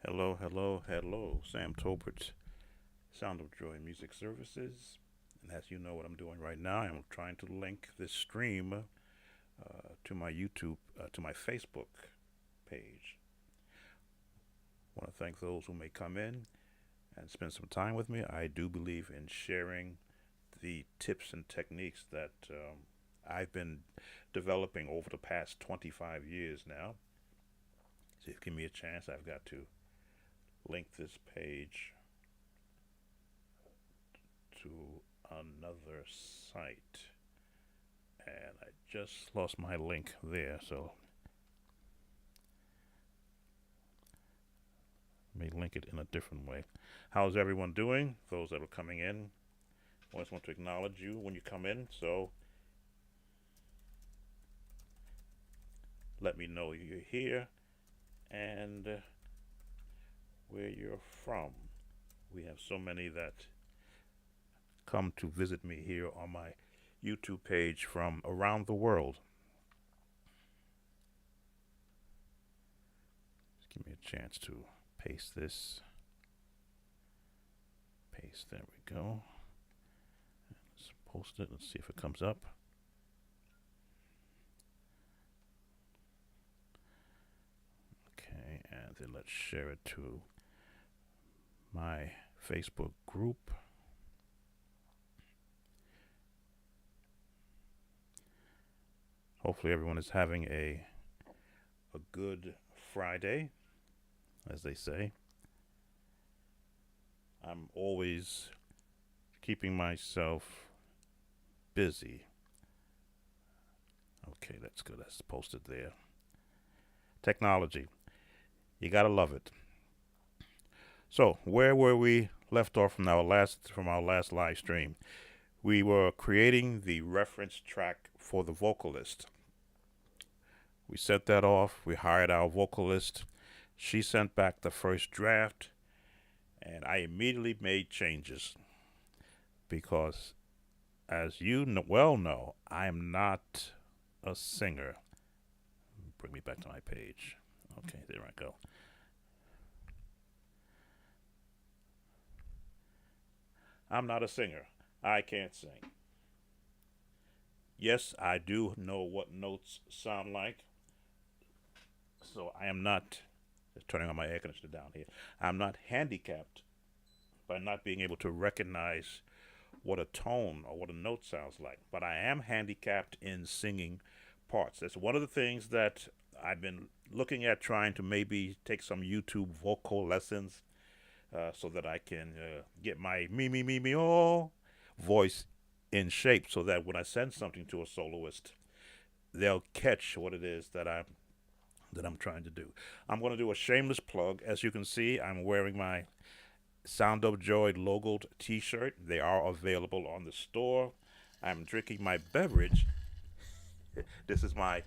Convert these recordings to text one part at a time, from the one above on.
Hello, hello, hello. Sam Tolbert, Sound of Joy Music Services. And as you know what I'm doing right now, I'm trying to link this stream to my YouTube, to my Facebook page. I want to thank those who may come in and spend some time with me. I do believe in sharing the tips and techniques that I've been developing over the past 25 years now. So if you give me a chance, I've got to link this page to another site. And I just lost my link there, so let me link it in a different way. How's everyone doing? Those that are coming in, I always want to acknowledge you when you come in, so let me know you're here and where you're from. We have so many that come to visit me here on my YouTube page from around the world. Just give me a chance to paste this. Paste, there we go. Let's post it. Let's see if it comes up. Okay, and then let's share it to my Facebook group. Hopefully everyone is having a good Friday, as they say. I'm always keeping myself busy. Okay, that's good. That's posted there. Technology. You gotta love it. So, where were we left off from our last live stream? We were creating the reference track for the vocalist. We set that off. We hired our vocalist. She sent back the first draft, and I immediately made changes because, as you well know, I am not a singer. Bring me back to my page. Okay, there I go. I'm not a singer. I can't sing. Yes, I do know what notes sound like. So I am not, just turning on my air conditioner down here, I'm not handicapped by not being able to recognize what a tone or what a note sounds like. But I am handicapped in singing parts. That's one of the things that I've been looking at, trying to maybe take some YouTube vocal lessons so that I can get my me oh voice in shape, so that when I send something to a soloist, they'll catch what it is that I'm trying to do. I'm going to do a shameless plug. As you can see, I'm wearing my Sound of Joy logoed T-shirt. They are available on the store. I'm drinking my beverage. This is my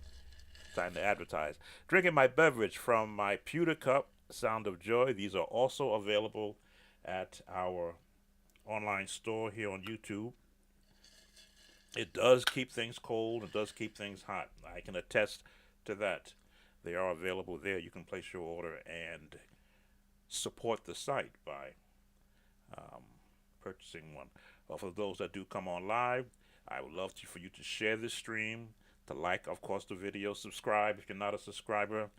time to advertise. Drinking my beverage from my pewter cup, Sound of Joy. These are also available at our online store here on YouTube. It does keep things cold. It does keep things hot. I can attest to that. They are available there. You can place your order and support the site by um, purchasing one. For those that do come on live, I would love for you to share this stream, to like, of course, the video, subscribe if you're not a subscriber,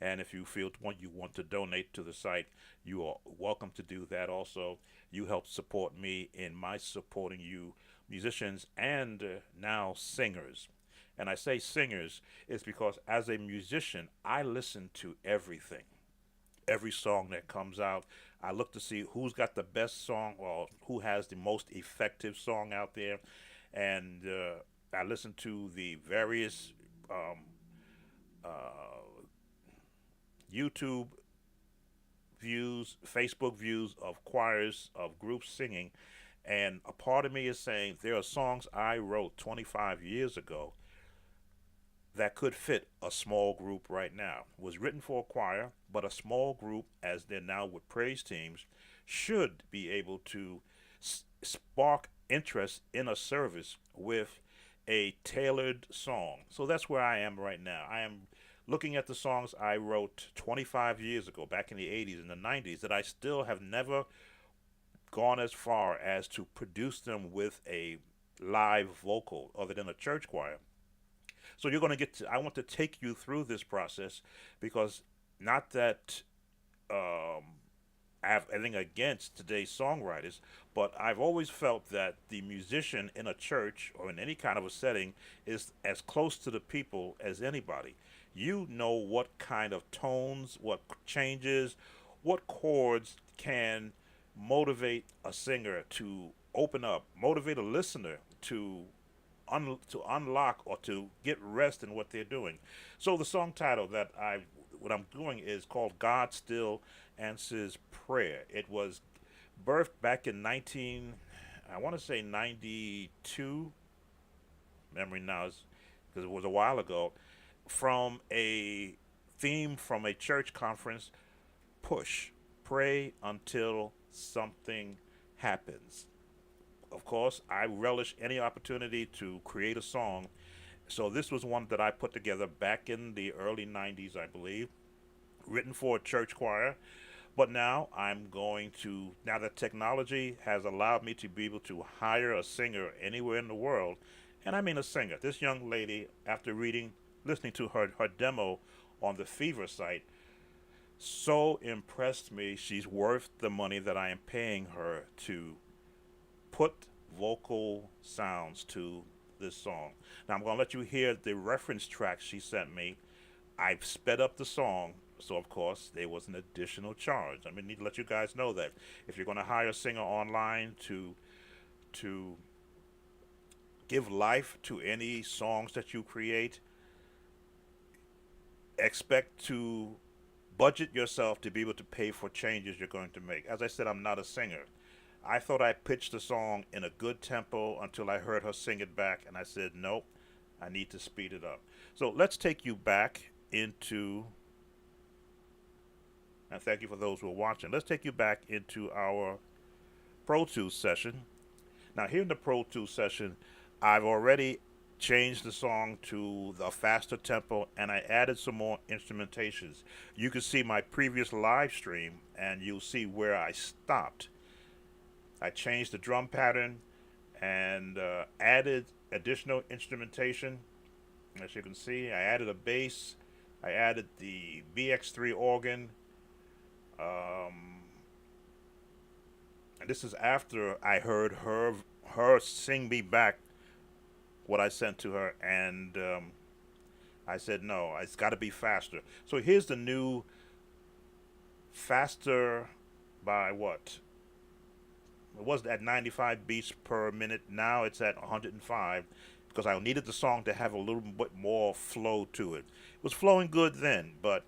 and if you feel you want to donate to the site, you are welcome to do that. Also, you help support me in my supporting you, musicians, and now singers. And I say singers is because as a musician, I listen to everything, every song that comes out. I look to see who's got the best song or who has the most effective song out there, and I listen to the various uh, YouTube views, Facebook views of choirs of groups singing, and a part of me is saying there are songs I wrote 25 years ago that could fit a small group right now. It was written for a choir, but a small group, as they're now with praise teams, should be able to spark interest in a service with a tailored song. So that's where I am right now. I am looking at the songs I wrote 25 years ago, back in the 80s and the 90s, that I still have never gone as far as to produce them with a live vocal other than a church choir. So you're going to get to, I want to take you through this process because not that um, I have anything against today's songwriters, but I've always felt that the musician in a church or in any kind of a setting is as close to the people as anybody. You know what kind of tones, what changes, what chords can motivate a singer to open up, motivate a listener to to unlock or to get rest in what they're doing. So the song title that I what I'm doing is called God Still Answers Prayer. It was birthed back in 19 I want to say 92. Memory now is because it was a while ago, from a theme from a church conference, push, pray until something happens. Of course, I relish any opportunity to create a song. So this was one that I put together back in the early 90s, I believe, written for a church choir. But now now that technology has allowed me to be able to hire a singer anywhere in the world, and I mean a singer. This young lady, after listening to her demo on the Fever site, so impressed me. She's worth the money that I am paying her to put vocal sounds to this song. Now I'm going to let you hear the reference track she sent me. I've sped up the song, so of course there was an additional charge. I need to let you guys know that if you're going to hire a singer online to give life to any songs that you create, expect to budget yourself to be able to pay for changes you're going to make. As I said, I'm not a singer. I thought I pitched the song in a good tempo until I heard her sing it back, and I said, nope, I need to speed it up. So let's take you back into, and thank you for those who are watching, let's take you back into our Pro Tools session. Now here in the Pro Tools session, I've already changed the song to the faster tempo, and I added some more instrumentations. You can see my previous live stream, and you'll see where I stopped. I changed the drum pattern and added additional instrumentation. As you can see, I added a bass. I added the VX3 organ. And this is after I heard her sing me back what I sent to her, and I said, no, it's got to be faster. So here's the new faster by what? It was at 95 beats per minute. Now it's at 105 because I needed the song to have a little bit more flow to it. It was flowing good then, but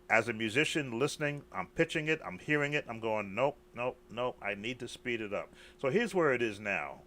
as a musician listening, I'm pitching it, I'm hearing it, I'm going, nope, nope, nope, I need to speed it up. So here's where it is now.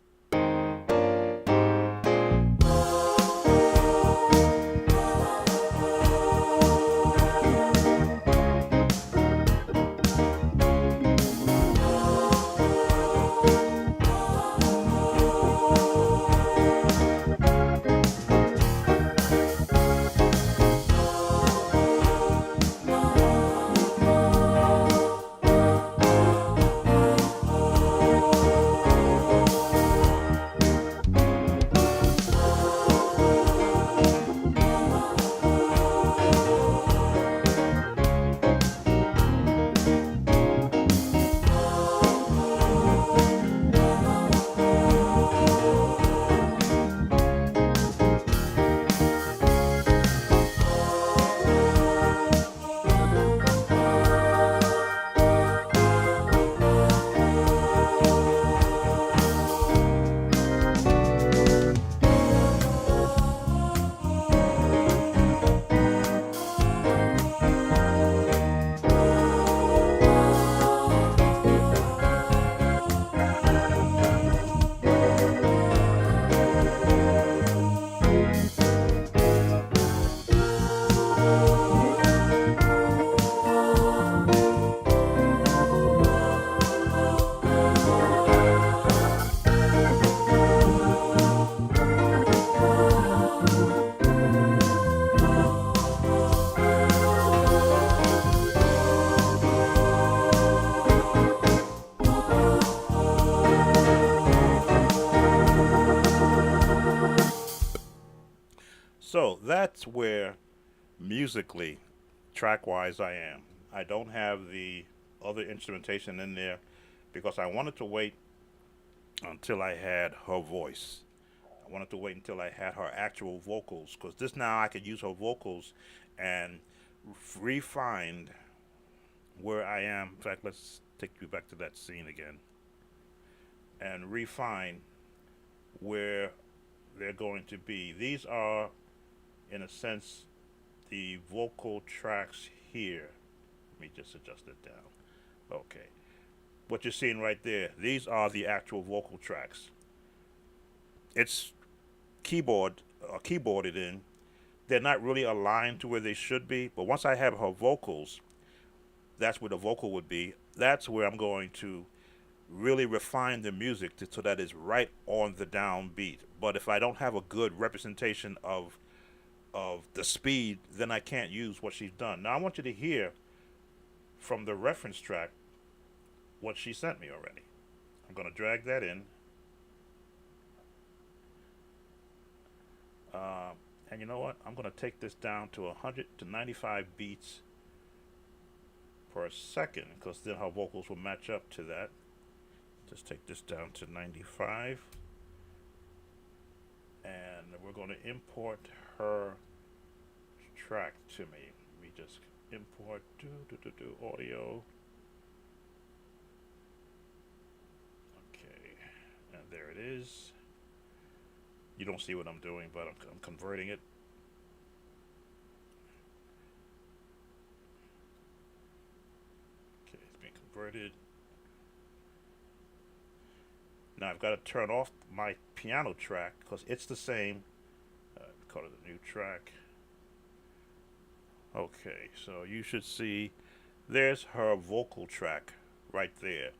So that's where musically, track wise, I am. I don't have the other instrumentation in there because I wanted to wait until I had her voice. I wanted to wait until I had her actual vocals because this now I could use her vocals and refine where I am. In fact, let's take you back to that scene again and refine where they're going to be. These are, in a sense, the vocal tracks here. Let me just adjust it down. Okay. What you're seeing right there, these are the actual vocal tracks. It's keyboarded in. They're not really aligned to where they should be, but once I have her vocals, that's where the vocal would be. That's where I'm going to really refine the music so that it's right on the downbeat. But if I don't have a good representation of the speed, then I can't use what she's done. Now I want you to hear from the reference track what she sent me already. I'm going to drag that in. And you know what? I'm going to take this down to 100 to 95 beats per second because then her vocals will match up to that. Just take this down to 95. And we're going to import her track to me. Let me just import audio. Okay, and there it is. You don't see what I'm doing, but I'm converting it. Okay, it's being converted. Now I've got to turn off my piano track because it's the same. Call it a new track. Okay, so you should see there's her vocal track right there.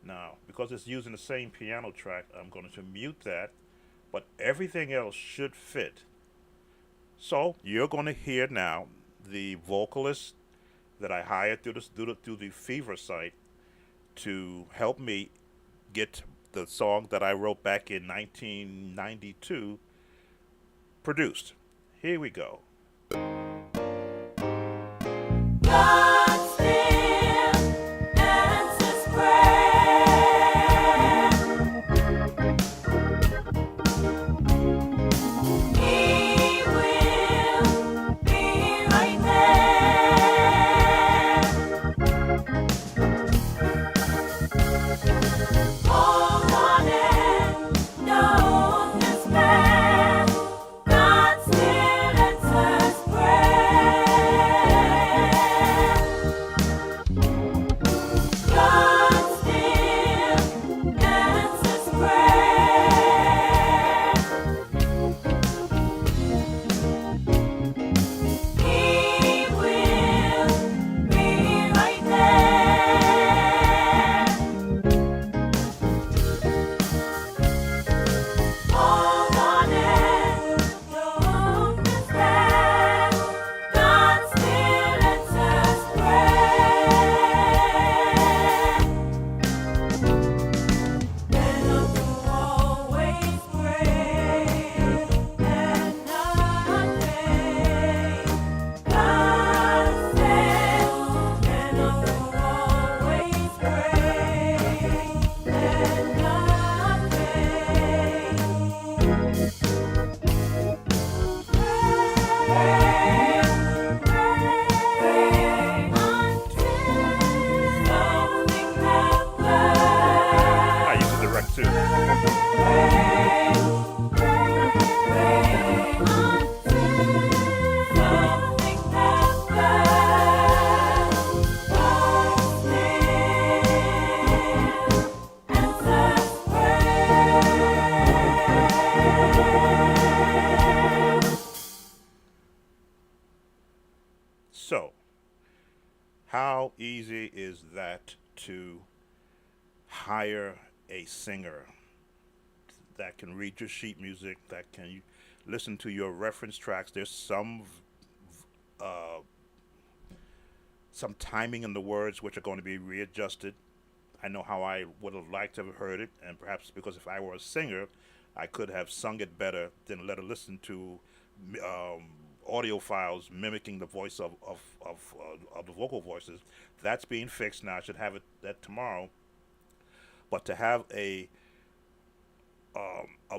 Now, because it's using the same piano track, I'm going to mute that, but everything else should fit. So you're going to hear now the vocalist that I hired through the Fever site to help me get the song that I wrote back in 1992 produced. Here we go. God still answers prayer. He will be right there. Hold on and don't despair. God still answers prayer. God still answers prayer. He will be right there. Hold on and don't despair. God still answers prayer. Men ought to always pray and not faint. God said, men ought to always pray and not faint. Pray, pray until something happens. I use the direct too. Pray So, how easy is that to hire a singer that can read your sheet music, that can listen to your reference tracks? There's uh, some timing in the words which are going to be readjusted. I know how I would have liked to have heard it, and perhaps because if I were a singer, I could have sung it better than let her listen to audio files mimicking the voice of the vocal voices. That's being fixed now. I should have it that tomorrow. But to have a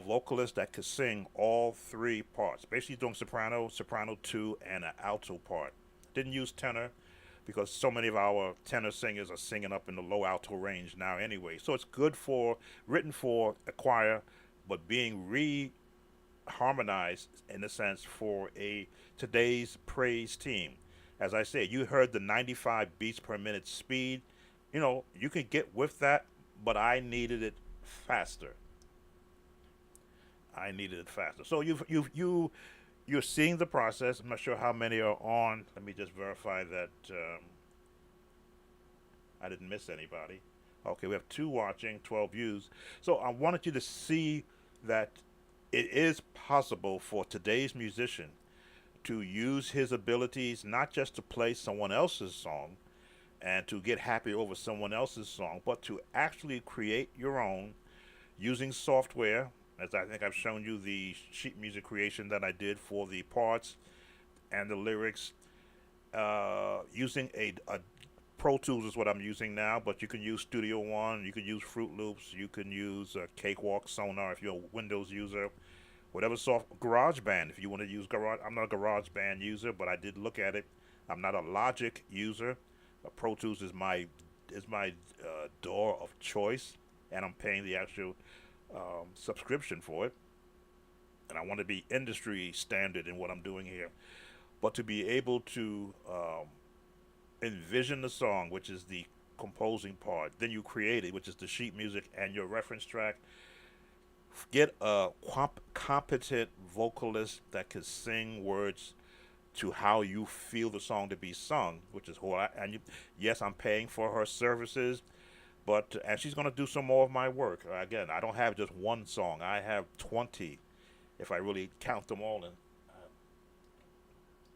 vocalist that could sing all three parts, basically doing soprano, soprano two, and an alto part. Didn't use tenor because so many of our tenor singers are singing up in the low alto range now anyway. So it's good for written for a choir, but being harmonized in a sense for a today's praise team. As I said, you heard the 95 beats per minute speed. You know, you can get with that, but I needed it faster. I needed it faster. So you're seeing the process. I'm not sure how many are on. Let me just verify that I didn't miss anybody. Okay, we have two watching, 12 views. So I wanted you to see that it is possible for today's musician to use his abilities not just to play someone else's song and to get happy over someone else's song, but to actually create your own using software. As I think I've shown you the sheet music creation that I did for the parts and the lyrics, using a Pro Tools is what I'm using now, but you can use Studio One, you can use Fruit Loops, you can use Cakewalk, Sonar if you're a Windows user, whatever GarageBand if you want to use Garage. I'm not a GarageBand user, but I did look at it. I'm not a Logic user. Pro Tools is my door of choice, and I'm paying the actual subscription for it. And I want to be industry standard in what I'm doing here. But to be able to envision the song, which is the composing part, then you create it, which is the sheet music and your reference track. Get a competent vocalist that can sing words to how you feel the song to be sung, which is who yes, I'm paying for her services, but and she's gonna do some more of my work. Again, I don't have just one song. I have 20, if I really count them all. And I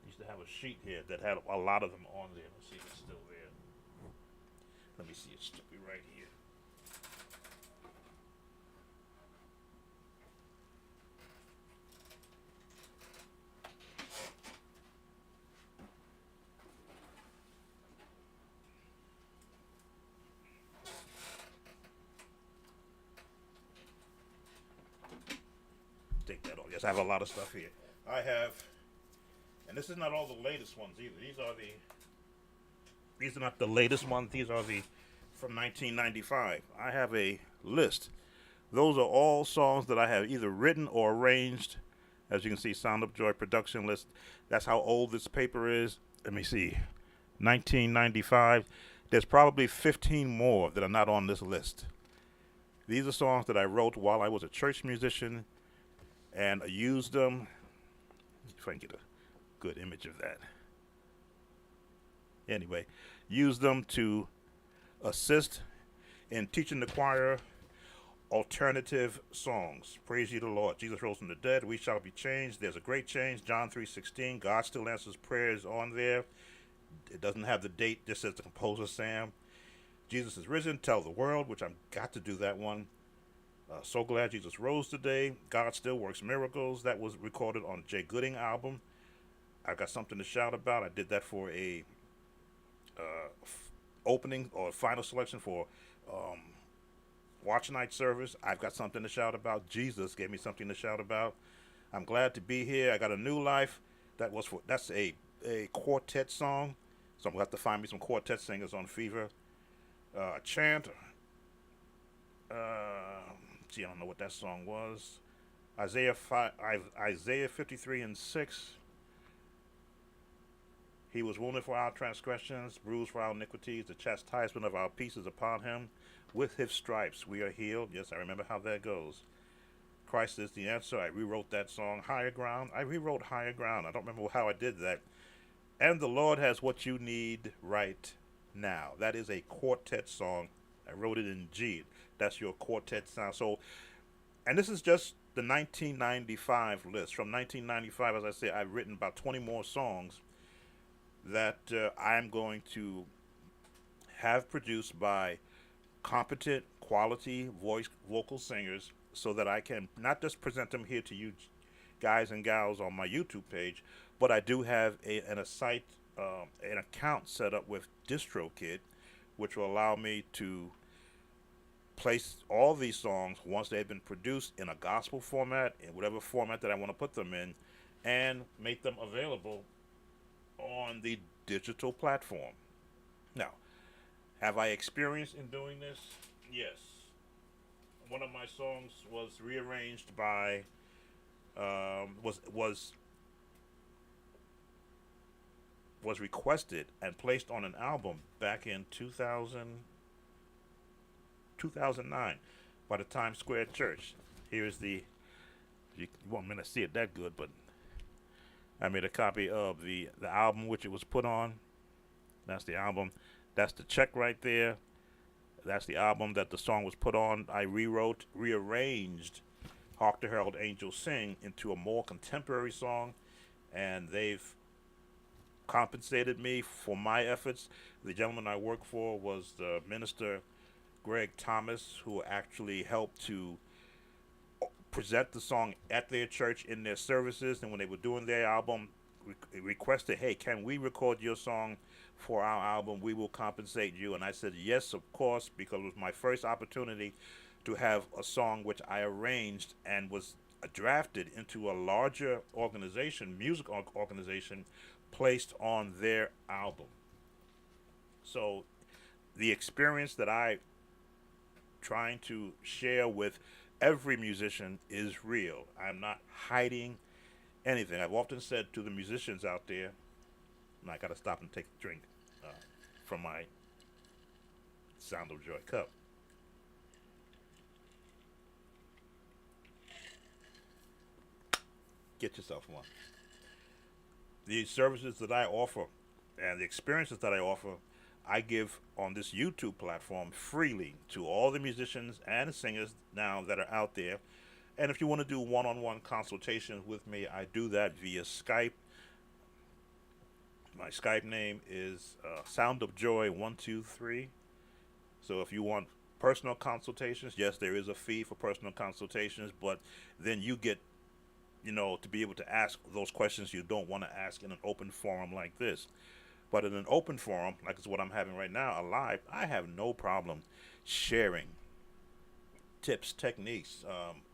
used to have a sheet here that had a lot of them on there. Let's see if it's still there. Let me see. It should be right here. Take that off. Yes, I have a lot of stuff here. I have, and this is not all the latest ones either. These are not the latest ones. These are the from 1995. I have a list. Those are all songs that I have either written or arranged. As you can see, Sound of Joy production list. That's how old this paper is. Let me see. 1995. There's probably 15 more that are not on this list. These are songs that I wrote while I was a church musician and I used them. If I can get a good image of that. Anyway, used them to assist in teaching the choir alternative songs. Praise ye the Lord. Jesus rose from the dead. We shall be changed. There's a great change. John 3:16. God still answers prayers on there. It doesn't have the date. This says the composer Sam. Jesus is risen. Tell the world, which I've got to do that one. So glad Jesus rose today. God still works miracles. That was recorded on Jay Gooding album. I got something to shout about. I did that for a opening or final selection for watch night service. I've got something to shout about. Jesus gave me something to shout about. I'm glad to be here. I got a new life. That's a quartet song. So I'm gonna have to find me some quartet singers on Fever. Chant. Gee, I don't know what that song was. Isaiah 53:6. He was wounded for our transgressions, bruised for our iniquities. The chastisement of our peace is upon him. With his stripes we are healed. Yes, I remember how that goes. Christ is the answer. I rewrote that song. Higher Ground. I rewrote Higher Ground. I don't remember how I did that. And the Lord has what you need right now. That is a quartet song. I wrote it in G. That's your quartet sound. So, and this is just the 1995 list. From 1995, as I say, I've written about 20 more songs that I'm going to have produced by competent, quality vocal singers so that I can not just present them here to you guys and gals on my YouTube page, but I do have an account set up with DistroKid, which will allow me to place all these songs once they've been produced in a gospel format, in whatever format that I want to put them in, and make them available on the digital platform. Now, have I experience in doing this? Yes. One of my songs was rearranged by was requested and placed on an album back in 2009 by the Times Square Church. Here's the, you won't mean to see it that good, but I made a copy of the album which it was put on. That's the album. That's the check right there. That's the album that the song was put on. I rearranged Hark the Herald Angels Sing into a more contemporary song, and they've compensated me for my efforts. The gentleman I work for was the minister Greg Thomas, who actually helped to present the song at their church in their services, and when they were doing their album, requested, hey, can we record your song for our album? We will compensate you. And I said yes, of course, because it was my first opportunity to have a song which I arranged and was drafted into a larger organization, music organization, placed on their album. So the experience that I trying to share with every musician is real. I'm not hiding anything. I've often said to the musicians out there, and I got to stop and take a drink from my Sound of Joy cup. Get yourself one. The services that I offer and the experiences that I offer, I give on this YouTube platform freely to all the musicians and singers now that are out there. And if you want to do one-on-one consultations with me, I do that via Skype. My Skype name is Sound of Joy 123. So if you want personal consultations, yes, there is a fee for personal consultations, but then you get, to be able to ask those questions you don't want to ask in an open forum like this. But in an open forum, like it's what I'm having right now, a live, I have no problem sharing tips, techniques,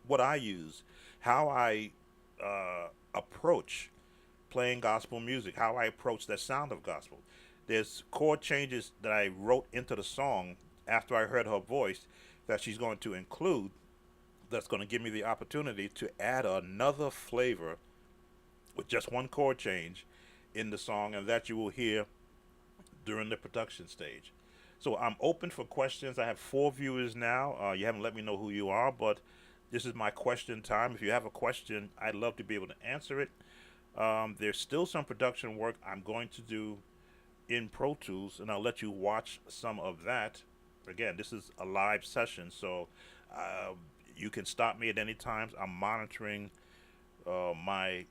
what I use, how I approach playing gospel music, how I approach the sound of gospel. There's chord changes that I wrote into the song after I heard her voice that she's going to include, that's going to give me the opportunity to add another flavor with just one chord change in the song, and that you will hear during the production stage. So I'm open for questions. I have 4 viewers now. You haven't let me know who you are, but this is my question time. If you have a question, I'd love to be able to answer it. There's still some production work I'm going to do in Pro Tools, and I'll let you watch some of that. Again, this is a live session, so you can stop me at any time. I'm monitoring my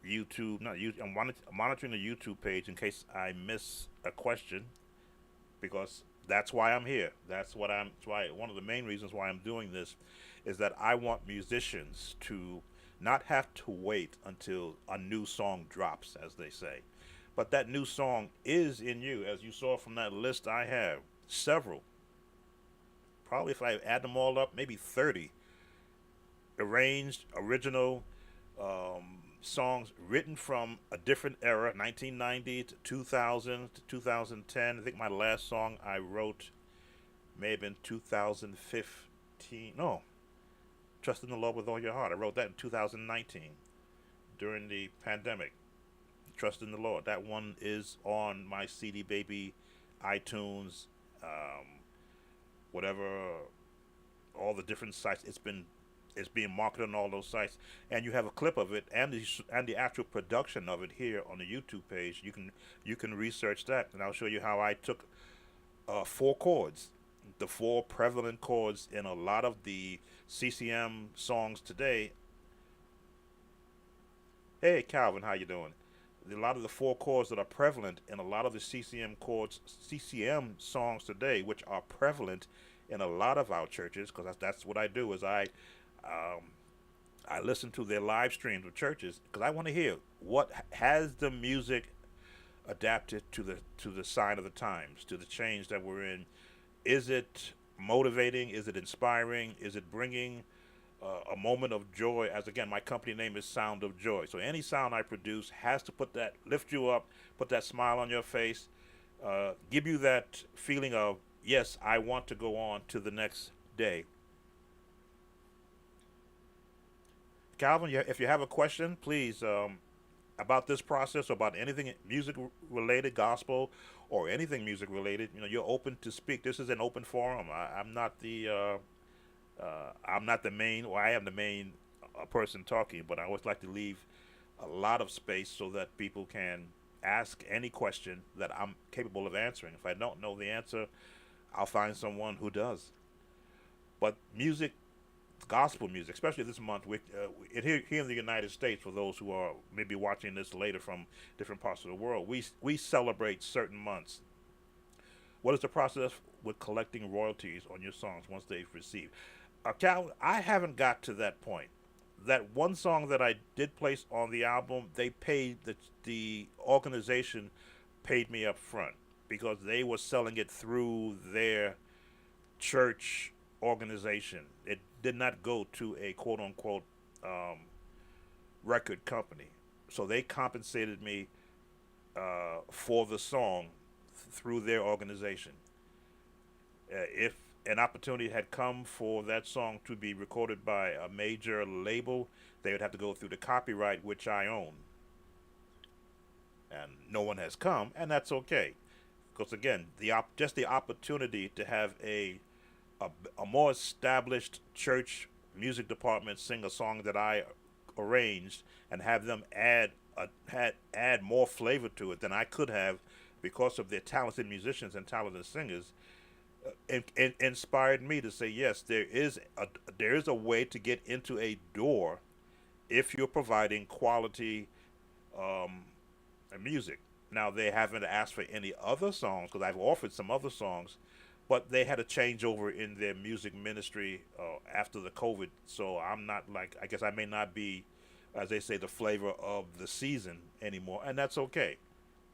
YouTube, not YouTube, I'm monitoring the YouTube page in case I miss a question, because that's why I'm here. That's why one of the main reasons why I'm doing this is that I want musicians to not have to wait until a new song drops, as they say. But that new song is in you, as you saw from that list. I have several. Probably if I add them all up, maybe 30 arranged, original, songs written from a different era, 1990 to 2000 to 2010. I think my last song I wrote may have been 2015. No, Trust in the Lord with All Your Heart. I wrote that in 2019 during the pandemic. Trust in the Lord. That one is on my CD Baby, iTunes, whatever, all the different sites. It's being marketed on all those sites, and you have a clip of it and the actual production of it here on the YouTube page. You can research that, and I'll show you how I took 4 chords, the 4 prevalent chords in a lot of the CCM songs today. Hey Calvin, how you doing? A lot of the 4 chords that are prevalent in a lot of the CCM songs today, which are prevalent in a lot of our churches, because that's what I do. Is I listen to their live streams of churches because I want to hear what has the music adapted to the sign of the times, to the change that we're in. Is it motivating? Is it inspiring? Is it bringing a moment of joy? As again, my company name is Sound of Joy. So any sound I produce has to put that, lift you up, put that smile on your face, give you that feeling of yes, I want to go on to the next day. Calvin, if you have a question, please, about this process or about anything music related, gospel, or anything music related, you're open to speak. This is an open forum. I'm not the main, or I am the main person talking, but I always like to leave a lot of space so that people can ask any question that I'm capable of answering. If I don't know the answer, I'll find someone who does. But music, gospel music, especially this month, here in the United States, for those who are maybe watching this later from different parts of the world, we celebrate certain months. What is the process with collecting royalties on your songs once they've received? Cal, I haven't got to that point. That one song that I did place on the album, they paid the organization paid me up front because they were selling it through their church organization. It did not go to a quote unquote um, record company. So they compensated me for the song through their organization. If an opportunity had come for that song to be recorded by a major label, they would have to go through the copyright, which I own. And no one has come, and that's okay. Because again, just the opportunity to have a more established church music department sing a song that I arranged and have them add more flavor to it than I could have because of their talented musicians and talented singers, inspired me to say yes, there is a way to get into a door if you're providing quality um, music. Now they haven't asked for any other songs because I've offered some other songs, but they had a changeover in their music ministry after the COVID. So I'm not like, I guess I may not be, as they say, the flavor of the season anymore, and that's okay.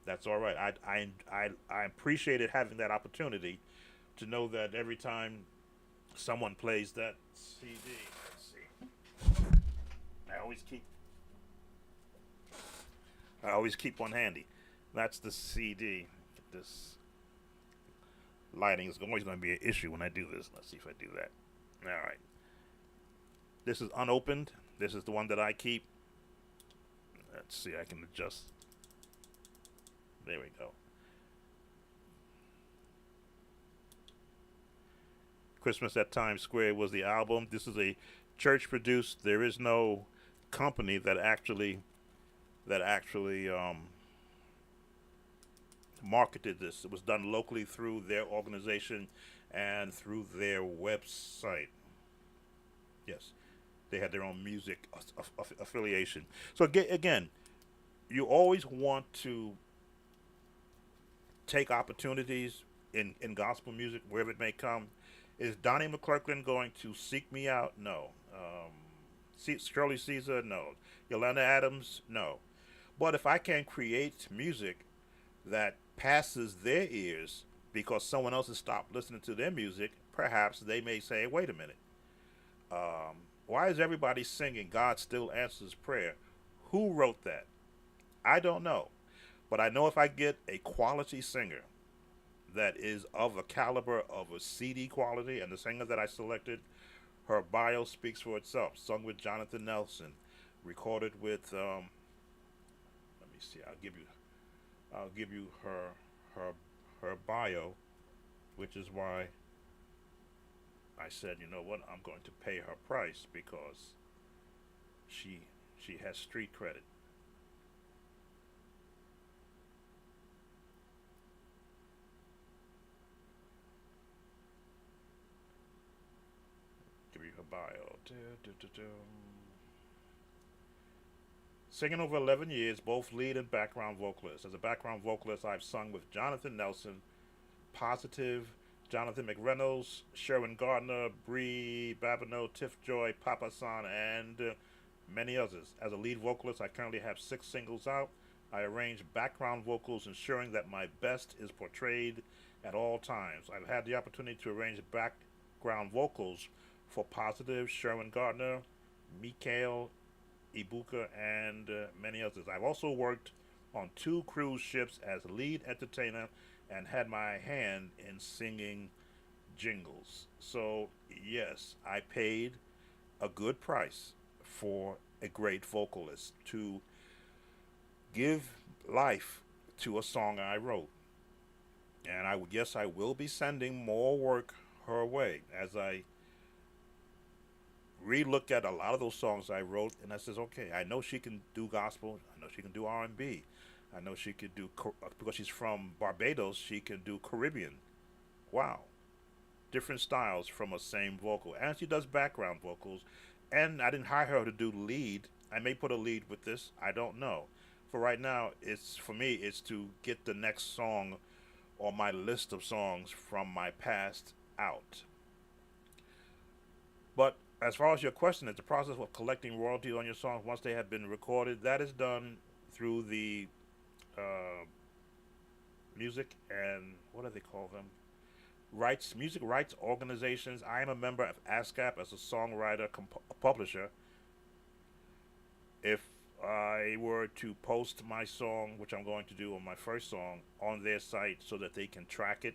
That's all right. I appreciated having that opportunity to know that every time someone plays that CD, let's see, I always keep I always keep one handy. That's the CD. This lighting is always going to be an issue when I do this. Let's see if I do that. All right. This is unopened. This is the one that I keep. Let's see. I can adjust. There we go. Christmas at Times Square was the album. This is a church produced. There is no company that actually marketed this. It was done locally through their organization and through their website. Yes, they had their own music affiliation. So again, you always want to take opportunities in gospel music wherever it may come. Is Donnie McClurkin going to seek me out? No. Shirley Caesar? No. Yolanda Adams? No. But if I can create music that passes their ears because someone else has stopped listening to their music, perhaps they may say, wait a minute. Why is everybody singing God Still Answers Prayer? Who wrote that? I don't know. But I know if I get a quality singer that is of a caliber of a CD quality, and the singer that I selected, her bio speaks for itself. Sung with Jonathan Nelson, recorded with. Let me see. I'll give you her bio, which is why I said, you know what, I'm going to pay her price because she has street credit. Give you her bio. Singing over 11 years, both lead and background vocalists. As a background vocalist, I've sung with Jonathan Nelson, Positive, Jonathan McReynolds, Sherwin Gardner, Bree Babineau, Tiff Joy, Papa San, and many others. As a lead vocalist, I currently have 6 singles out. I arrange background vocals, ensuring that my best is portrayed at all times. I've had the opportunity to arrange background vocals for Positive, Sherwin Gardner, Mikhail Ibuka, and many others. I've also worked on 2 cruise ships as lead entertainer and had my hand in singing jingles. So, yes, I paid a good price for a great vocalist to give life to a song I wrote. And I yes, I will be sending more work her way as I relook at a lot of those songs I wrote, and I says, okay, I know she can do gospel. I know she can do R&B. I know she could do because she's from Barbados. She can do Caribbean. Wow, different styles from a same vocal, and she does background vocals. And I didn't hire her to do lead. I may put a lead with this. I don't know. For right now, it's for me. It's to get the next song on my list of songs from my past out. But as far as your question, it's the process of collecting royalties on your songs once they have been recorded. That is done through the uh, music and what do they call them? Rights, music rights organizations. I am a member of ASCAP as a songwriter, publisher. If I were to post my song, which I'm going to do on my first song, on their site so that they can track it,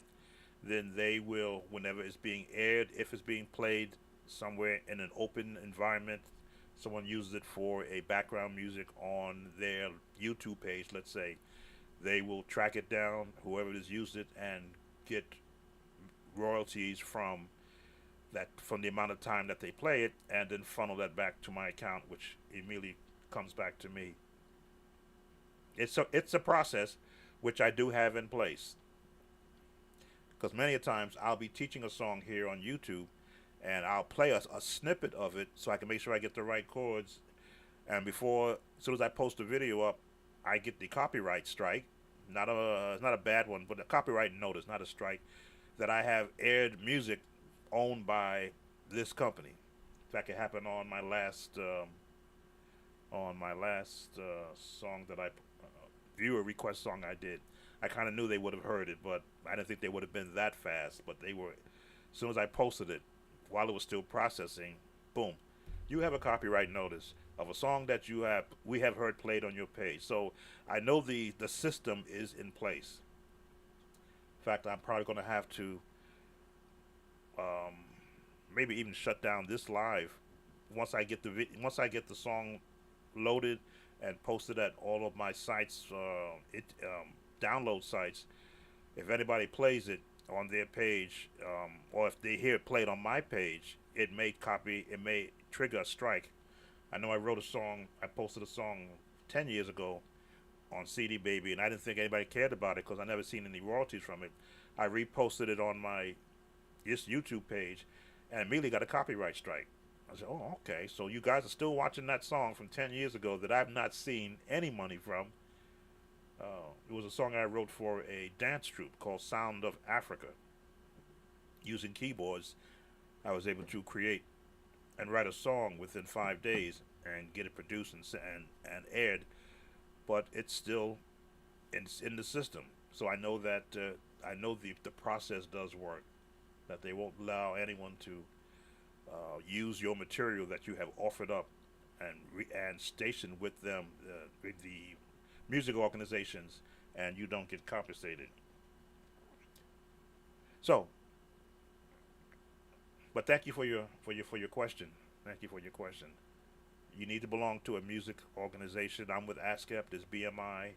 then they will, whenever it's being aired, if it's being played somewhere in an open environment, someone uses it for a background music on their YouTube page, let's say, they will track it down, whoever has used it, and get royalties from the amount of time that they play it, and then funnel that back to my account, which immediately comes back to me. It's a process which I do have in place because many a times I'll be teaching a song here on YouTube, and I'll play a snippet of it so I can make sure I get the right chords. And before, as soon as I post the video up, I get the copyright strike. Not a bad one, but a copyright notice, not a strike, that I have aired music owned by this company. In fact, it happened on my last song that I viewer request song I did. I kind of knew they would have heard it, but I didn't think they would have been that fast. But they were. As soon as I posted it, while it was still processing, boom, you have a copyright notice of a song that we have heard played on your page. So I know the system is in place. In fact, I'm probably going to have to um, maybe even shut down this live once I get the song loaded and posted at all of my sites, download sites. If anybody plays it on their page, or if they hear it played on my page, it may trigger a strike. I know I wrote a song, I posted a song 10 years ago on CD Baby, and I didn't think anybody cared about it because I never seen any royalties from it. I reposted it on my YouTube page, and immediately got a copyright strike. I said, "Oh, okay. So you guys are still watching that song from 10 years ago that I've not seen any money from." It was a song I wrote for a dance troupe called Sound of Africa. Using keyboards, I was able to create and write a song within 5 days and get it produced and aired. But it's still in the system, so I know that the process does work. That they won't allow anyone to use your material that you have offered up and stationed with them, with the music organizations, and you don't get compensated. So, but thank you for your question. Thank you for your question. You need to belong to a music organization. I'm with ASCAP. There's BMI.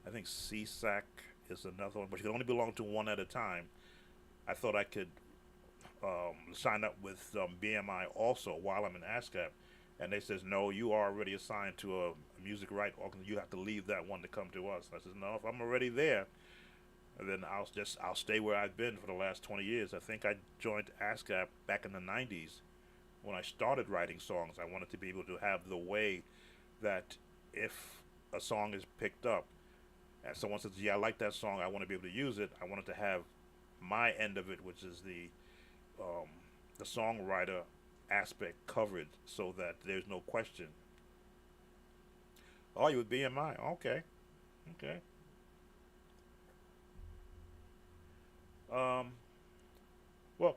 I think CSAC is another one, but you can only belong to one at a time. I thought I could sign up with BMI also while I'm in ASCAP, and they says no, you are already assigned to a music right organization. You have to leave that one to come to us. I says no, if I'm already there, then I'll stay where I've been for the last 20 years. I think I joined ASCAP back in the 90s when I started writing songs. I wanted to be able to have the way that if a song is picked up and someone says, "Yeah, I like that song. I want to be able to use it." I wanted to have my end of it, which is the songwriter aspect, covered so that there's no question Oh, you would BMI. Okay, okay. Um, well,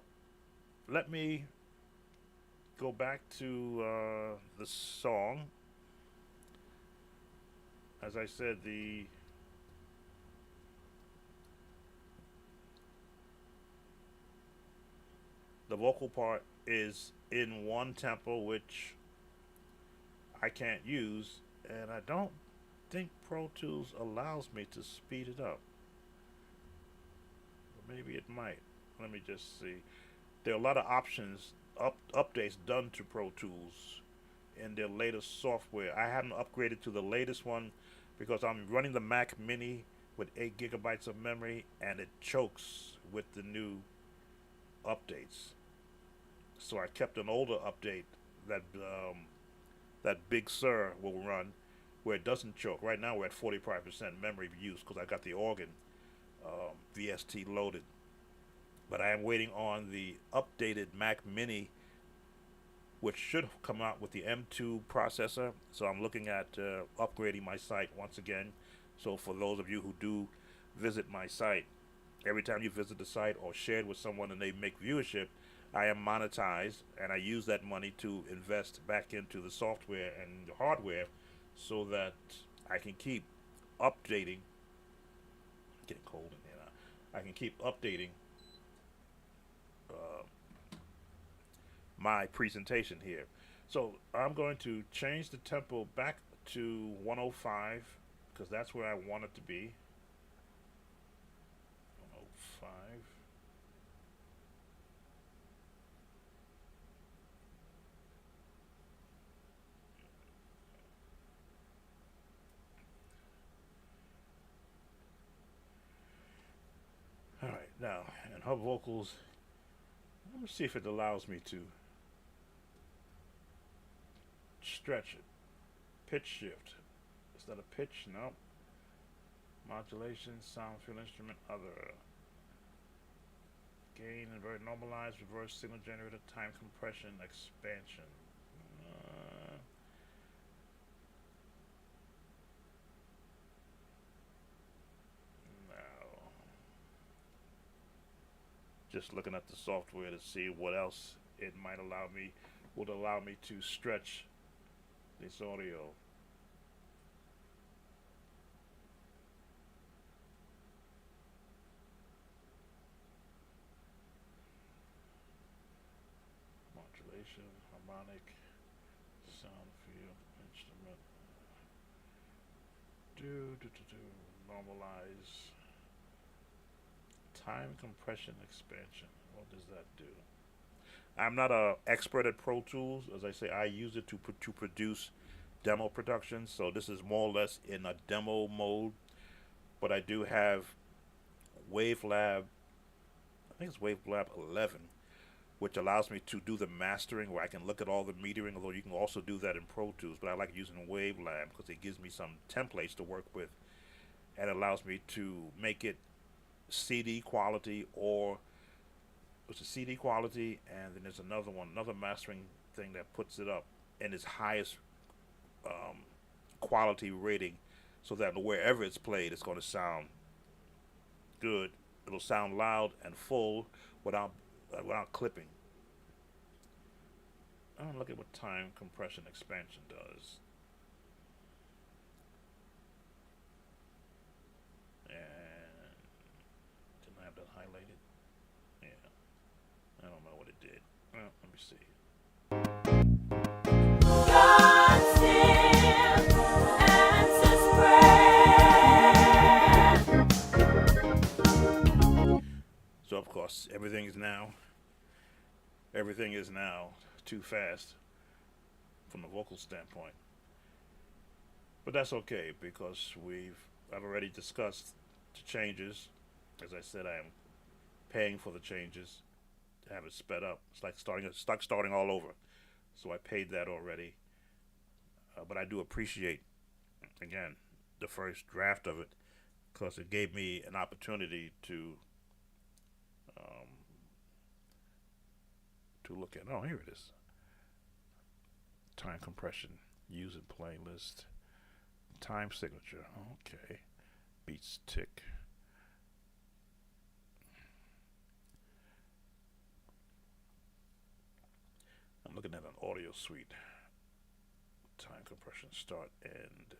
let me go back to the song. As I said, the vocal part is in one tempo, which I can't use, and I don't think Pro Tools allows me to speed it up. Or maybe it might. Let me just see. There are a lot of options, updates done to Pro Tools in their latest software. I haven't upgraded to the latest one because I'm running the Mac Mini with 8 gigabytes of memory, and it chokes with the new updates. So I kept an older update that that Big Sur will run, where it doesn't choke. Right now we're at 45% memory use because I got the organ VST loaded. But I am waiting on the updated Mac Mini, which should come out with the M2 processor. So I'm looking at upgrading my site once again. So for those of you who do visit my site, every time you visit the site or share it with someone and they make viewership, I am monetized, and I use that money to invest back into the software and the hardware so that I can keep updating. Getting cold in here now. I can keep updating uh, my presentation here. So I'm going to change the tempo back to 105 because that's where I want it to be. 105. All right, now, and her vocals, let me see if it allows me to stretch it. Pitch shift. Is that a pitch? No. Modulation, sound field instrument, other. Gain, invert, normalize, reverse signal generator, time compression, expansion. Uh, no. Just looking at the software to see what else it might allow me, would allow me to stretch this audio. Modulation, harmonic, sound field, instrument. Do. Normalize. Time compression expansion. What does that do? I'm not a expert at Pro Tools. As I say, I use it to produce demo productions. So this is more or less in a demo mode. But I do have WaveLab. I think it's WaveLab 11, which allows me to do the mastering where I can look at all the metering. Although you can also do that in Pro Tools, but I like using WaveLab because it gives me some templates to work with and allows me to make it CD quality, or it's a CD quality, and then there's another one, another mastering thing that puts it up in its highest um, quality rating, so that wherever it's played, it's going to sound good. It'll sound loud and full without clipping. Look at what time compression expansion does. And didn't I have that highlighted? Yeah, I don't know what it did. Well, let me see. God still answers prayer. So of course, everything is now too fast from a vocal standpoint. But that's okay because I've already discussed the changes. As I said, I am paying for the changes to have it sped up. It's like starting all over. So I paid that already. But I do appreciate, again, the first draft of it because it gave me an opportunity um, to look at. Oh, here it is. Time compression, user playlist, Time signature. Okay. Beats tick. I'm looking at an audio suite. Time compression start end.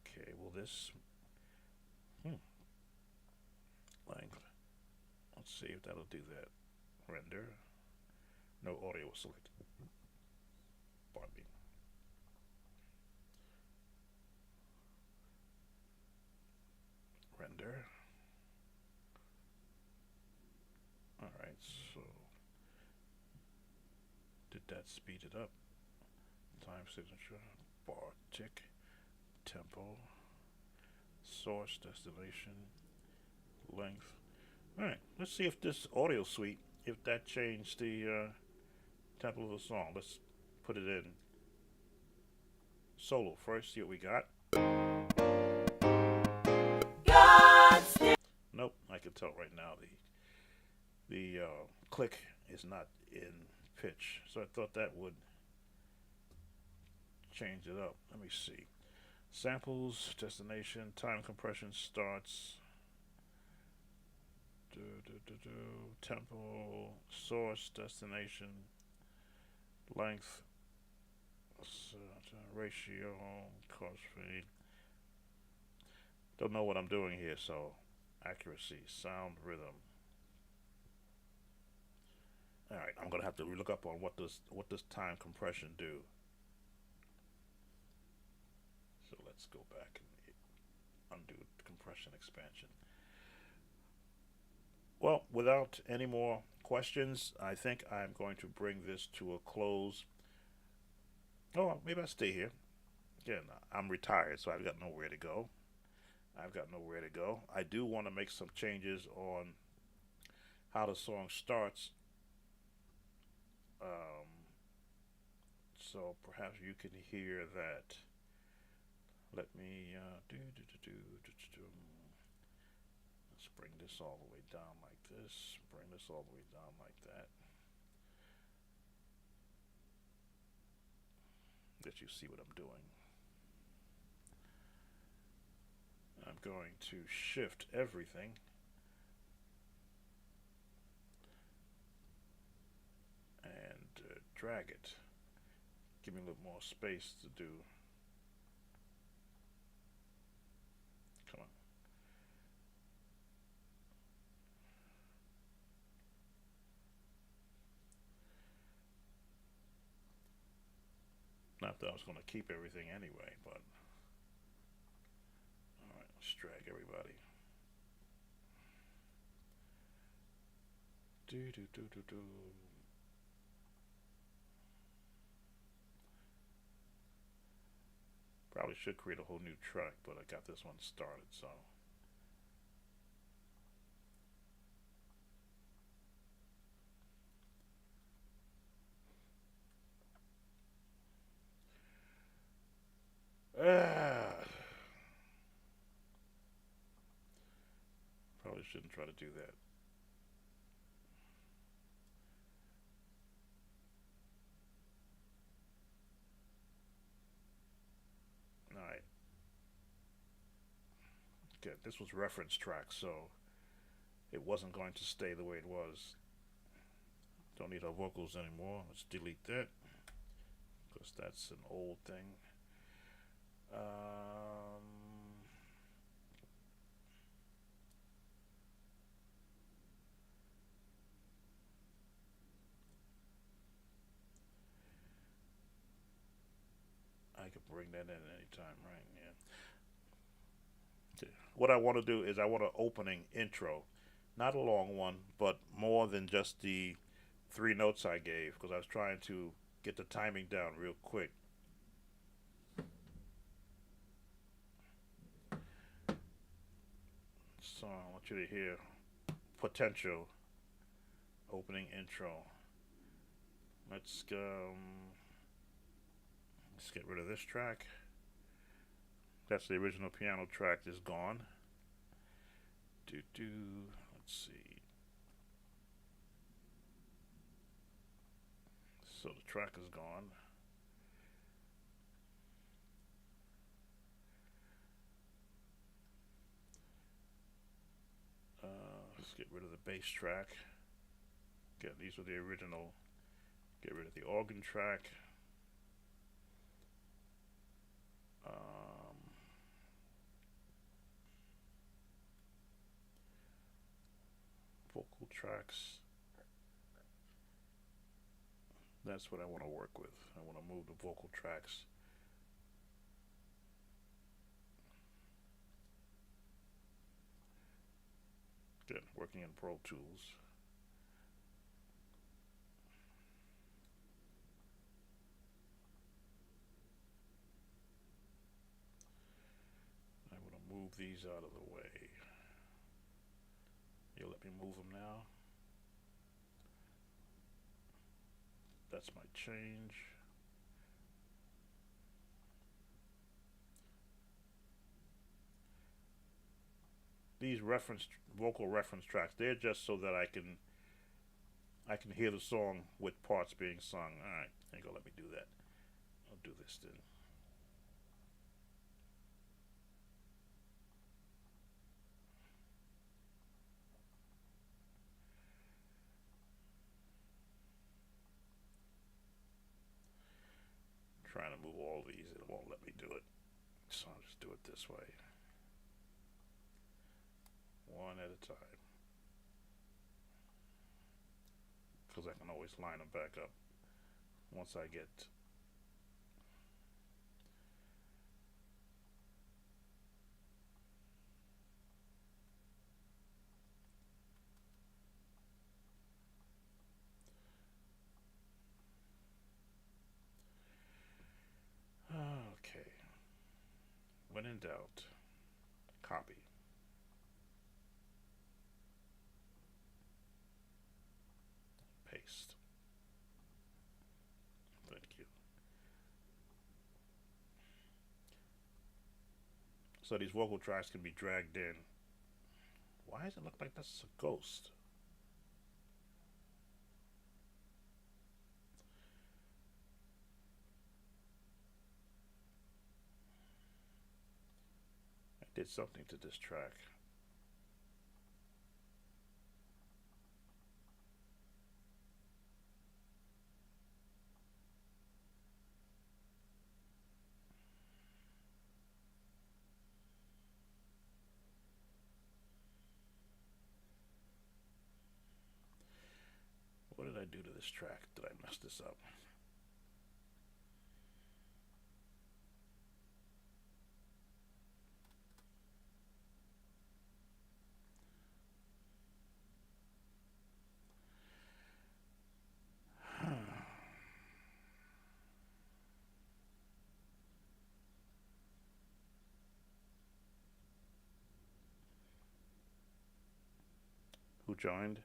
Okay, will this length? Let's see if that'll do that. Render. No audio was selected. Pardon me. Render. Alright, so did that speed it up? Time signature, bar tick, tempo, source, destination, length. Alright, let's see if this audio suite, if that changed the tempo of the song. Let's put it in solo first, see what we got. Nope, I can tell right now the click is not in pitch, so I thought that would change it up. Let me see. Samples, destination, time compression starts, tempo, source, destination, length, ratio, crossfade. Don't know what I'm doing here, so accuracy, sound, rhythm. All right, I'm gonna have to look up on what does time compression do. So let's go back and undo the compression expansion. Well, without any more questions, I think I'm going to bring this to a close. Oh, maybe I'll stay here. Again, I'm retired, so I've got nowhere to go. I do want to make some changes on how the song starts. So perhaps you can hear that. Let me let's bring this all the way down like this. Bring this all the way down like that. That you see what I'm doing. I'm going to shift everything and drag it. Give me a little more space to do. Come on. Not that I was going to keep everything anyway, but alright, let's drag everybody. Probably should create a whole new track, but I got this one started, so. Probably shouldn't try to do that. Alright. Okay, this was reference track, so it wasn't going to stay the way it was. Don't need our vocals anymore. Let's delete that, because that's an old thing. I could bring that in anytime, right? Yeah. What I want to do is I want an opening intro, not a long one, but more than just the 3 notes I gave, because I was trying to get the timing down real quick. So I want you to hear potential opening intro. Let's get rid of this track. That's the original piano track is gone. Let's see. So the track is gone. Let's get rid of the bass track. Again, these were the original. Get rid of the organ track. Vocal tracks. That's what I want to work with. I want to move the vocal tracks. Good, working in Pro Tools. I want to move these out of the way. You'll let me move them now. That's my change. These vocal reference tracks, they're just so that I can hear the song with parts being sung. Alright, ain't gonna let me do that. I'll do this then. Trying to move all these, it won't let me do it. So I'll just do it this way. One at a time. Because I can always line them back up once I get okay. When in doubt, copy. Paste. Thank you. So these vocal tracks can be dragged in. Why does it look like that's a ghost? I did something to this track. What did I do to this track? Did I mess this up? Who joined?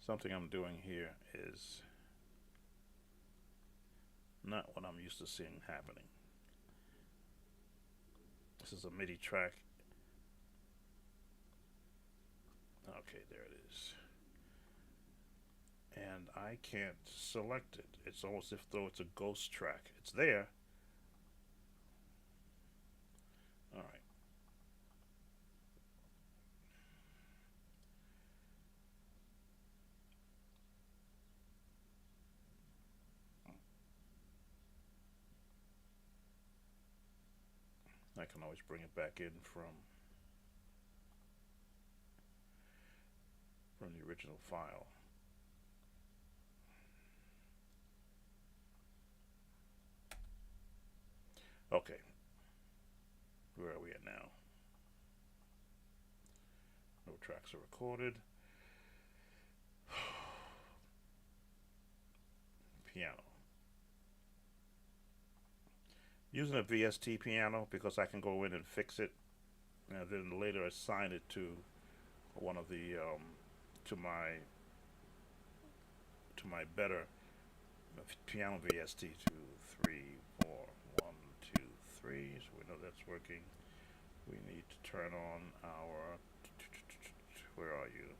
Something I'm doing here is not what I'm used to seeing happening. This is a MIDI track. Okay, there it is. And I can't select it. It's almost as though it's a ghost track. It's there. Alright. I can always bring it back in from the original file. Okay. Where are we at now? No tracks are recorded. Piano. Using a VST piano because I can go in and fix it, and then later assign it to one of the to my better piano VST 2, 3, 4, 1, 2, 3. So we know that's working. We need to turn on our where are you?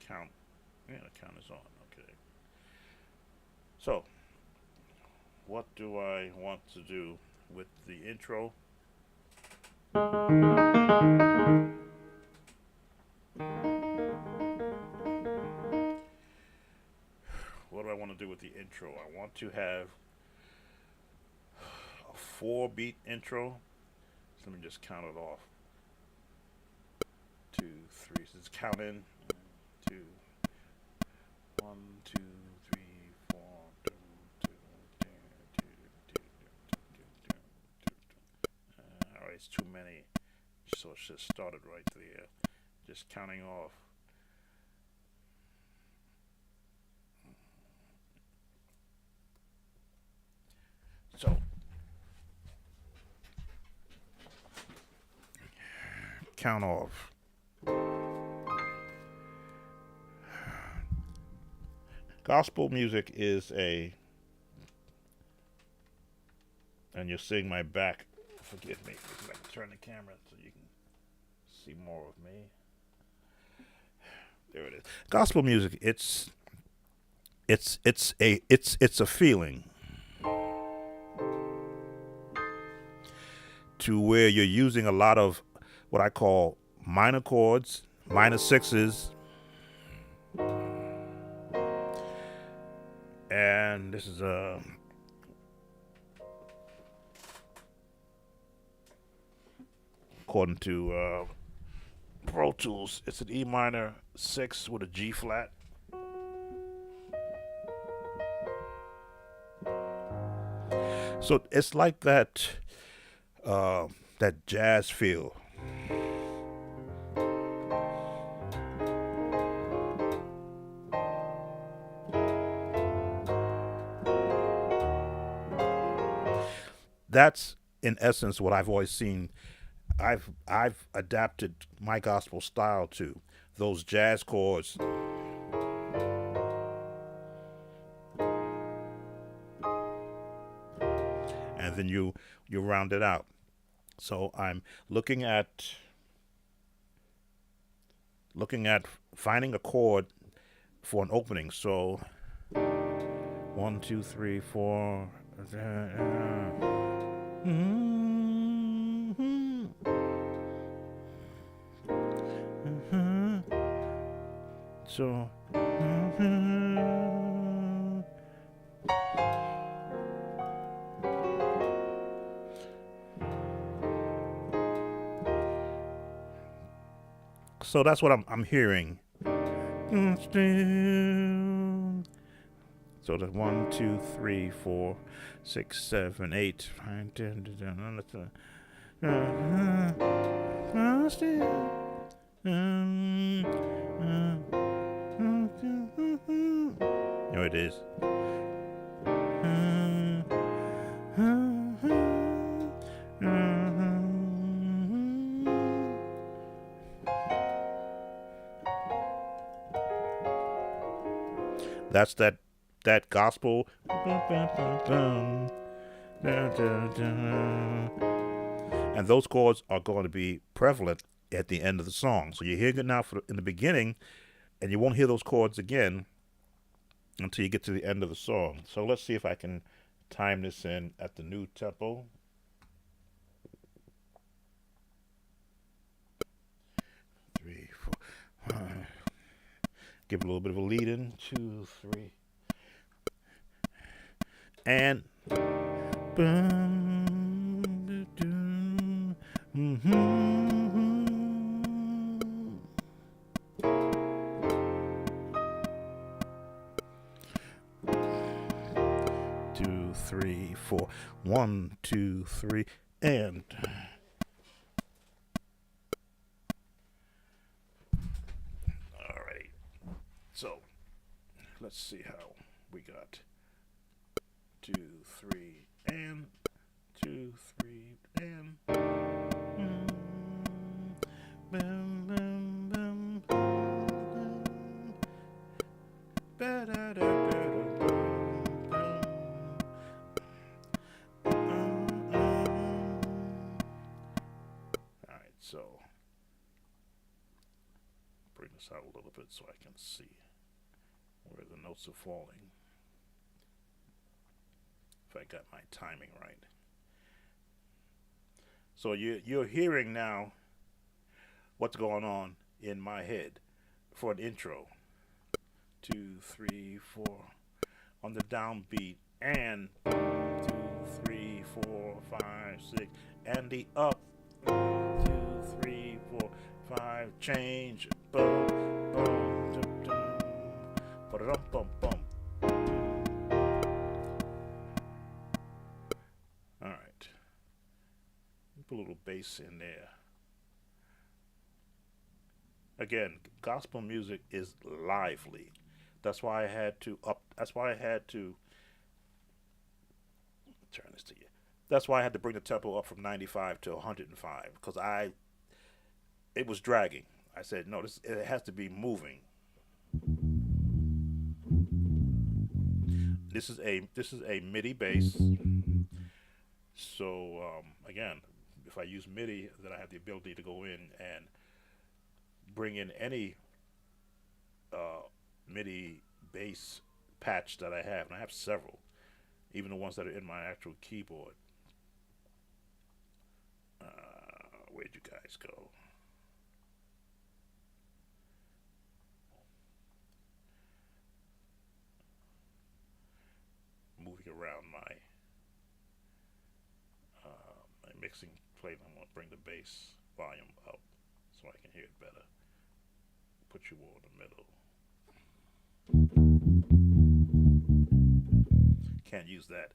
Count. Yeah, the count is on. Okay. So what do I want to do with the intro? What do I want to do with the intro? I want to have a 4-beat intro. So let me just count it off. 2, 3. So just count in. 2, 1, 2, 3, 4. Alright, it's too many. So it should start it right there. Just counting off. So count off. Gospel music is a, and you're seeing my back. Forgive me, because I can turn the camera so you can see more of me. There it is. Gospel music. It's a feeling to where you're using a lot of what I call minor chords, minor sixes, and this is according to Pro Tools, it's an E minor 6 with a G flat. So it's like that that jazz feel. That's in essence what I've always seen. I've adapted my gospel style to those jazz chords. And then you round it out. So I'm looking at finding a chord for an opening. So 1, 2, 3, 4. So so that's what I'm hearing. So that's 1, 2, 3, 4, 6, 7, 8, 9, 10. There it is. That's that gospel. And those chords are going to be prevalent at the end of the song. So you're hearing it now in the beginning, and you won't hear those chords again until you get to the end of the song. So let's see if I can time this in at the new tempo. Three, 4, 5. Give it a little bit of a lead in. 2, 3. And two, 3, 4. 1, 2, 3, and all right. So let's see how we got 2, 3, and 2, 3, and Alright, so bring this out a little bit so I can see where the notes are falling. if I got my timing right. So you're hearing now what's going on in my head for an intro. 2, 3, 4 on the downbeat, and 2, 3, 4, 5, 6, and the up. 2, 3, 4, 5, change. Boom, boom, dum, dum, ba-dum, bum, bum. All right, put a little bass in there. Again, gospel music is lively. That's why I had to turn this to you. That's why I had to bring the tempo up from 95 to 105 because it was dragging. I said no, it has to be moving. This is a MIDI bass. So again, if I use MIDI, then I have the ability to go in and bring in any MIDI bass patch that I have, and I have several, even the ones that are in my actual keyboard. Where'd you guys go? Moving around my mixing plate. I'm going to bring the bass volume up so I can hear it better. Put you all in the middle. Can't use that.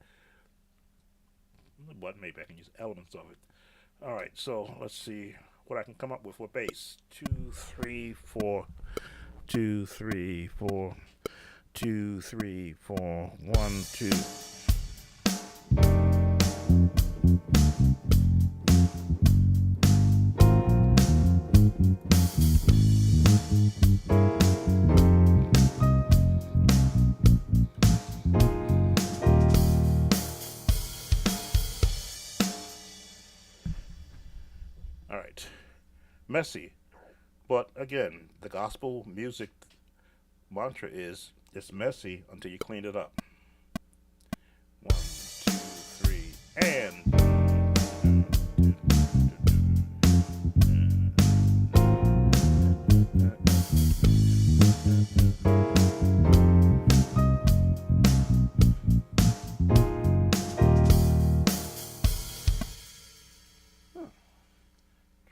But maybe I can use elements of it. Alright, so let's see what I can come up with for bass. 2, 3, 4. 2, 3, 4. 2, 3, 4. 1, 2. All right, messy, but again, the gospel music mantra is it's messy until you clean it up. 1, 2, 3, and.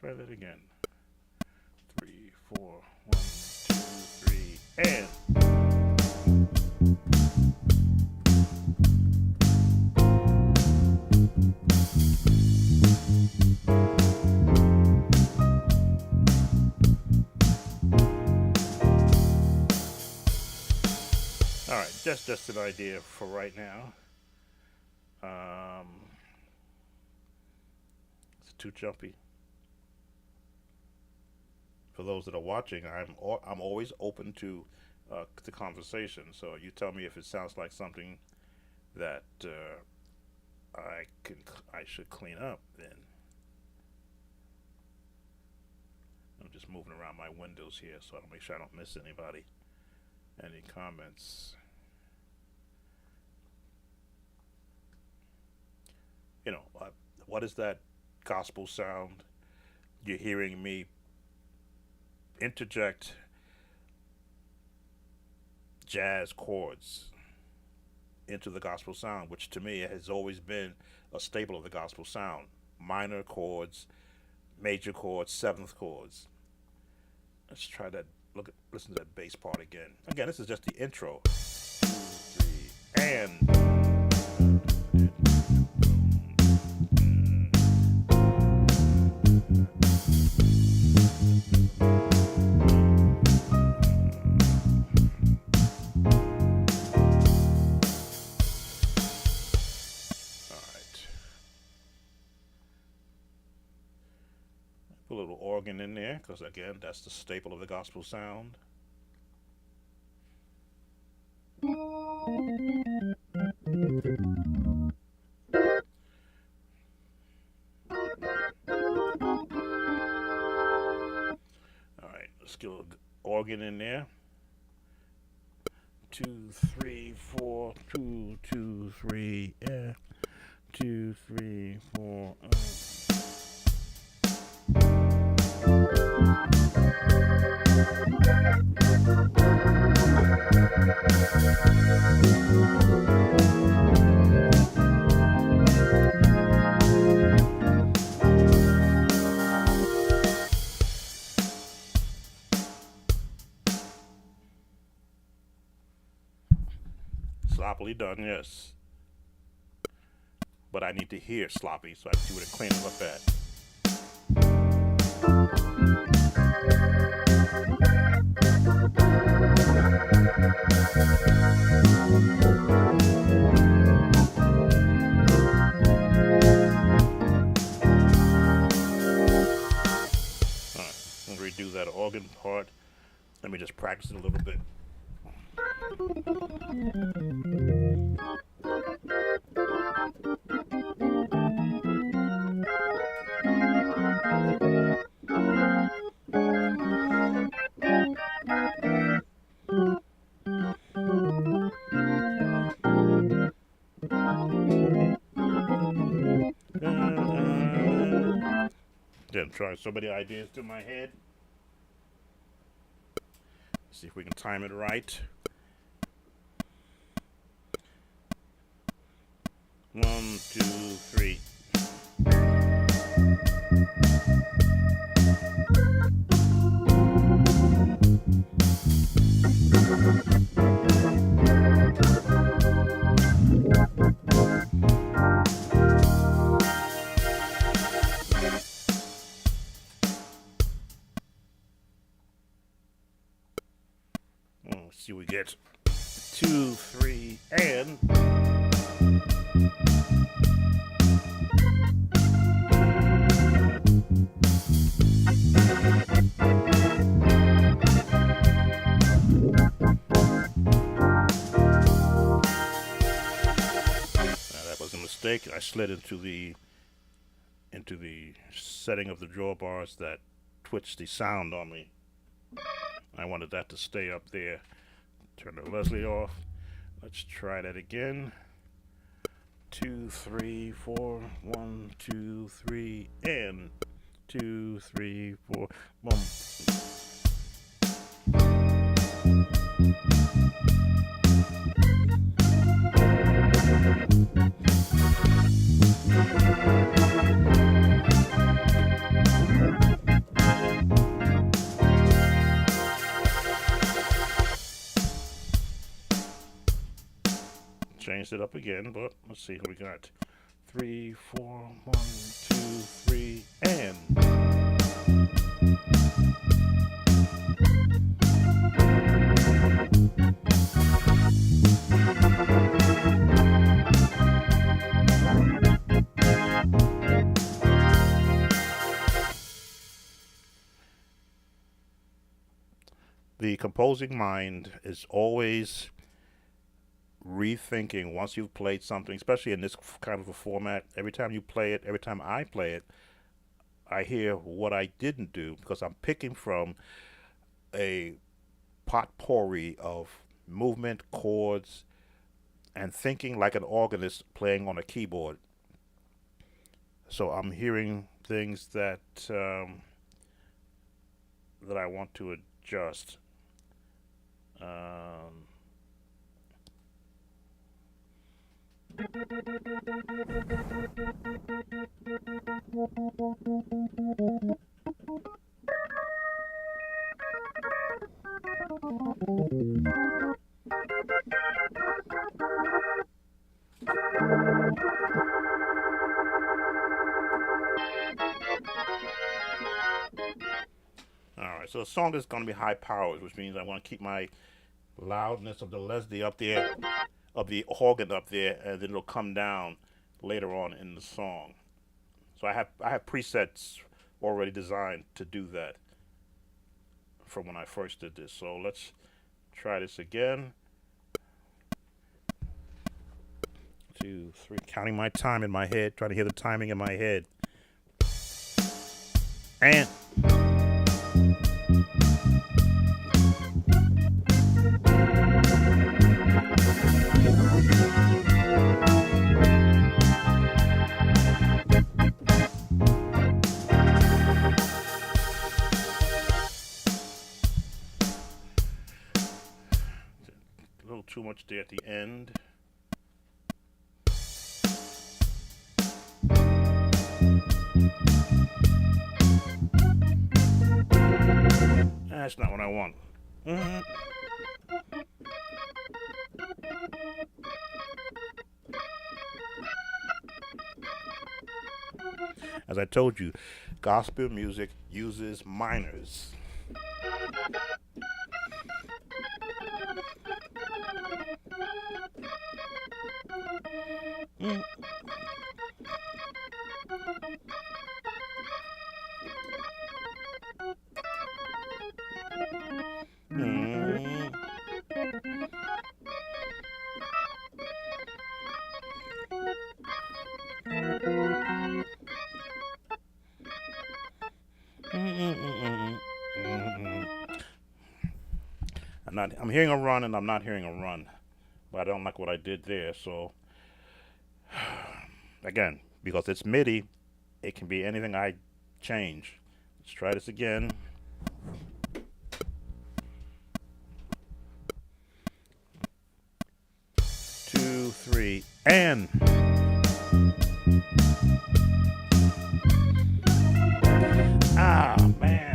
Try that again. 3, 4, 1, 2, 3, and. All right, that's just an idea for right now. It's too jumpy. For those that are watching, I'm always open to conversation. So you tell me if it sounds like something that I should clean up. Then I'm just moving around my windows here so I don't make sure I don't miss anybody. Any comments? You know, what is that gospel sound? You're hearing me interject jazz chords into the gospel sound, which to me has always been a staple of the gospel sound. Minor chords, major chords, seventh chords. Let's try that. Listen to that bass part again. Again, this is just the intro. 2, 3, and. Put a little organ in there, because again, that's the staple of the gospel sound. Alright, let's get a little organ in there. 2, 3, 4, 2, 2, 3, 2, 3, 4. Sloppily done, yes. But I need to hear sloppy so I can see where to clean it up at. Alright, I'm going to redo that organ part. Let me just practice it a little bit. Then trying so many ideas to my head. See if we can time it right. 1, 2, 3. Let's see, we get 2, 3, and. I slid into the setting of the drawbars that twitched the sound on me. I wanted that to stay up there. Turn the Leslie off. Let's try that again. 2, 3, 4. 1, 2, 3, and 2, 3, 4. Boom. Changed it up again, but let's see what we got. 3, 4, 1, 2, 3, and. The composing mind is always rethinking once you've played something, especially in this kind of a format. Every time you play it, every time I play it, I hear what I didn't do because I'm picking from a potpourri of movement, chords, and thinking like an organist playing on a keyboard. So I'm hearing things that that I want to adjust. Alright, so the song is going to be high powered, which means I want to keep my loudness of the Leslie up there, of the organ up there, and then it'll come down later on in the song. So I have presets already designed to do that from when I first did this. So let's try this again. 2, 3, counting my time in my head, trying to hear the timing in my head. And at the end. That's not what I want. As I told you, gospel music uses minors. Mm. Mm. I'm hearing a run and I'm not hearing a run, but I don't like what I did there. So again, because it's MIDI, it can be anything I change. Let's try this again. Two, three, and man.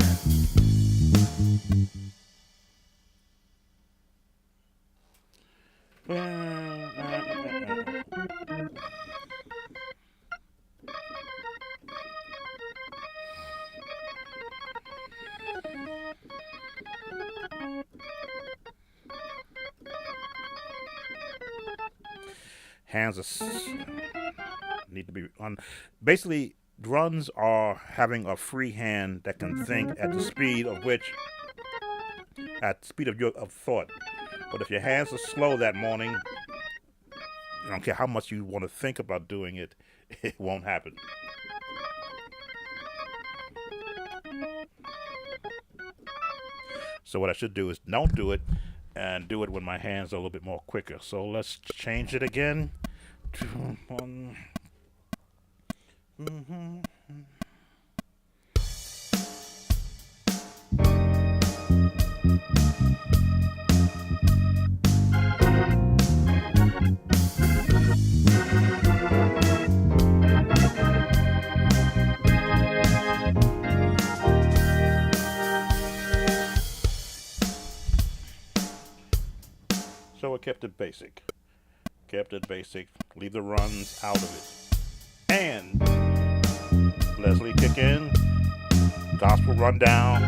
Hands need to be on. Basically, drums are having a free hand that can think at the speed of your thought. But if your hands are slow that morning, I don't care how much you want to think about doing it, it won't happen. So what I should do is don't do it and do it when my hands are a little bit more quicker. So let's change it again. So I kept it basic. Leave the runs out of it. And Leslie kick in. Gospel rundown.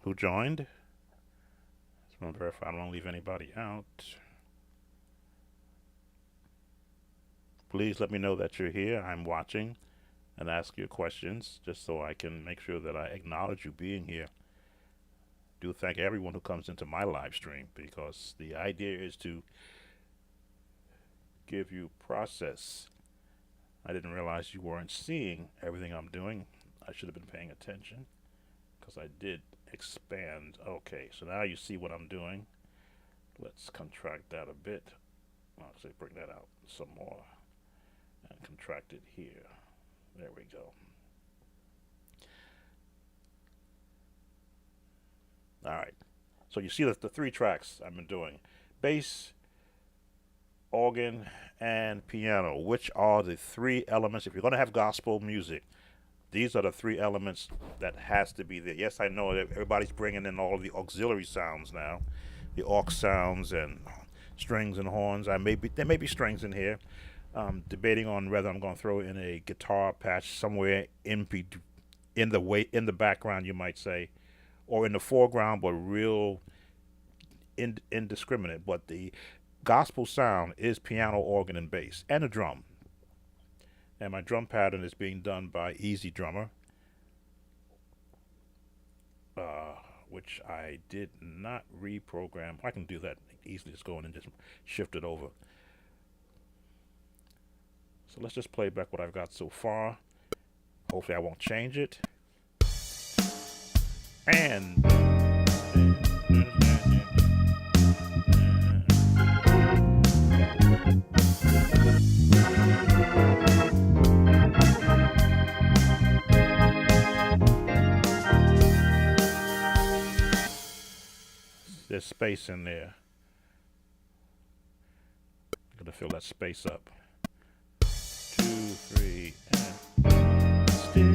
Who joined? Just want to verify I don't want to leave anybody out. Please let me know that you're here. I'm watching and ask your questions just so I can make sure that I acknowledge you being here. Do thank everyone who comes into my live stream, because the idea is to give you process. I didn't realize you weren't seeing everything I'm doing. I should have been paying attention, because I did expand. Okay, so now you see what I'm doing. Let's contract that a bit. I'll actually bring that out some more and contract it here. There we go. All right. So you see that the 3 tracks I've been doing: bass, organ, and piano, which are the 3 elements. If you're going to have gospel music, these are the 3 elements that has to be there. Yes, I know that everybody's bringing in all of the auxiliary sounds now, the aux sounds and strings and horns. There may be strings in here. Debating on whether I'm going to throw in a guitar patch somewhere in the background, you might say, or in the foreground, but real indiscriminate. But the gospel sound is piano, organ, and bass, and a drum. And my drum pattern is being done by Easy Drummer, which I did not reprogram. I can do that easily, just go in and just shift it over. So let's just play back what I've got so far. Hopefully I won't change it. And space in there. Gotta fill that space up. 2, 3, and still.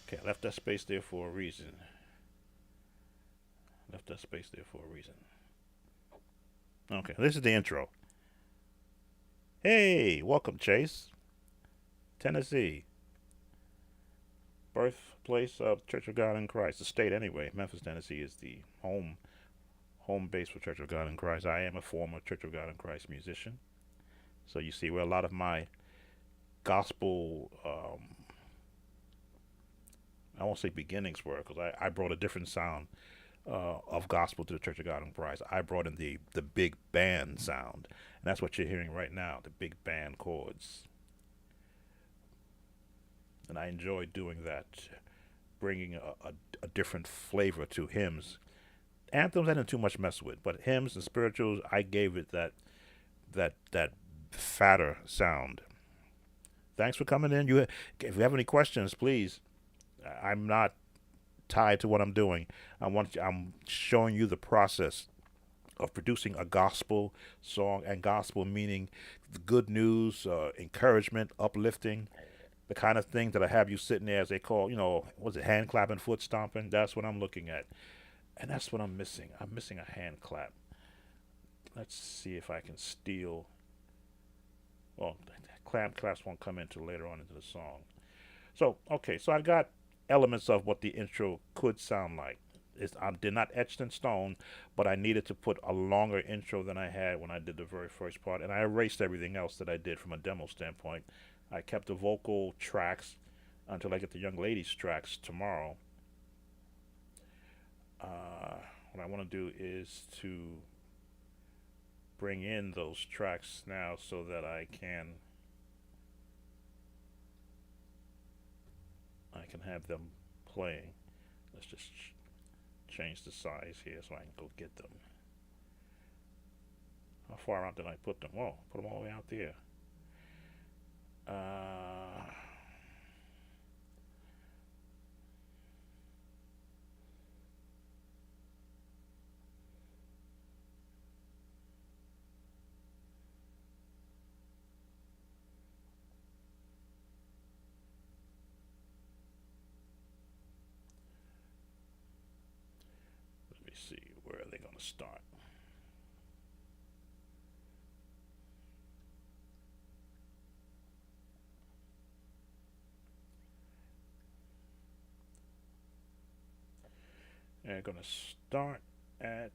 Okay, I left that space there for a reason. Left that space there for a reason. Okay, this is the intro. Hey, welcome, Chase. Tennessee. Birthplace of Church of God in Christ. The state, anyway. Memphis, Tennessee is the home base for Church of God in Christ. I am a former Church of God in Christ musician. So you see where a lot of my gospel, I won't say beginnings were, because I brought a different sound of gospel to the Church of God in Christ. I brought in the big band sound, and that's what you're hearing right now, the big band chords. And I enjoy doing that, bringing a different flavor to hymns. Anthems I didn't too much mess with, but hymns and spirituals, I gave it that fatter sound. Thanks for coming in. If you have any questions, please. I'm not tied to what I'm doing. I'm showing you the process of producing a gospel song, and gospel meaning the good news, encouragement, uplifting, the kind of thing that I have you sitting there, as they call, was it hand clapping, foot stomping? That's what I'm looking at, and that's what I'm missing. I'm missing a hand clap. Let's see if I can steal. Well, claps won't come in until later on into the song. So, okay, so I got elements of what the intro could sound like. I did not etch in stone, but I needed to put a longer intro than I had when I did the very first part, and I erased everything else that I did from a demo standpoint. I kept the vocal tracks until I get the young ladies tracks tomorrow. What I want to do is to bring in those tracks now so that I can have them playing. Let's just change the size here so I can go get them. How far out did I put them? Whoa, put them all the way out there. Let me see, where are they going to start? They're going to start at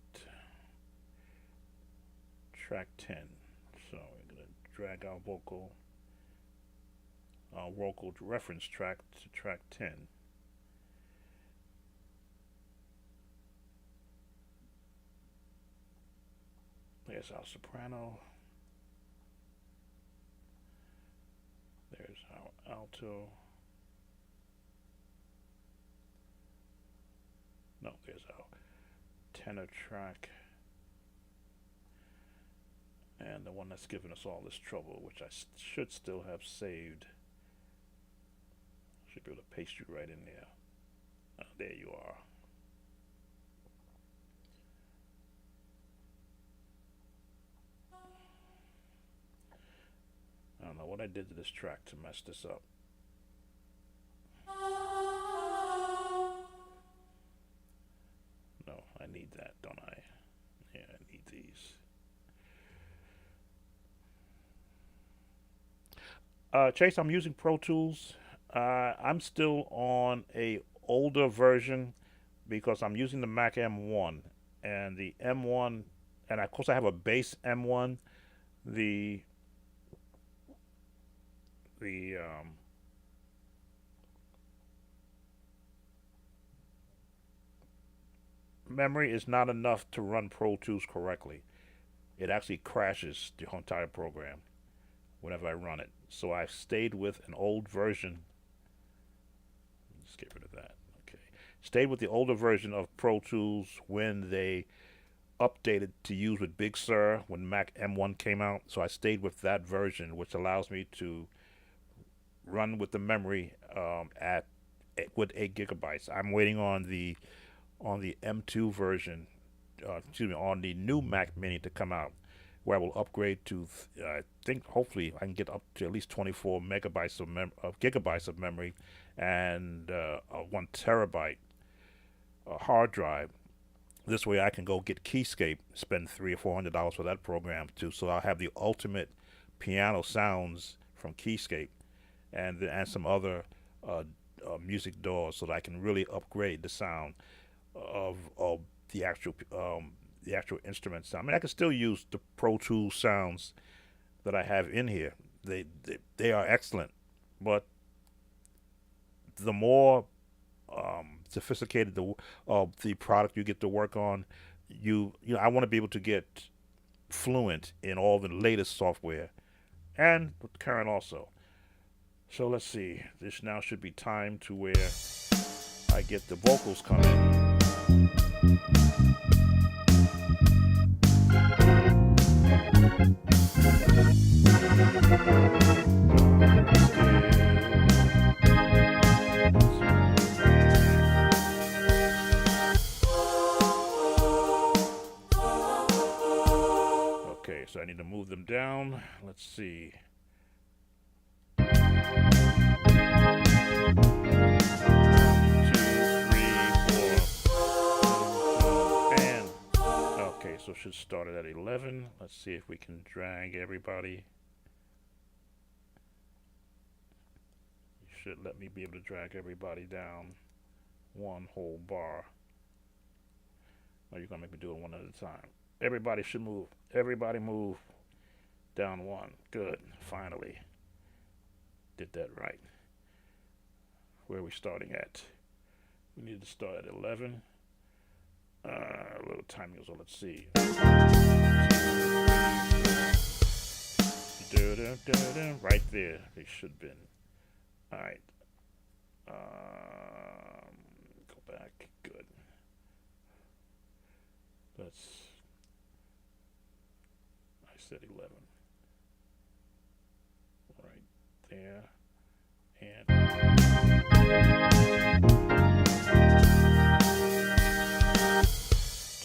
track 10. So we're going to drag our vocal reference track to track 10. There's our soprano. There's our alto. No, there's our tenor track. And the one that's giving us all this trouble, which I should still have saved. Should be able to paste you right in there. There you are. I don't know what I did to this track to mess this up. No, I need that, don't I? Yeah, I need these. Chase, I'm using Pro Tools. I'm still on a older version because I'm using the Mac M1, and the M1, and of course I have a base M1. The memory is not enough to run Pro Tools correctly. It actually crashes the entire program whenever I run it. So I've stayed with an old version. Let's get rid of that. Okay. stayed with the older version of Pro Tools when they updated to use with Big Sur when Mac M1 came out. So I stayed with that version, which allows me to run with the memory at with 8 GB. I'm waiting on the M2 version, on the new Mac Mini to come out, where I will upgrade to, I think hopefully I can get up to at least 24 megabytes of gigabytes of memory, and a 1 terabyte hard drive. This way I can go get Keyscape, spend $300 or $400 for that program too. So I'll have the ultimate piano sounds from Keyscape, and some other music DAWs, so that I can really upgrade the sound of the actual instrument sound. I mean, I can still use the Pro Tools sounds that I have in here. They are excellent, but the more sophisticated the product you get to work on, I want to be able to get fluent in all the latest software and current also. So let's see. This now should be time to where I get the vocals coming. Okay, so I need to move them down. Let's see. So should start it at 11. Let's see if we can drag everybody. You should let me be able to drag everybody down one whole bar. Or you're gonna make me do it one at a time. Everybody should move. Everybody move down one. Good. Finally did that right. Where are we starting at? We need to start at 11. A little timing, so let's see. Right there, they should have been. All right. Go back. Good. I said 11. Right there. And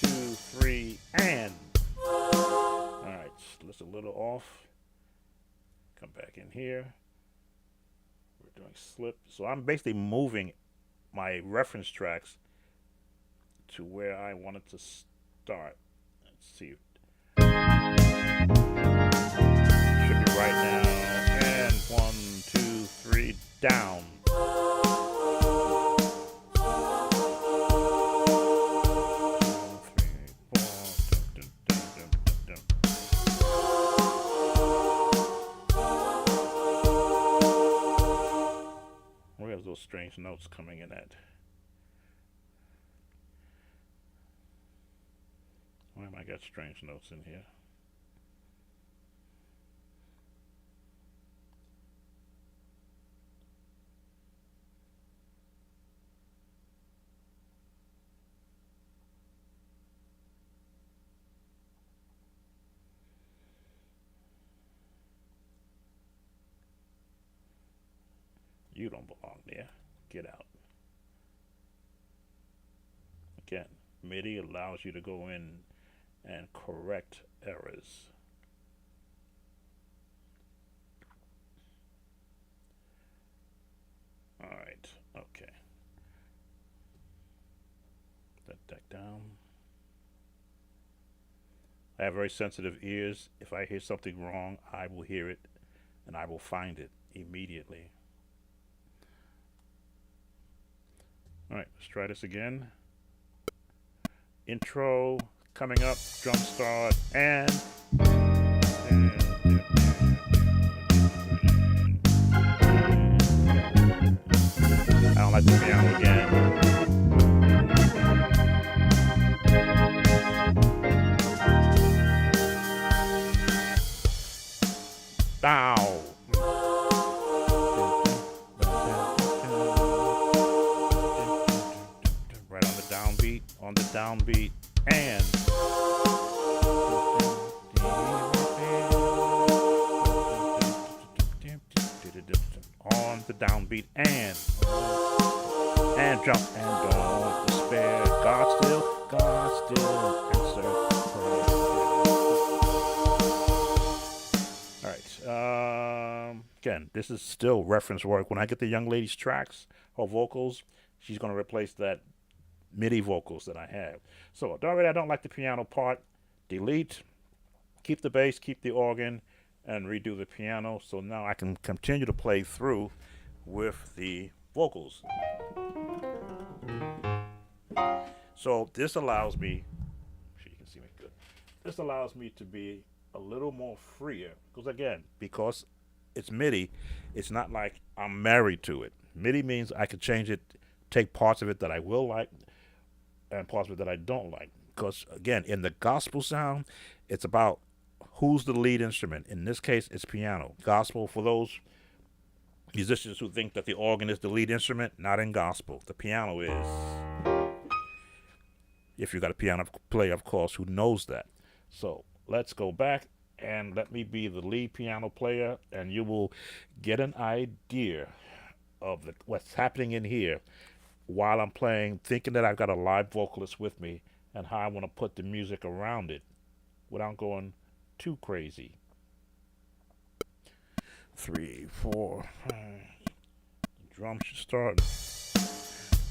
2, 3, and. All right, let's a little off. Come back in here. We're doing slip. So I'm basically moving my reference tracks to where I wanted to start. Let's see. Should be right now. And 1, 2, 3, down. Where's those strange notes coming in at? Why am I got strange notes in here? You don't belong there. Get out. Again, MIDI allows you to go in and correct errors. All right, okay. That deck down. I have very sensitive ears. If I hear something wrong, I will hear it and I will find it immediately. All right, let's try this again. Intro coming up, drum start, and I don't like the piano again. Bow. downbeat and on the downbeat and jump and don't despair. God still answers prayer. All right. Again, this is still reference work. When I get the young lady's tracks or vocals, she's going to replace that MIDI vocals that I have. So already I don't like the piano part. Delete, keep the bass, keep the organ, and redo the piano. So now I can continue to play through with the vocals. So this allows me, so you can see me good. This allows me to be a little more freer because it's MIDI. It's not like I'm married to it. MIDI means I can change it, take parts of it that I will like, and parts of it that I don't like. Because again, in the gospel sound, it's about who's the lead instrument. In this case, it's piano. Gospel, for those musicians who think that the organ is the lead instrument, not in gospel. The piano is. If you got a piano player, of course, who knows that. So let's go back and let me be the lead piano player, and you will get an idea of what's happening in here while I'm playing, thinking that I've got a live vocalist with me, and how I want to put the music around it without going too crazy. 3, 4, 5. The drum should start.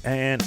And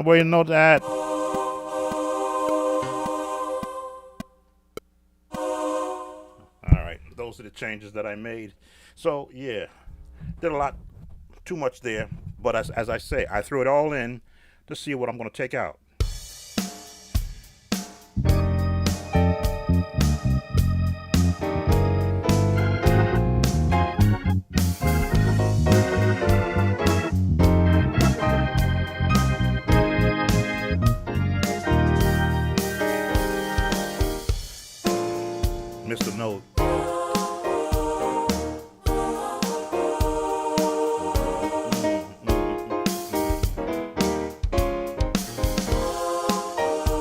well, you know that. All right, those are the changes that I made. So yeah, did a lot, too much there. But as I say, I threw it all in to see what I'm going to take out. Mr. Note.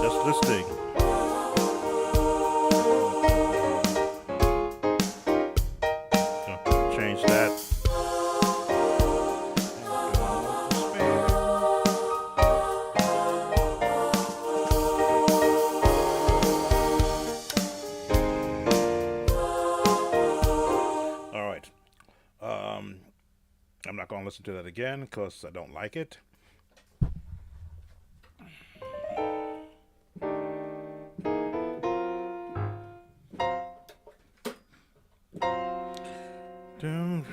Just this thing. Change that. I'm not going to listen to that again because I don't like it. Dun.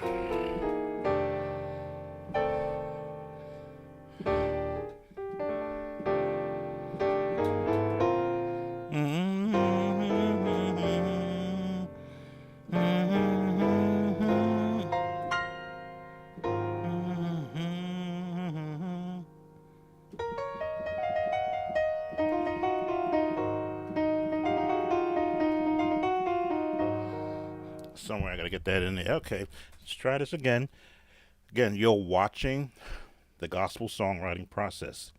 Somewhere I gotta get that in there. Okay, let's try this again. Again, you're watching the gospel songwriting process.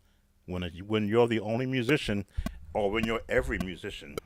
When you're the only musician, or when you're every musician.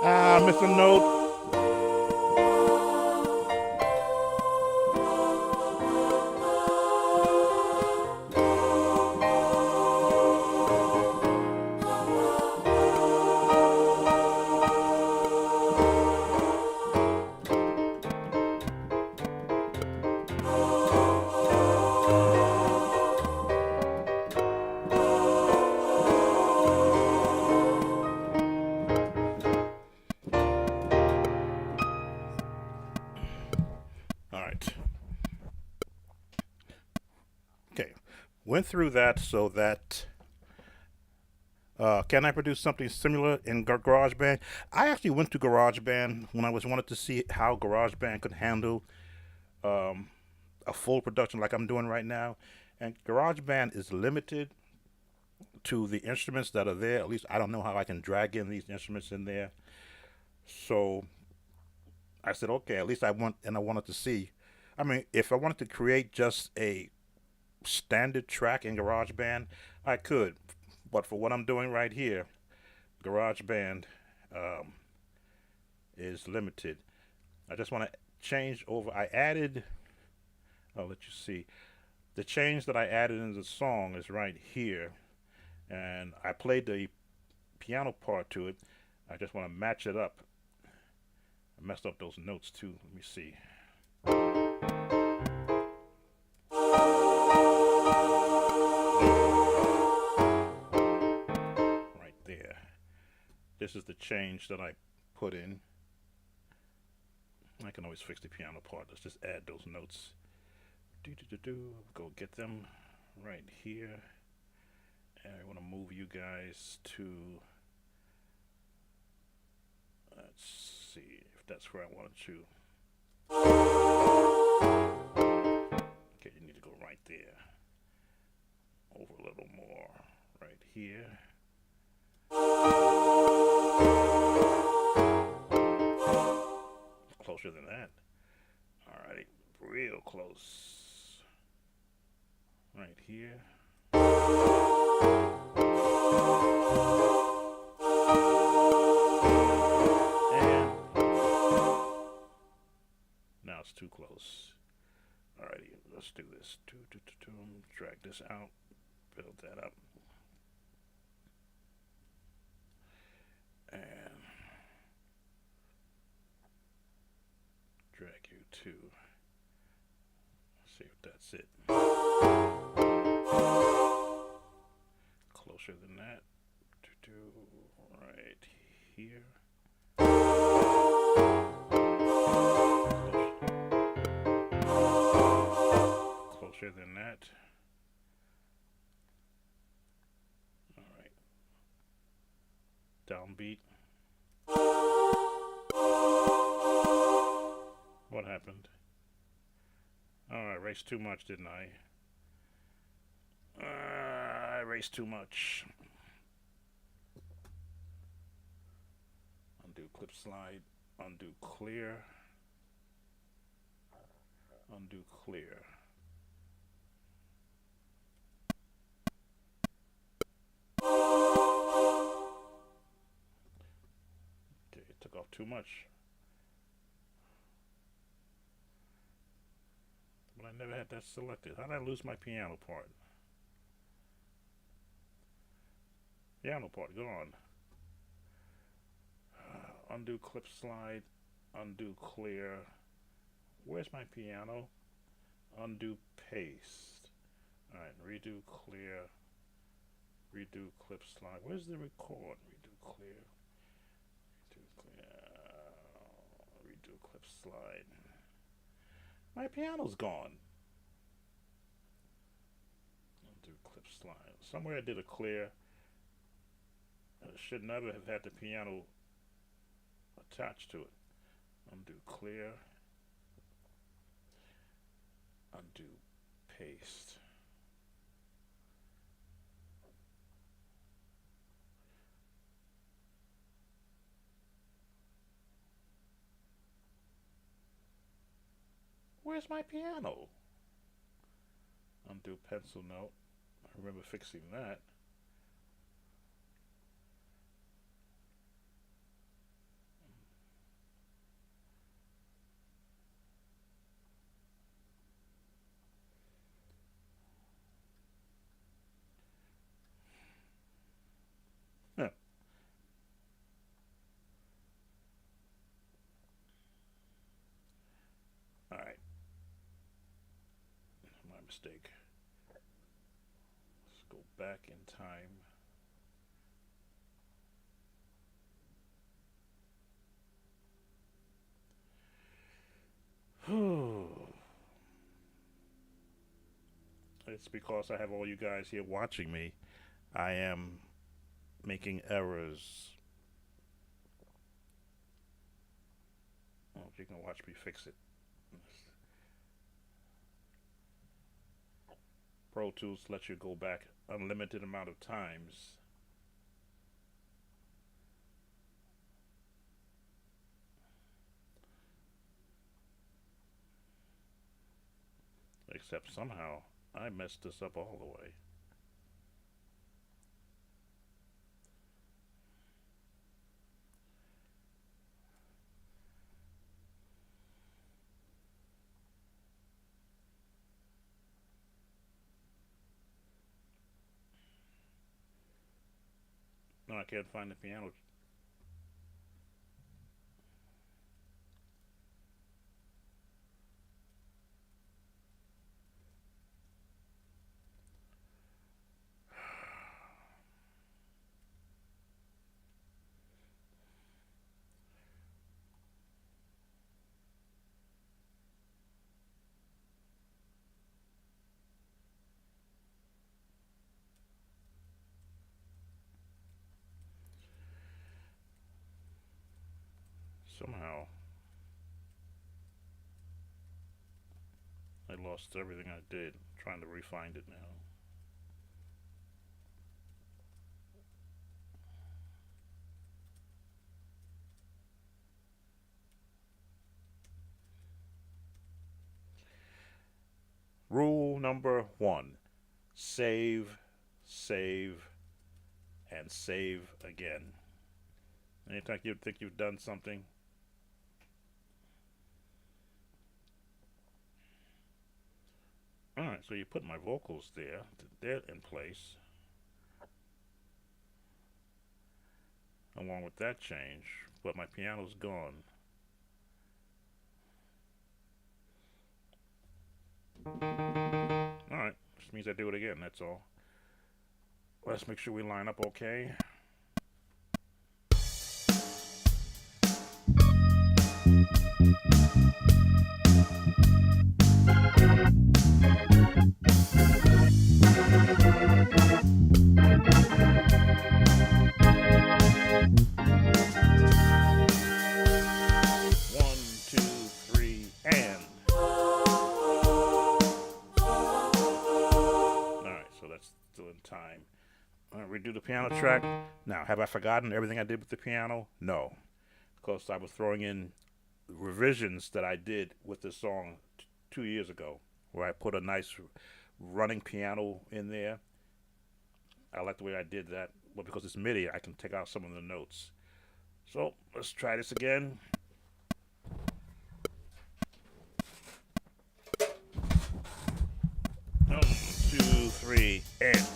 Ah, Mr. Note. All right. Okay. Went through that so that can I produce something similar in GarageBand? I actually went to GarageBand when I wanted to see how GarageBand could handle a full production like I'm doing right now. And GarageBand is limited to the instruments that are there. At least I don't know how I can drag in these instruments in there. So I said, okay, at least I wanted to see. I mean, if I wanted to create just a standard track in GarageBand, I could. But for what I'm doing right here, GarageBand is limited. I just want to change over. I'll let you see. The change that I added in the song is right here. And I played the piano part to it. I just want to match it up. I messed up those notes too. Let me see. Right there. This is the change that I put in. I can always fix the piano part. Let's just add those notes. Go get them right here. And I want to move you guys to, let's see if that's where I wanted to. Okay, you need to go right there. Over a little more, right here. closer than that. Alrighty, real close. Right here. And now it's too close. Alrighty, let's do this. Drag this out, build that up. And drag you to, see if that's it. Closer than that. Right here. Closer than that. Alright. Downbeat. What happened? Oh, I erased too much, didn't I? I erased too much. Undo clip slide. Undo clear. Undo clear. Okay, it took off too much. But I never had that selected. How did I lose my piano part? Piano part, go on. Undo clip slide. Undo clear. Where's my piano? Undo paste. Alright, redo clear. Redo clip slide. Where's the record? Redo clear. Redo clear. Redo clip slide. My piano's gone. Undo clip slide. Somewhere I did a clear. I should never have had the piano attached to it. Undo clear. Undo paste. Where's my piano? Undo pencil note. I remember fixing that. Alright. My mistake. Let's go back in time. It's because I have all you guys here watching me. I am making errors. Well, you can watch me fix it. Pro Tools lets you go back unlimited amount of times. Except somehow I messed this up all the way. No, I can't find the piano. Somehow I lost everything I did. I'm trying to re-find it now. Rule number 1: save, save, and save again. Anytime you think you've done something, alright, so you put my vocals there, they're in place, along with that change, but my piano's gone. Alright, just means I do it again, that's all. Let's make sure we line up okay. One, two, three, and. Alright, so that's still in time. Redo the piano track. Now, have I forgotten everything I did with the piano? No. Because I was throwing in revisions that I did with this song 2 years ago, where I put a nice running piano in there. I like the way I did that, but because it's MIDI, I can take out some of the notes. So let's try this again. One, two, three, and.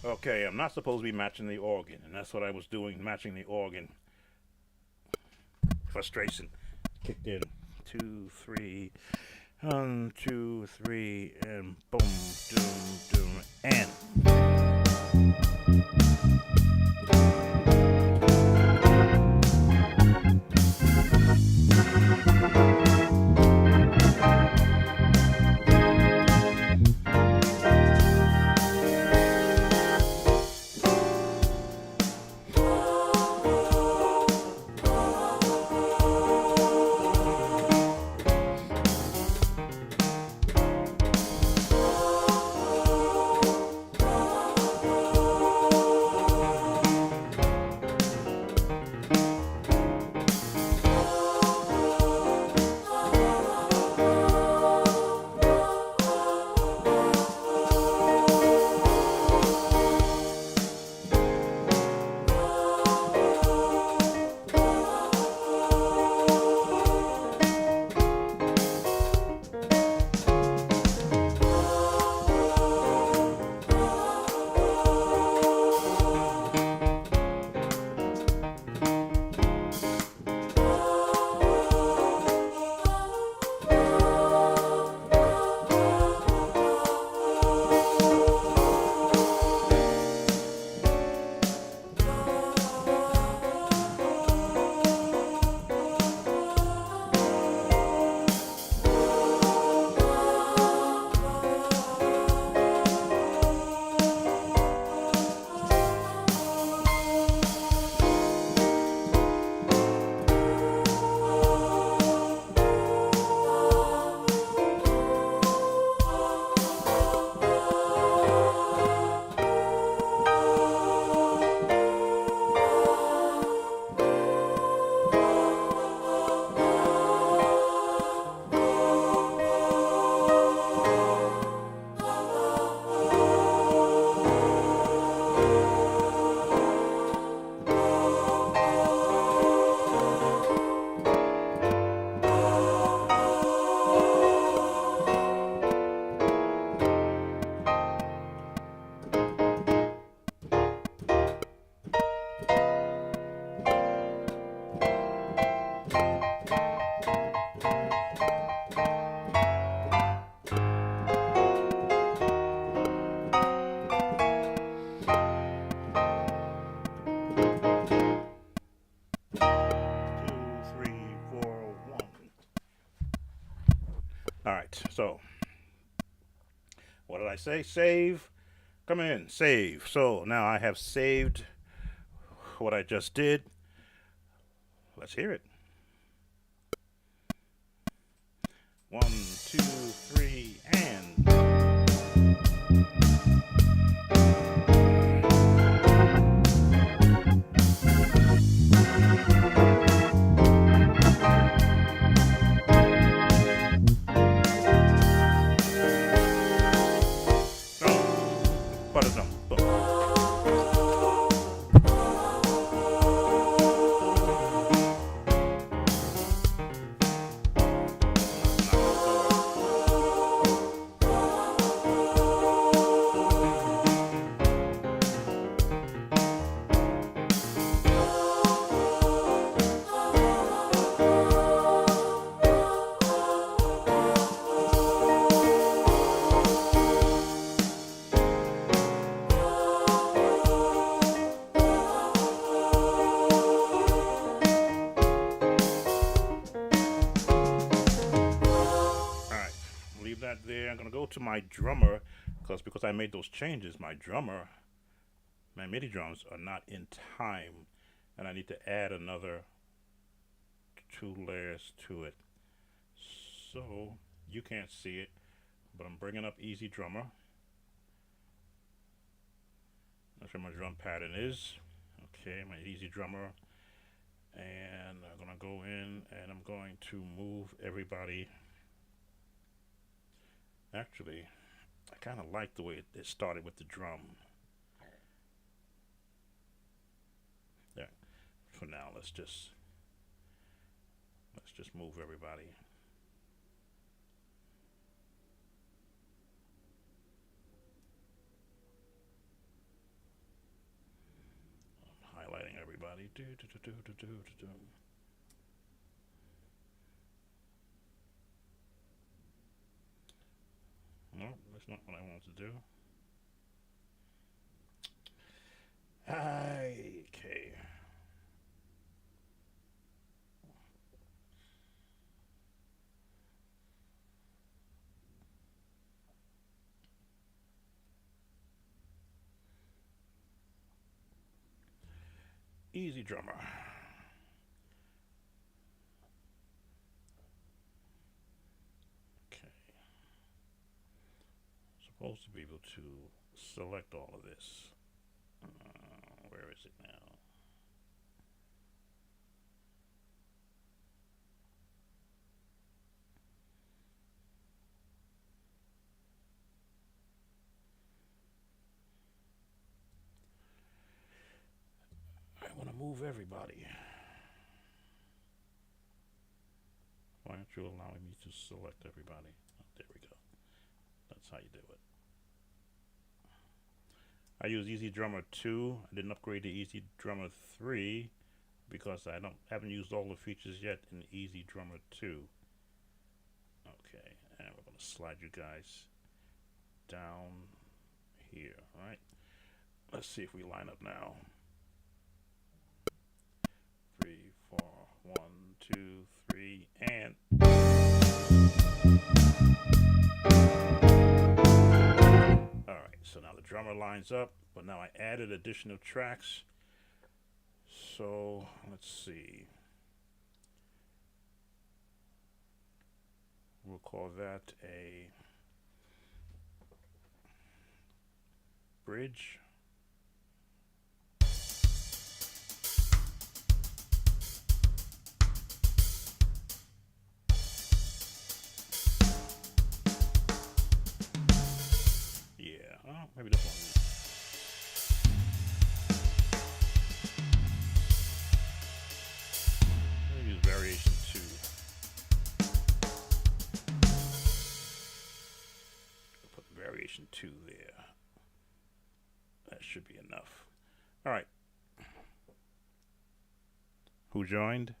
Okay, I'm not supposed to be matching the organ, and that's what I was doing, matching the organ. Frustration kicked in. 2, 3, 1, 2, 3, and boom, doom, doom, and. Alright, so what did I say? Save. Come in, save. So now I have saved what I just did. Let's hear it. 1, 2, 3, and. Oh, ba-da-dum, boom. Alright, leave that there. I'm gonna go to my drummer because I made those changes. My MIDI drums are not in time, and I need to add another 2 layers to it. So you can't see it, but I'm bringing up Easy Drummer. That's where my drum pattern is. Okay, my Easy Drummer, and I'm gonna go in and I'm going to move everybody. Actually, I kind of like the way it started with the drum. There. For now, let's just move everybody. I'm highlighting everybody. No, that's not what I want to do. Okay. Easy Drummer. Okay. Supposed to be able to select all of this. Where is it now? I want to move everybody. Why aren't you allowing me to select everybody? Oh, there we go. That's how you do it. I use Easy Drummer 2. I didn't upgrade to Easy Drummer 3 because I haven't used all the features yet in Easy Drummer 2. Okay, and we're going to slide you guys down here, all right? Let's see if we line up now. 3, 4, 1, 2, 3, and. Alright, so now the drummer lines up, but now I added additional tracks. So let's see. We'll call that a bridge. Yeah, oh, maybe this one. I'll use variation 2. I'll put variation 2 there. That should be enough. All right. Who joined?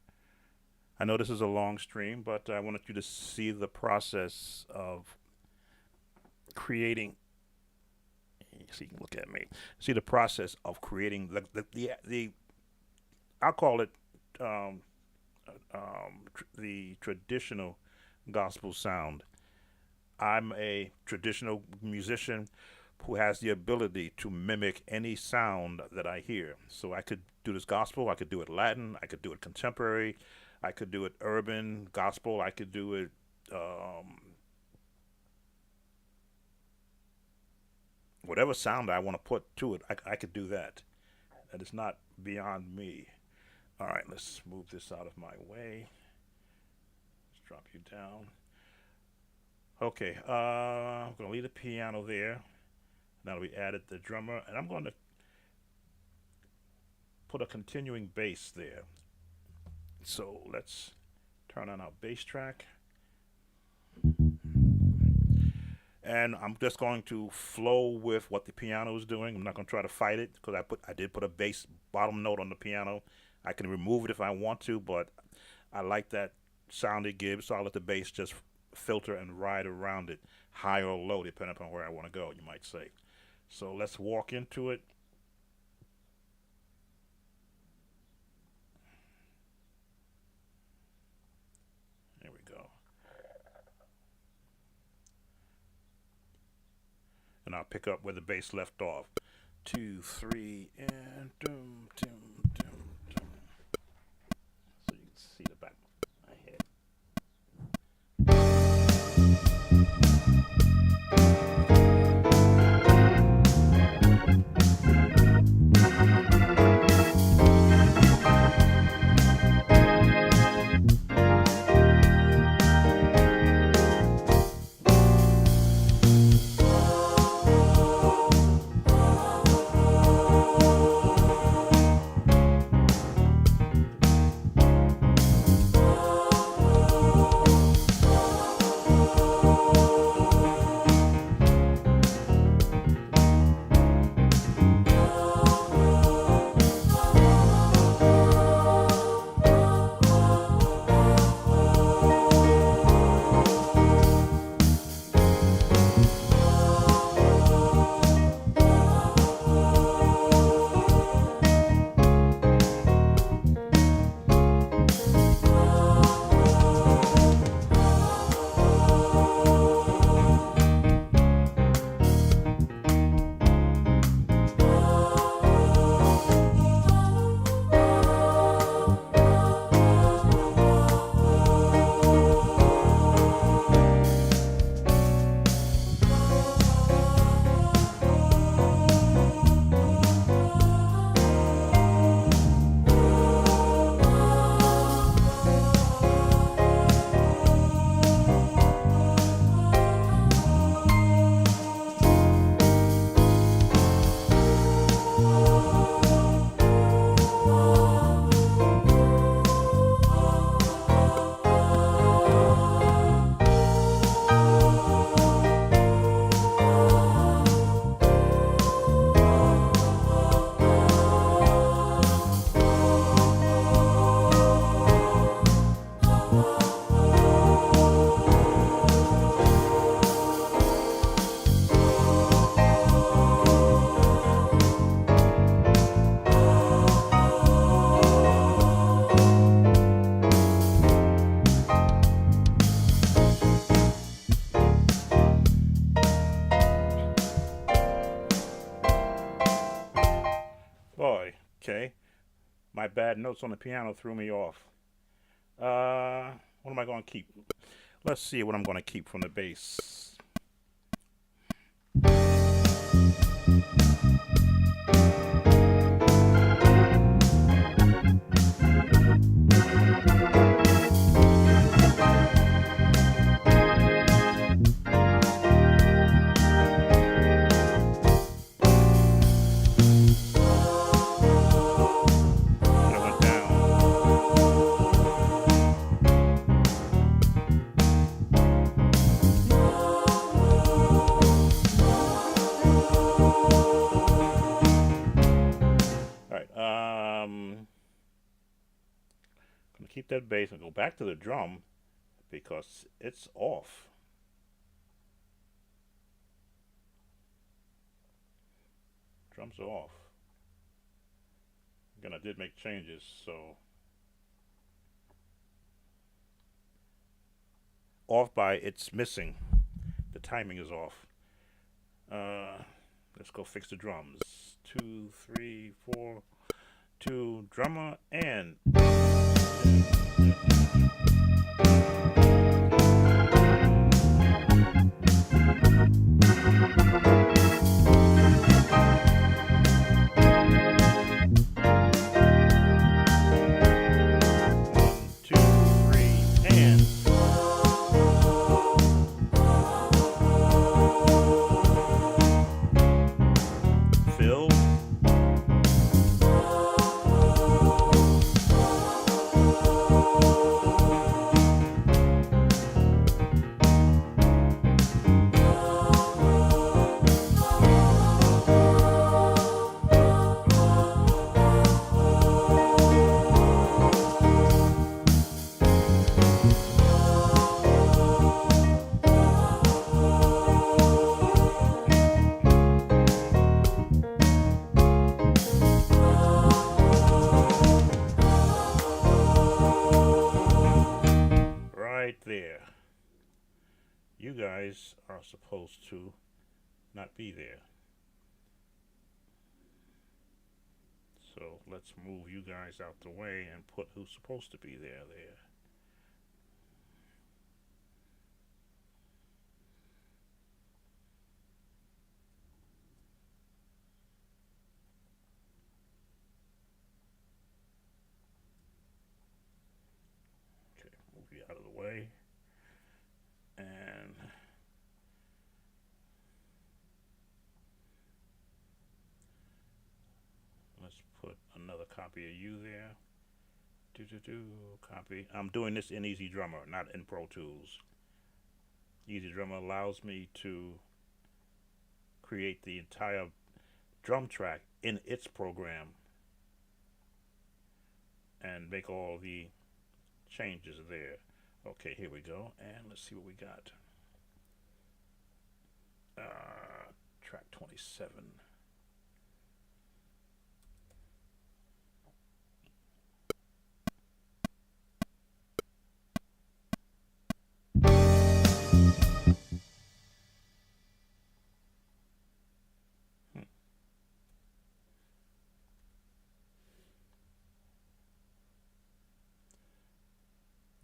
I know this is a long stream, but I wanted you to see the process of creating. So you can look at me. See the process of creating the I'll call it the traditional gospel sound. I'm a traditional musician who has the ability to mimic any sound that I hear. So I could do this gospel, I could do it Latin, I could do it contemporary, I could do it urban gospel, I could do it whatever sound I want to put to it, I could do that. That is not beyond me. All right, let's move this out of my way. Let's drop you down. Okay, I'm going to leave the piano there. Now we added the drummer, and I'm going to put a continuing bass there. So let's turn on our bass track. And I'm just going to flow with what the piano is doing. I'm not going to try to fight it because I did put a bass bottom note on the piano. I can remove it if I want to, but I like that sound it gives, so I'll let the bass just filter and ride around it, high or low, depending upon where I want to go, you might say. So let's walk into it. There we go. And I'll pick up where the bass left off. 2, 3, and dum, dum, dum, dum. So you can see the back of my head. Boy, okay. My bad notes on the piano threw me off. What am I going to keep? Let's see what I'm going to keep from the bass. Keep that bass and go back to the drum because it's off. Drums are off. Again, I did make changes, so off by it's missing. The timing is off. Let's go fix the drums. 2, 3, 4, 2, drummer and You guys are supposed to not be there. So let's move you guys out the way and put who's supposed to be there there. Okay, move you out of the way. And let's put another copy of you there. Copy. I'm doing this in Easy Drummer, not in Pro Tools. Easy Drummer allows me to create the entire drum track in its program and make all the changes there. Okay, here we go, and let's see what we got. Track 27.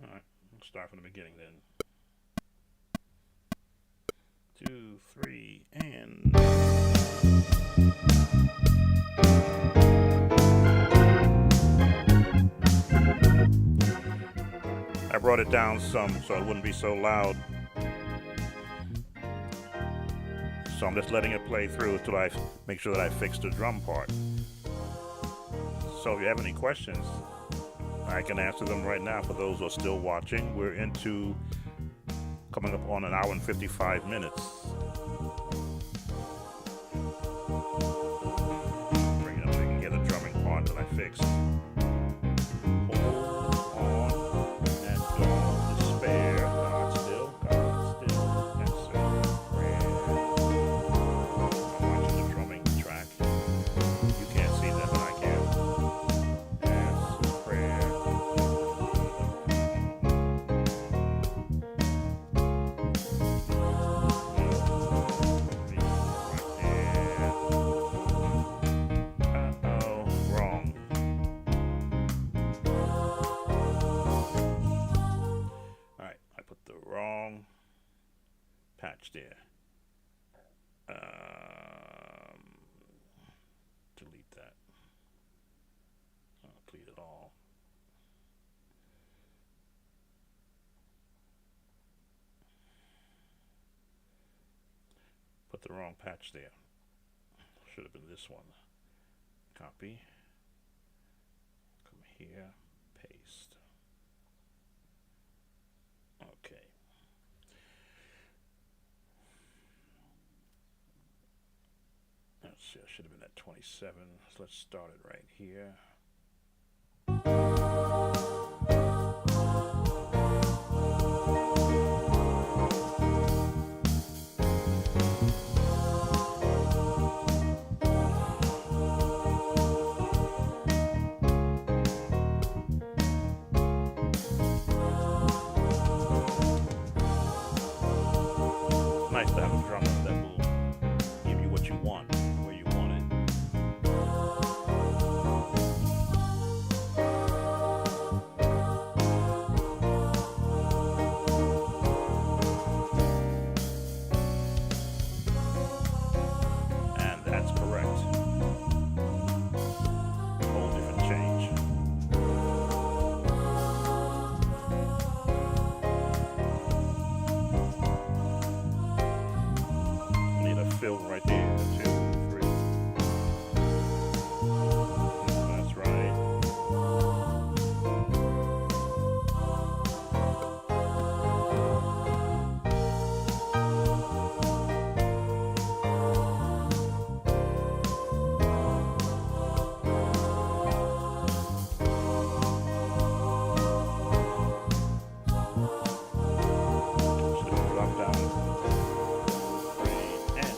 Alright, we'll start from the beginning then. 2, 3, and... I brought it down some so it wouldn't be so loud. So I'm just letting it play through until I make sure that I fix the drum part. So if you have any questions, I can answer them right now for those who are still watching. We're into coming up on an hour and 55 minutes. Bring it up so you can hear the drumming part that I fixed. Hold on and don't despair. God still, answer prayer. I'm watching the drumming track. You can't see that, but I can. Answer prayer. Patch there. Delete that. Delete it all. Put the wrong patch there. Should have been this one. Copy. Come here. Paste. Okay. Let's see, I should have been at 27. So let's start it right here. Nice to have a drummer that will give you what you want. Fill right there, 2, 3. That's right. Should have dropped down. 3 and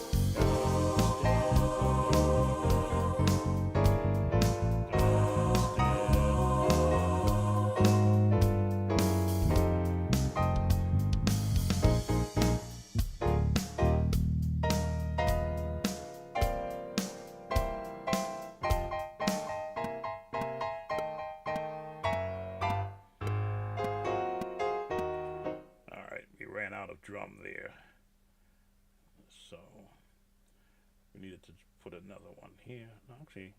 of drum there. So we needed to put another one here. No, actually,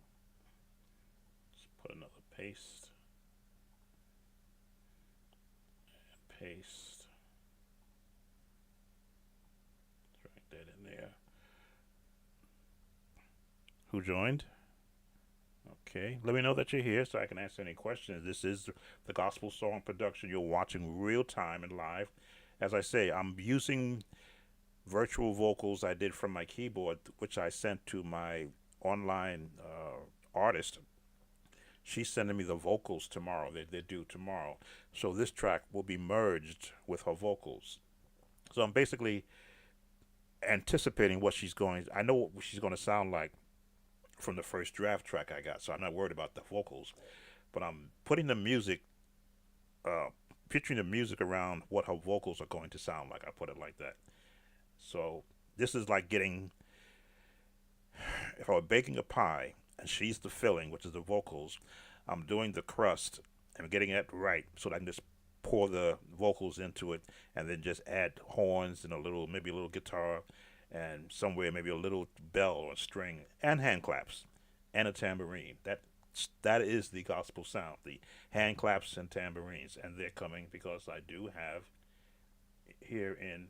let's put another paste. And paste. Drag that in there. Who joined? Okay, let me know that you're here so I can answer any questions. This is the Gospel Song Production. You're watching real time and live. As I say, I'm using virtual vocals I did from my keyboard, which I sent to my online artist. She's sending me the vocals tomorrow. They're due tomorrow. So this track will be merged with her vocals. So I'm basically anticipating what she's going. I know what she's going to sound like from the first draft track I got, so I'm not worried about the vocals, but I'm putting the music, picturing the music around what her vocals are going to sound like. I put it like that. So this is like getting, if I were baking a pie and she's the filling, which is the vocals, I'm doing the crust and getting it right so that I can just pour the vocals into it and then just add horns and maybe a little guitar, and somewhere maybe a little bell or string and hand claps and a tambourine. That is the gospel sound, the hand claps and tambourines, and they're coming because I do have here in,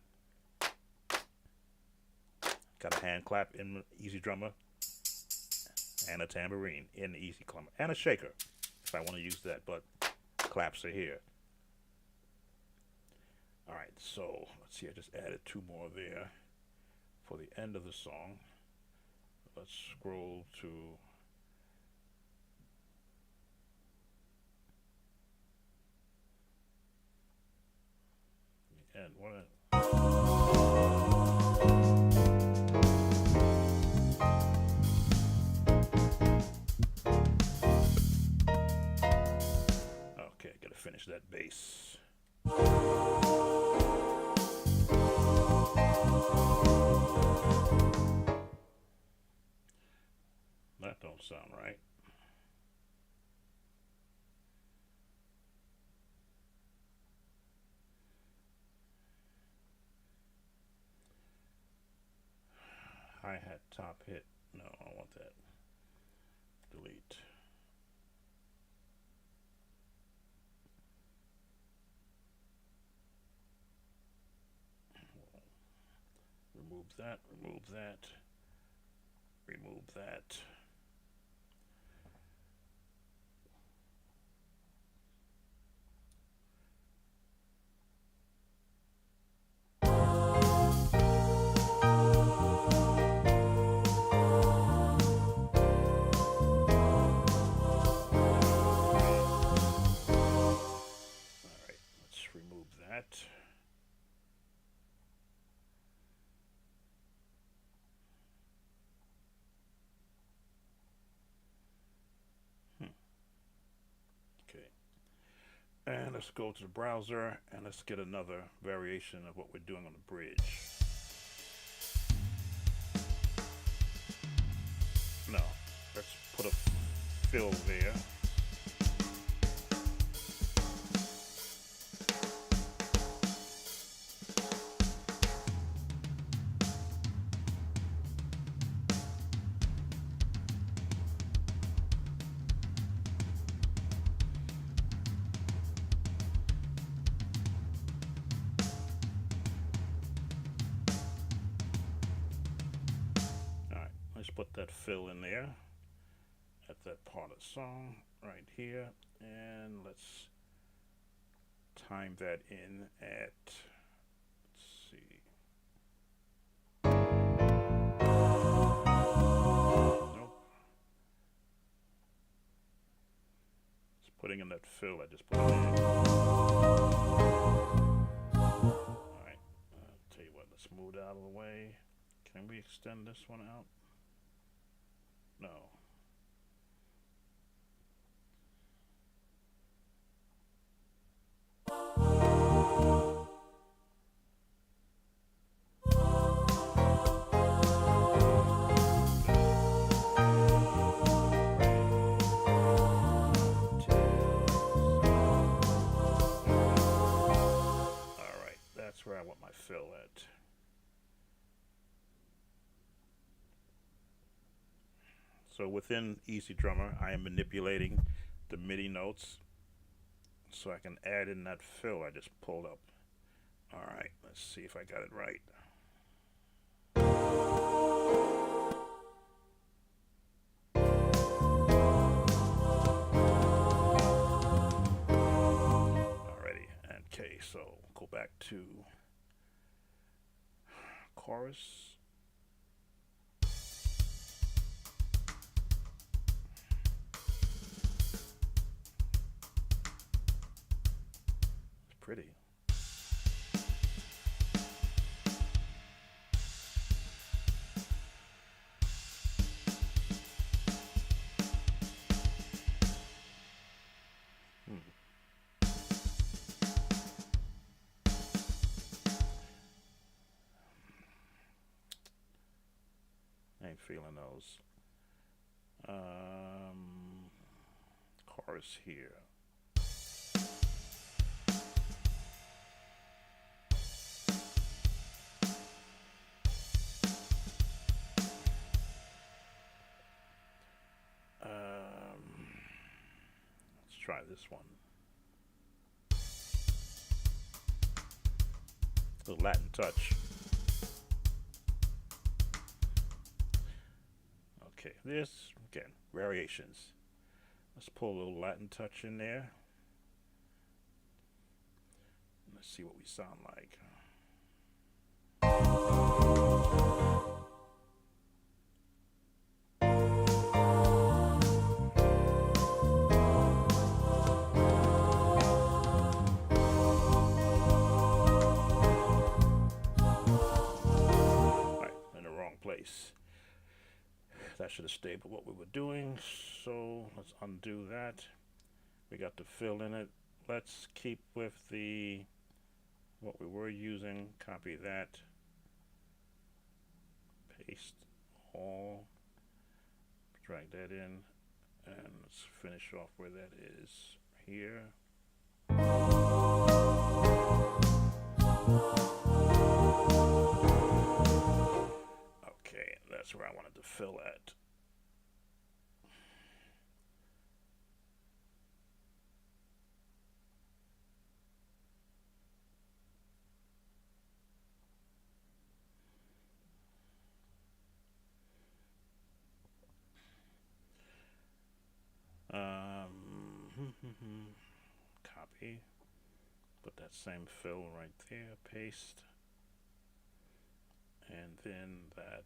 got a hand clap in Easy Drummer and a tambourine in the Easy Drummer and a shaker if I want to use that, but claps are here. All right, so let's see, I just added 2 more there for the end of the song. Let's scroll to the end. Okay, gotta finish that bass. That don't sound right. Hi-hat top hit. No, I don't want that. Delete. Remove that, remove that, remove that. And let's go to the browser and let's get another variation of what we're doing on the bridge. No, let's put a fill there. Put that fill in there at that part of the song right here, and let's time that in at, let's see, nope, it's putting in that fill I just put it in. Alright, I'll tell you what, let's move it out of the way. Can we extend this one out? No. Alright, that's where I want my fill. fill at. So within Easy Drummer, I am manipulating the MIDI notes so I can add in that fill I just pulled up. Alright, let's see if I got it right. Alrighty, okay, so go back to chorus. It's pretty. Ain't feeling those. Chorus here. Let's try this one. A little Latin touch. Okay, this, again, variations. Let's pull a little Latin touch in there. Let's see what we sound like. Right, in the wrong place. That should have stayed with what we were doing, so let's undo that. We got the fill in it. Let's keep with the what we were using, copy that, paste all, drag that in, and let's finish off where that is here. Okay, that's where I wanted to fill at. Copy, put that same fill right there, paste, and then that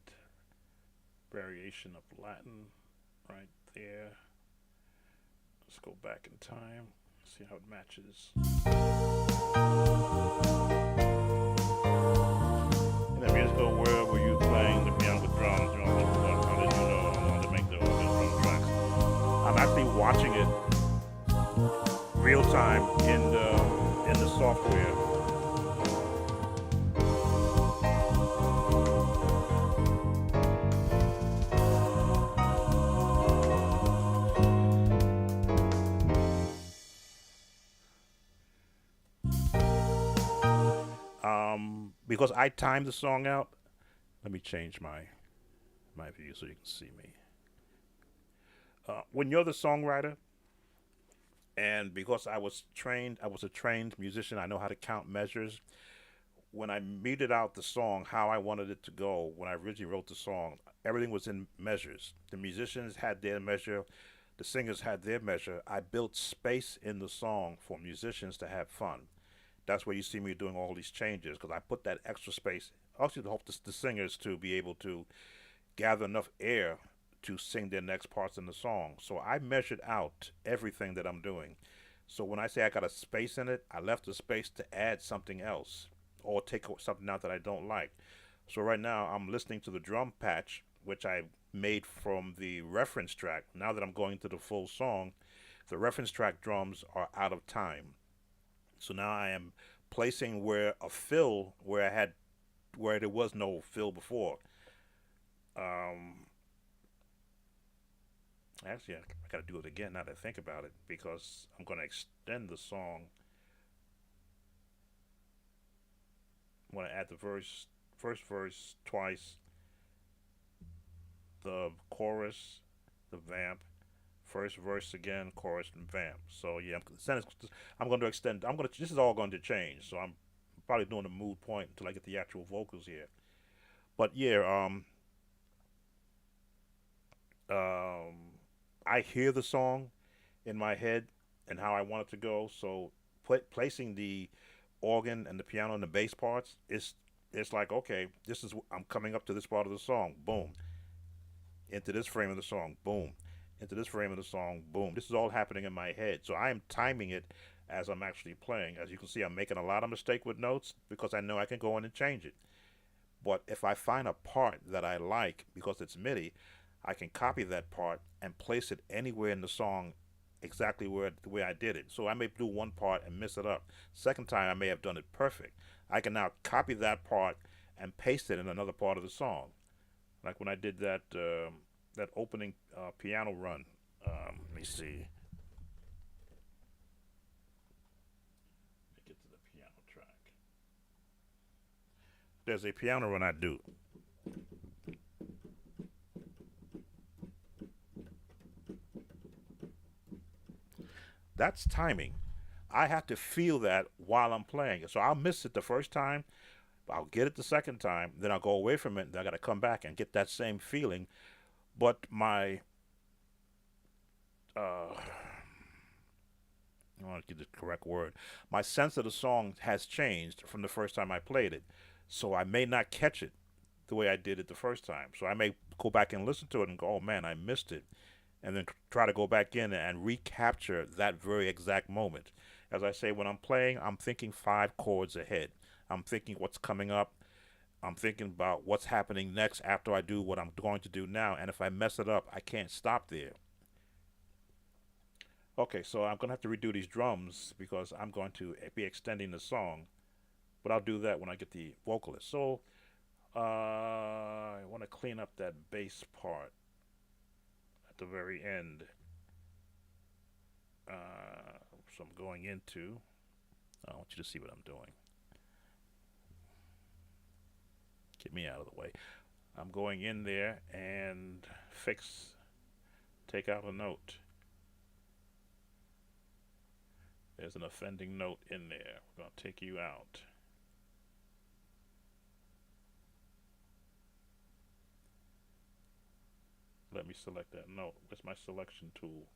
variation of Latin right there. Let's go back in time, see how it matches. In the musical world, were you playing the piano with drums? How did you know how long to make the drum tracks? I'm actually watching it real time in the software. Because I timed the song out, let me change my view so you can see me. When you're the songwriter, and because I was a trained musician, I know how to count measures. When I meted out the song, how I wanted it to go, when I originally wrote the song, everything was in measures. The musicians had their measure, the singers had their measure. I built space in the song for musicians to have fun. That's where you see me doing all these changes, because I put that extra space, also to help the singers to be able to gather enough air to sing their next parts in the song. So I measured out everything that I'm doing. So when I say I got a space in it, I left a space to add something else or take something out that I don't like. So right now I'm listening to the drum patch, which I made from the reference track. Now that I'm going to the full song, the reference track drums are out of time. So now I am placing where a fill where there was no fill before. Actually, I got to do it again now that I think about it, because I'm going to extend the song when I add the first verse twice, the chorus, the vamp, first verse again, chorus and vamp. So yeah, I'm going to extend. I'm going to. This is all going to change. So I'm probably doing a mood point until I get the actual vocals here. But yeah, um, I hear the song in my head and how I want it to go. So placing the organ and the piano and the bass parts is it's like okay, this is I'm coming up to this part of the song. Boom, into this frame of the song. Boom, into this frame of the song. Boom. This is all happening in my head. So I am timing it as I'm actually playing. As you can see, I'm making a lot of mistake with notes because I know I can go in and change it. But if I find a part that I like because it's MIDI, I can copy that part and place it anywhere in the song exactly where the way I did it. So I may do one part and mess it up. Second time I may have done it perfect. I can now copy that part and paste it in another part of the song. Like when I did that opening piano run. Let me see. Let me get to the piano track. There's a piano run I do. That's timing. I have to feel that while I'm playing it. So I'll miss it the first time, I'll get it the second time, then I'll go away from it, and then I got to come back and get that same feeling. But my, I want to get the correct word, my sense of the song has changed from the first time I played it. So I may not catch it the way I did it the first time. So I may go back and listen to it and go, oh man, I missed it. And then try to go back in and recapture that very exact moment. As I say, when I'm playing, I'm thinking 5 chords ahead. I'm thinking what's coming up. I'm thinking about what's happening next after I do what I'm going to do now. And if I mess it up, I can't stop there. Okay, so I'm going to have to redo these drums because I'm going to be extending the song. But I'll do that when I get the vocalist. So I want to clean up that bass part at the very end. So I'm going into, I want you to see what I'm doing. Get me out of the way. I'm going in there and take out a note. There's an offending note in there. We're going to take you out. Let me select that note. Where's my selection tool?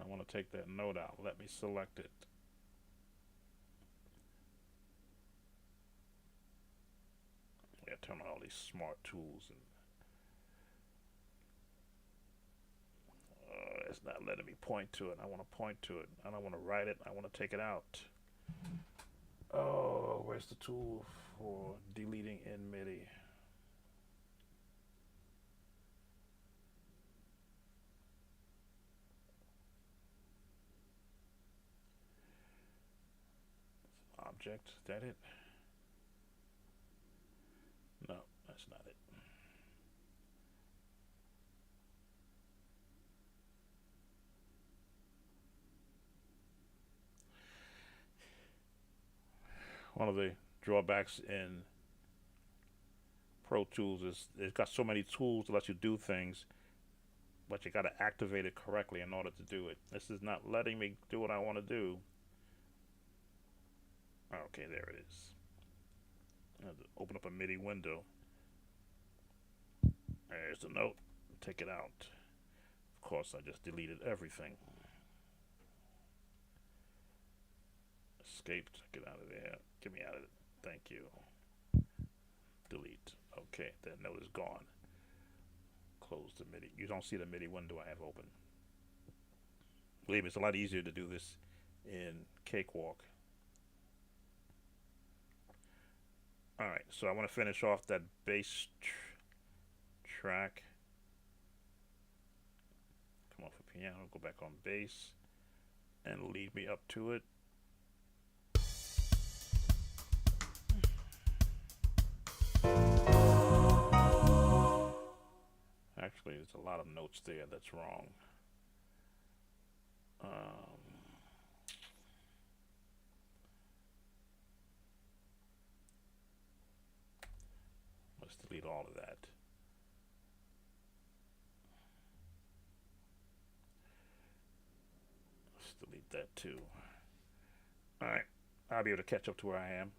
I want to take that note out. Let me select it. Yeah, turn on all these smart tools and it's not letting me point to it. I want to point to it. I don't want to write it. I want to take it out. Oh, where's the tool for deleting in MIDI? Object, is that it? No, that's not it. One of the drawbacks in Pro Tools is it's got so many tools to let you do things, but you got to activate it correctly in order to do it. This is not letting me do what I want to do. Okay, there it is. I have to open up a MIDI window. There's the note. Take it out. Of course, I just deleted everything. Escaped. Get out of there. Get me out of it. Thank you. Delete. Okay, that note is gone. Close the MIDI. You don't see the MIDI window I have open. Believe me, it's a lot easier to do this in Cakewalk. Alright, so I want to finish off that bass track. Come off a piano, go back on bass, and lead me up to it. Actually, there's a lot of notes there that's wrong. Let's delete all of that. Let's delete that too. All right, I'll be able to catch up to where I am.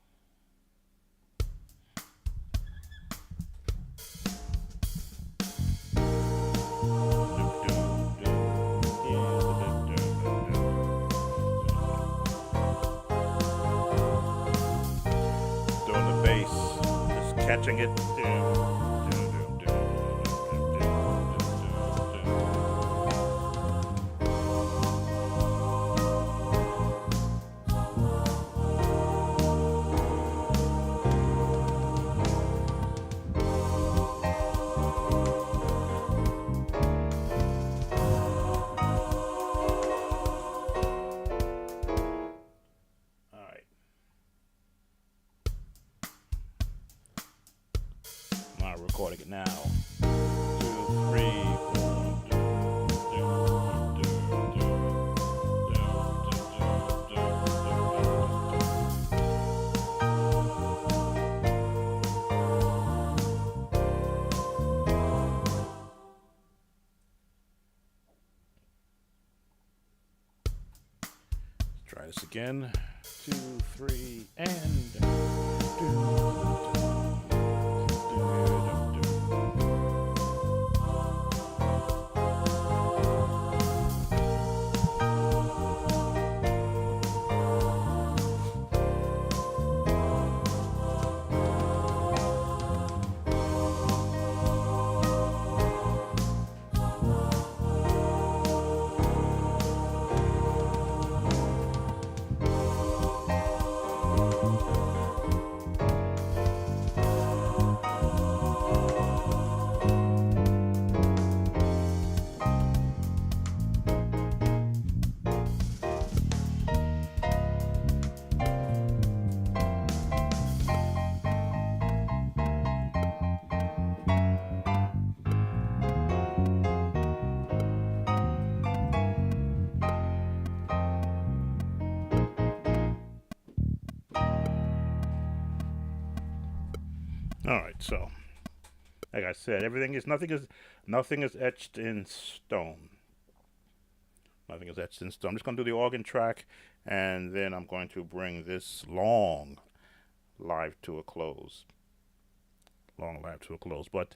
Doing the bass, just catching it. Recording it now. 2, 3, 4. Try this again. 2, 3, and. All right, so like I said, nothing is etched in stone. Nothing is etched in stone. I'm just going to do the organ track, and then I'm going to bring this long live to a close. But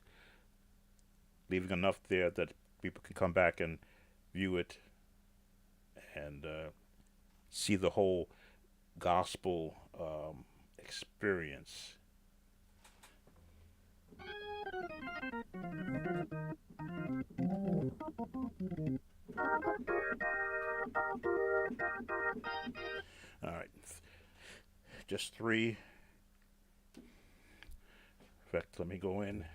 leaving enough there that people can come back and view it and see the whole gospel experience. All right, just 3. In fact, let me go in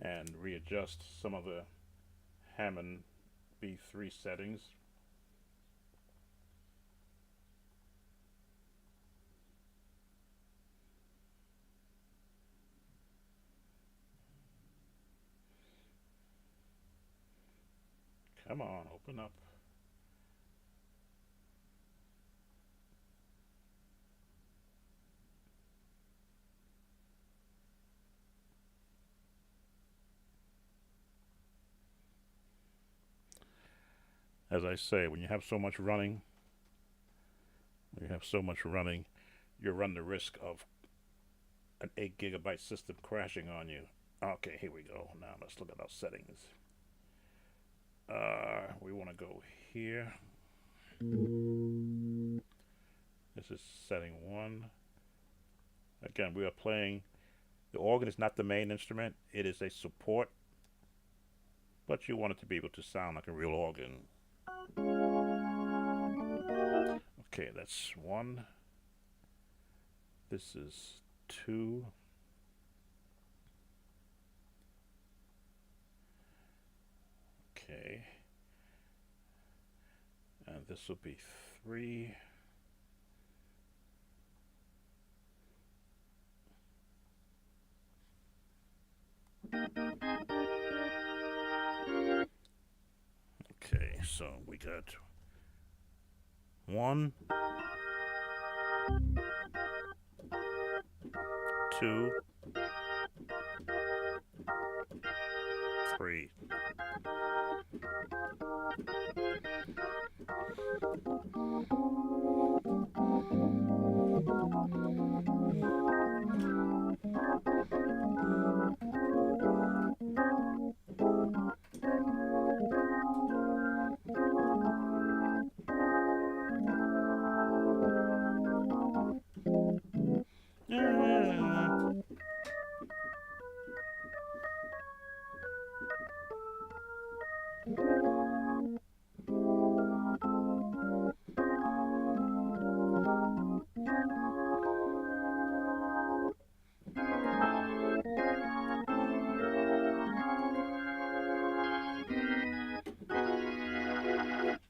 and readjust some of the Hammond B3 settings. Come on, open up. As I say, when you have so much running, you run the risk of an 8 gigabyte system crashing on you. Okay, here we go. Now let's look at our settings. We want to go here. This is setting 1. Again, we are playing. The organ is not the main instrument. It is a support. But you want it to be able to sound like a real organ. Okay, that's 1. This is 2. Okay. And this will be 3. so we got 1, 2, 3.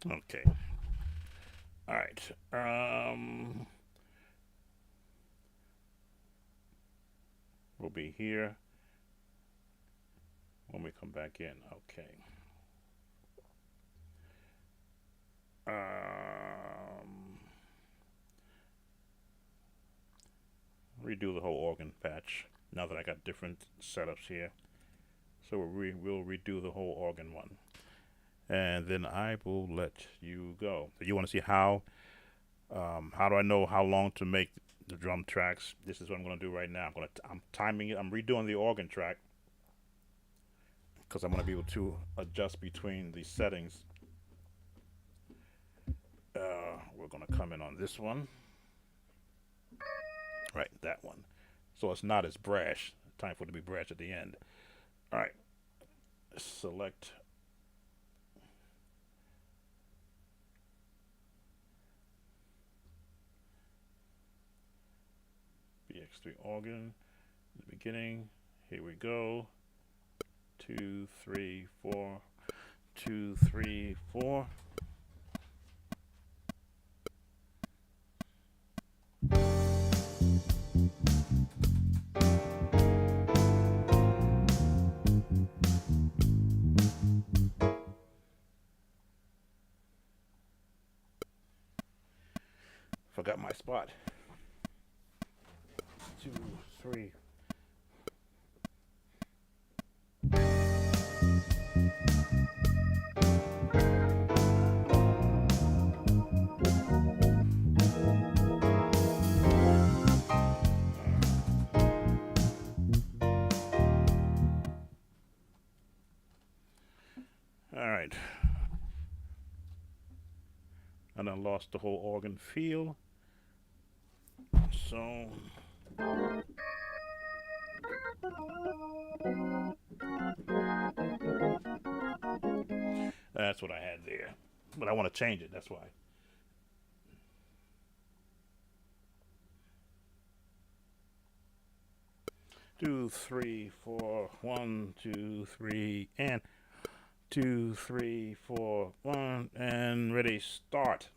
Okay. All right. We'll be here when we come back in. Okay. Redo the whole organ patch now that I got different setups here. So we'll redo the whole organ one. And then I will let you go. So you want to see how do I know how long to make the drum tracks? This is what I'm going to do right now. I'm timing it. I'm redoing the organ track because I'm going to be able to adjust between the settings. We're going to come in on this one. Right, that one. So it's not as brash. Time for it to be brash at the end. All right. Select BX3 organ. The beginning. Here we go. 2, 3, 4. 2, 3, 4. Forgot my spot. 2, 3. All right. I done lost the whole organ feel. So that's what I had there. But I want to change it, that's why. Two, 3, 4, 1, 2, 3, and 2, 3, 4, 1, and ready, start.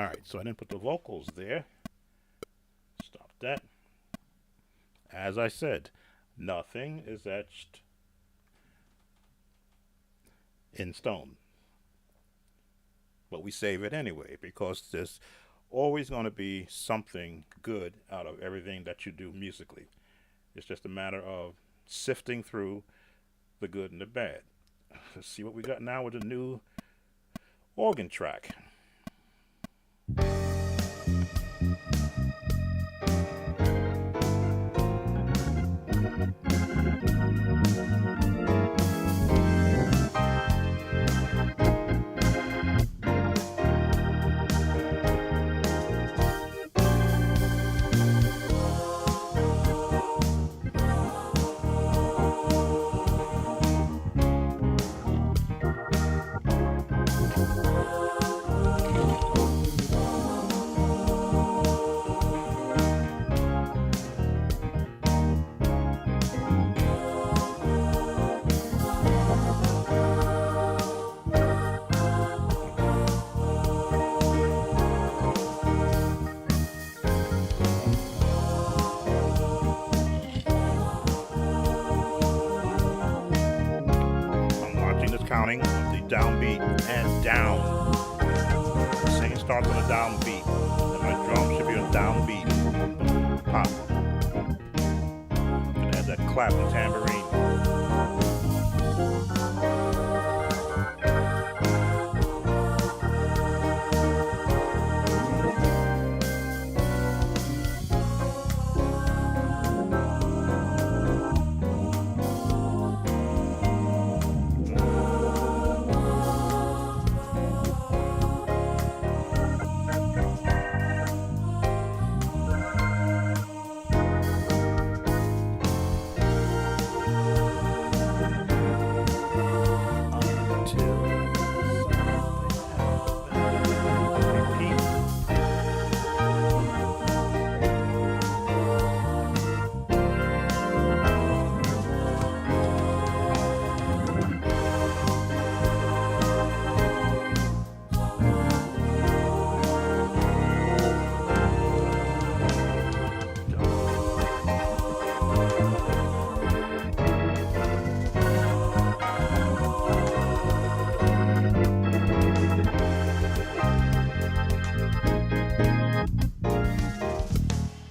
Alright, so I didn't put the vocals there. Stop that. As I said, nothing is etched in stone. But we save it anyway because there's always going to be something good out of everything that you do musically. It's just a matter of sifting through the good and the bad. Let's see what we got now with the new organ track. Counting the downbeat and down. The singing starts on a downbeat, and my drum should be on downbeat. Pop. Gonna add that clap and tambourine.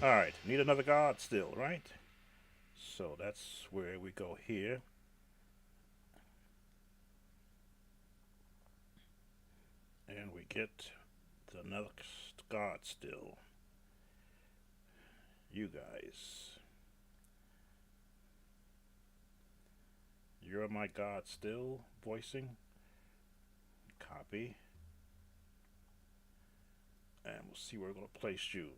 Alright, need another God still, right? So that's where we go here. And we get another God still. You guys. You're my God still, voicing. Copy. And we'll see where we're going to place you.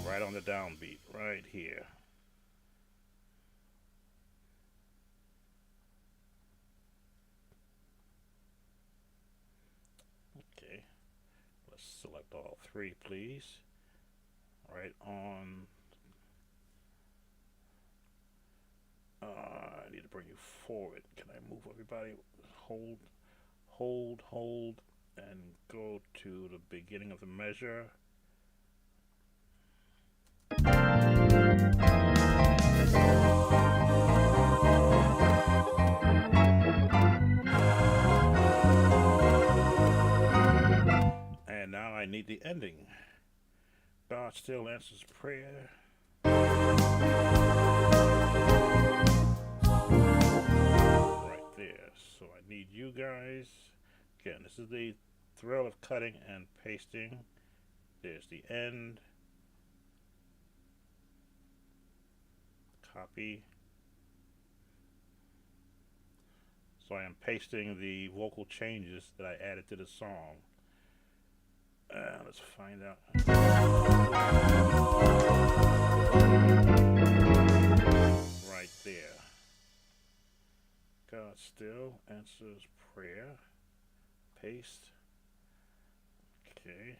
Right on the downbeat, right here. Okay, let's select all three, please. Right on. I need to bring you forward. Can I move everybody? Hold, and go to the beginning of the measure. And now I need the ending. God still answers prayer. Right there. So I need you guys. Again, this is the thrill of cutting and pasting. There's the end. Copy. So I am pasting the vocal changes that I added to the song. Let's find out. Right there. God still answers prayer. Paste. Okay.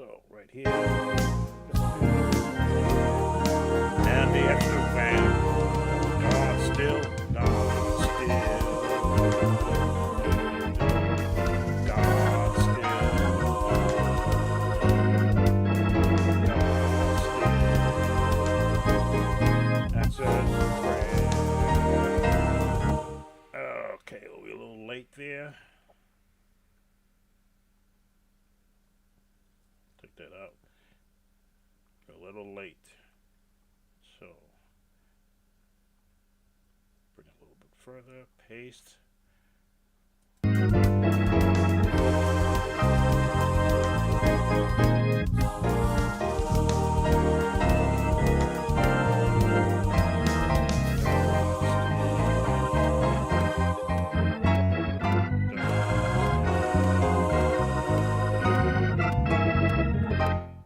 So right here, and the extra band, God still, God still, God still, that's it. Okay, we'll be a little late there. Take that out. A little late. So bring it a little bit further. Paste.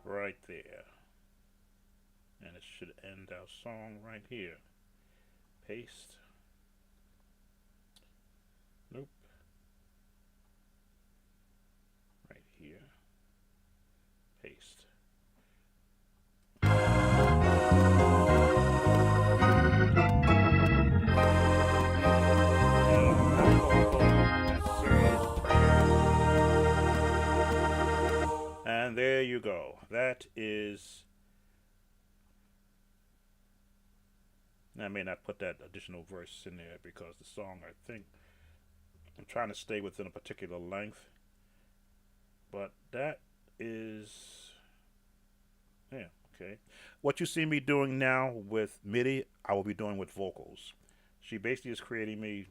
Right there. And it should end our song right here. Paste. Nope. Right here. Paste. And there you go. That is. I may not put that additional verse in there because the song, I think, I'm trying to stay within a particular length. But that is. Yeah, okay. What you see me doing now with MIDI, I will be doing with vocals. She basically is creating me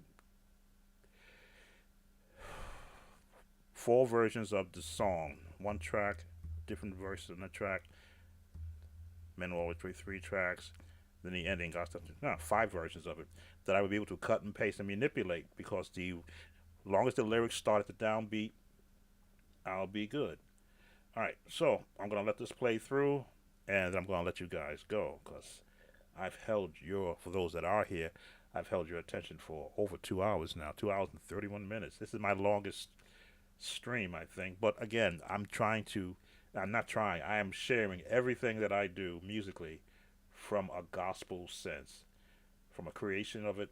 4 versions of the song. 1 track, different verses in the track. Men will always play 3 tracks. Then the ending got something. No, 5 versions of it that I would be able to cut and paste and manipulate because the long as the lyrics start at the downbeat, I'll be good. All right, so I'm gonna let this play through, and I'm gonna let you guys go because I've held for those that are here, I've held your attention for over 2 hours now, 2 hours and 31 minutes. This is my longest stream, I think. But again, I'm not trying, I am sharing everything that I do musically from a gospel sense, from a creation of it.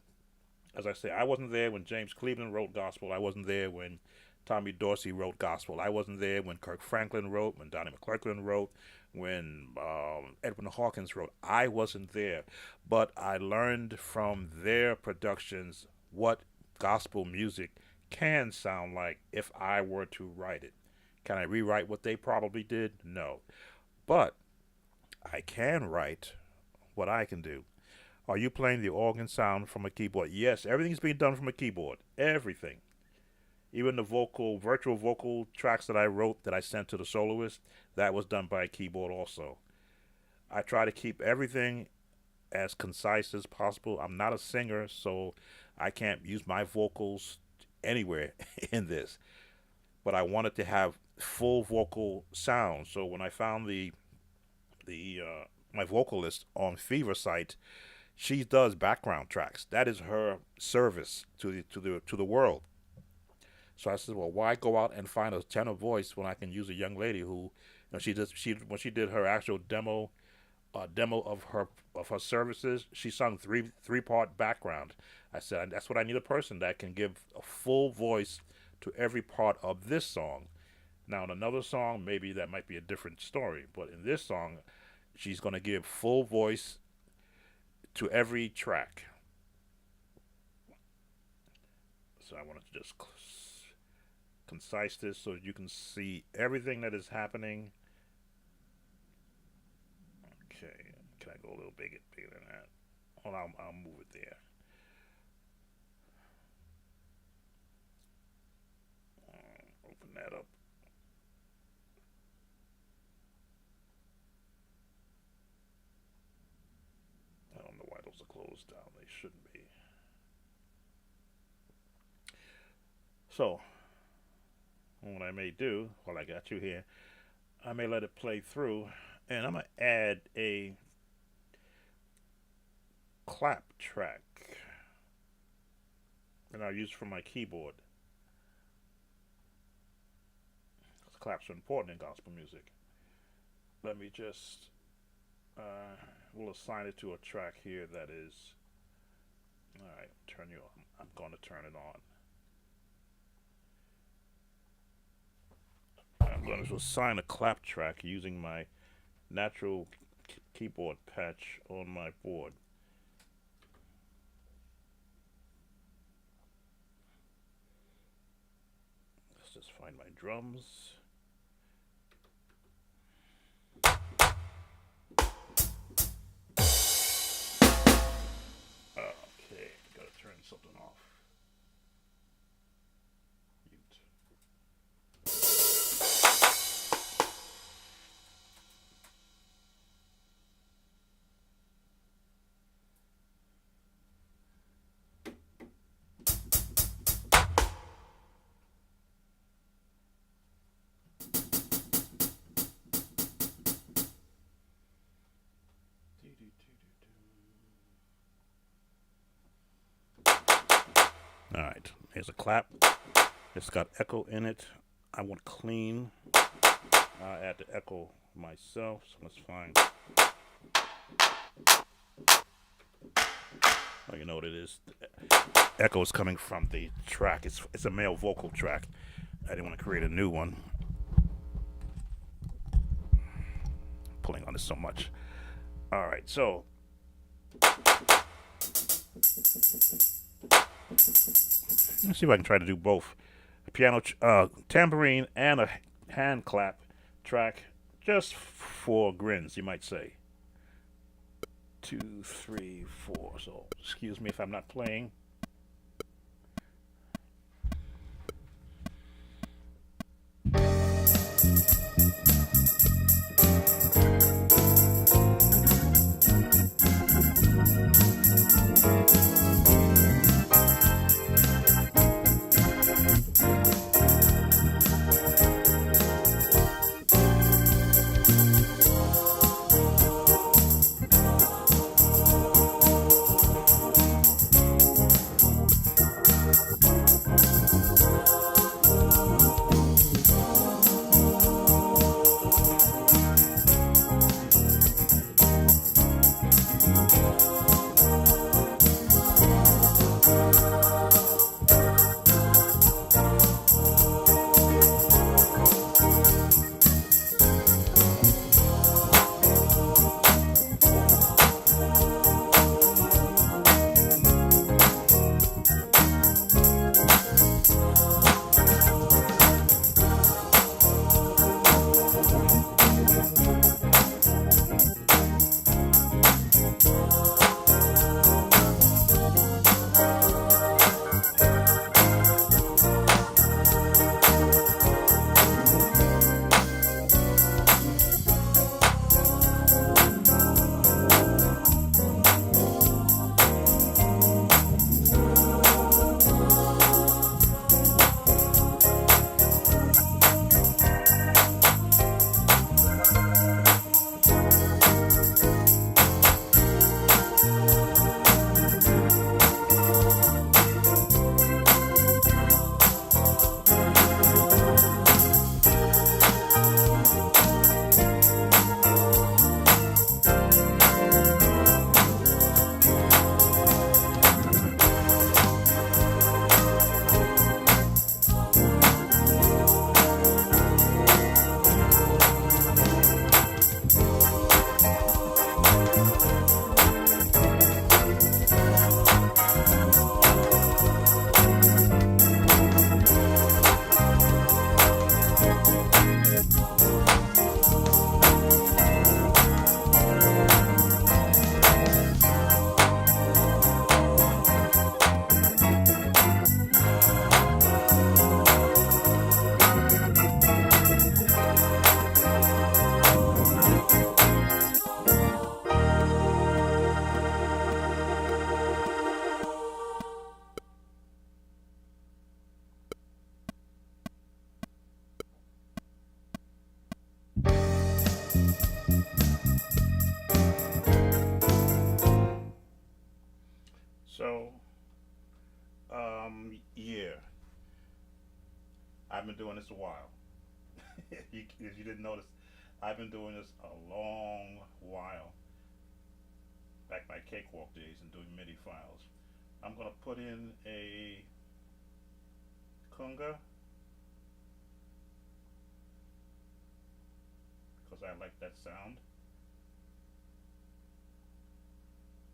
As I say, I wasn't there when James Cleveland wrote gospel. I wasn't there when Tommy Dorsey wrote gospel. I wasn't there when Kirk Franklin wrote, when Donnie McClurkin wrote, when Edwin Hawkins wrote. I wasn't there. But I learned from their productions what gospel music can sound like if I were to write it. Can I rewrite what they probably did? No. But I can write what I can do. Are you playing the organ sound from a keyboard? Yes, everything's being done from a keyboard. Everything. Even the virtual vocal tracks that I wrote that I sent to the soloist, that was done by a keyboard also. I try to keep everything as concise as possible. I'm not a singer, so I can't use my vocals anywhere in this. But I wanted to have full vocal sound. So when I found my vocalist on Fever site, she does background tracks. That is her service to the world. So I said, well, why go out and find a tenor voice when I can use a young lady who, when she did her actual demo of her services, she sung three-part background. I said that's what I need, a person that can give a full voice to every part of this song. Now in another song, maybe that might be a different story, but in this song, she's going to give full voice to every track. So I wanted to just concise this so you can see everything that is happening. Okay, can I go a little bigger than that? Well, I'll move it there. Open that up. I don't know why those are closed down. They shouldn't be. So, what I may do while I got you here, I may let it play through, and I'm going to add a clap track that I'll use from my keyboard. Claps are important in gospel music. let me just we'll assign it to a track here that is all right. Turn you on. I'm going to turn it on. I'm going to assign a clap track using my natural keyboard patch on my board. Let's just find my drums. Okay, gotta turn something off. Mute. All right, here's a clap. It's got echo in it. I want clean. I add the echo myself, so let's find. Oh, you know what it is? The echo is coming from the track. It's a male vocal track. I didn't want to create a new one. Pulling on this so much. All right, so let's see if I can try to do both. A piano, tambourine, and a hand clap track, just for grins, you might say. 2, 3, 4. So excuse me if I'm not playing. So, yeah, I've been doing this a while. If you didn't notice, I've been doing this a long while, back my cakewalk days and doing MIDI files. I'm going to put in a conga because I like that sound,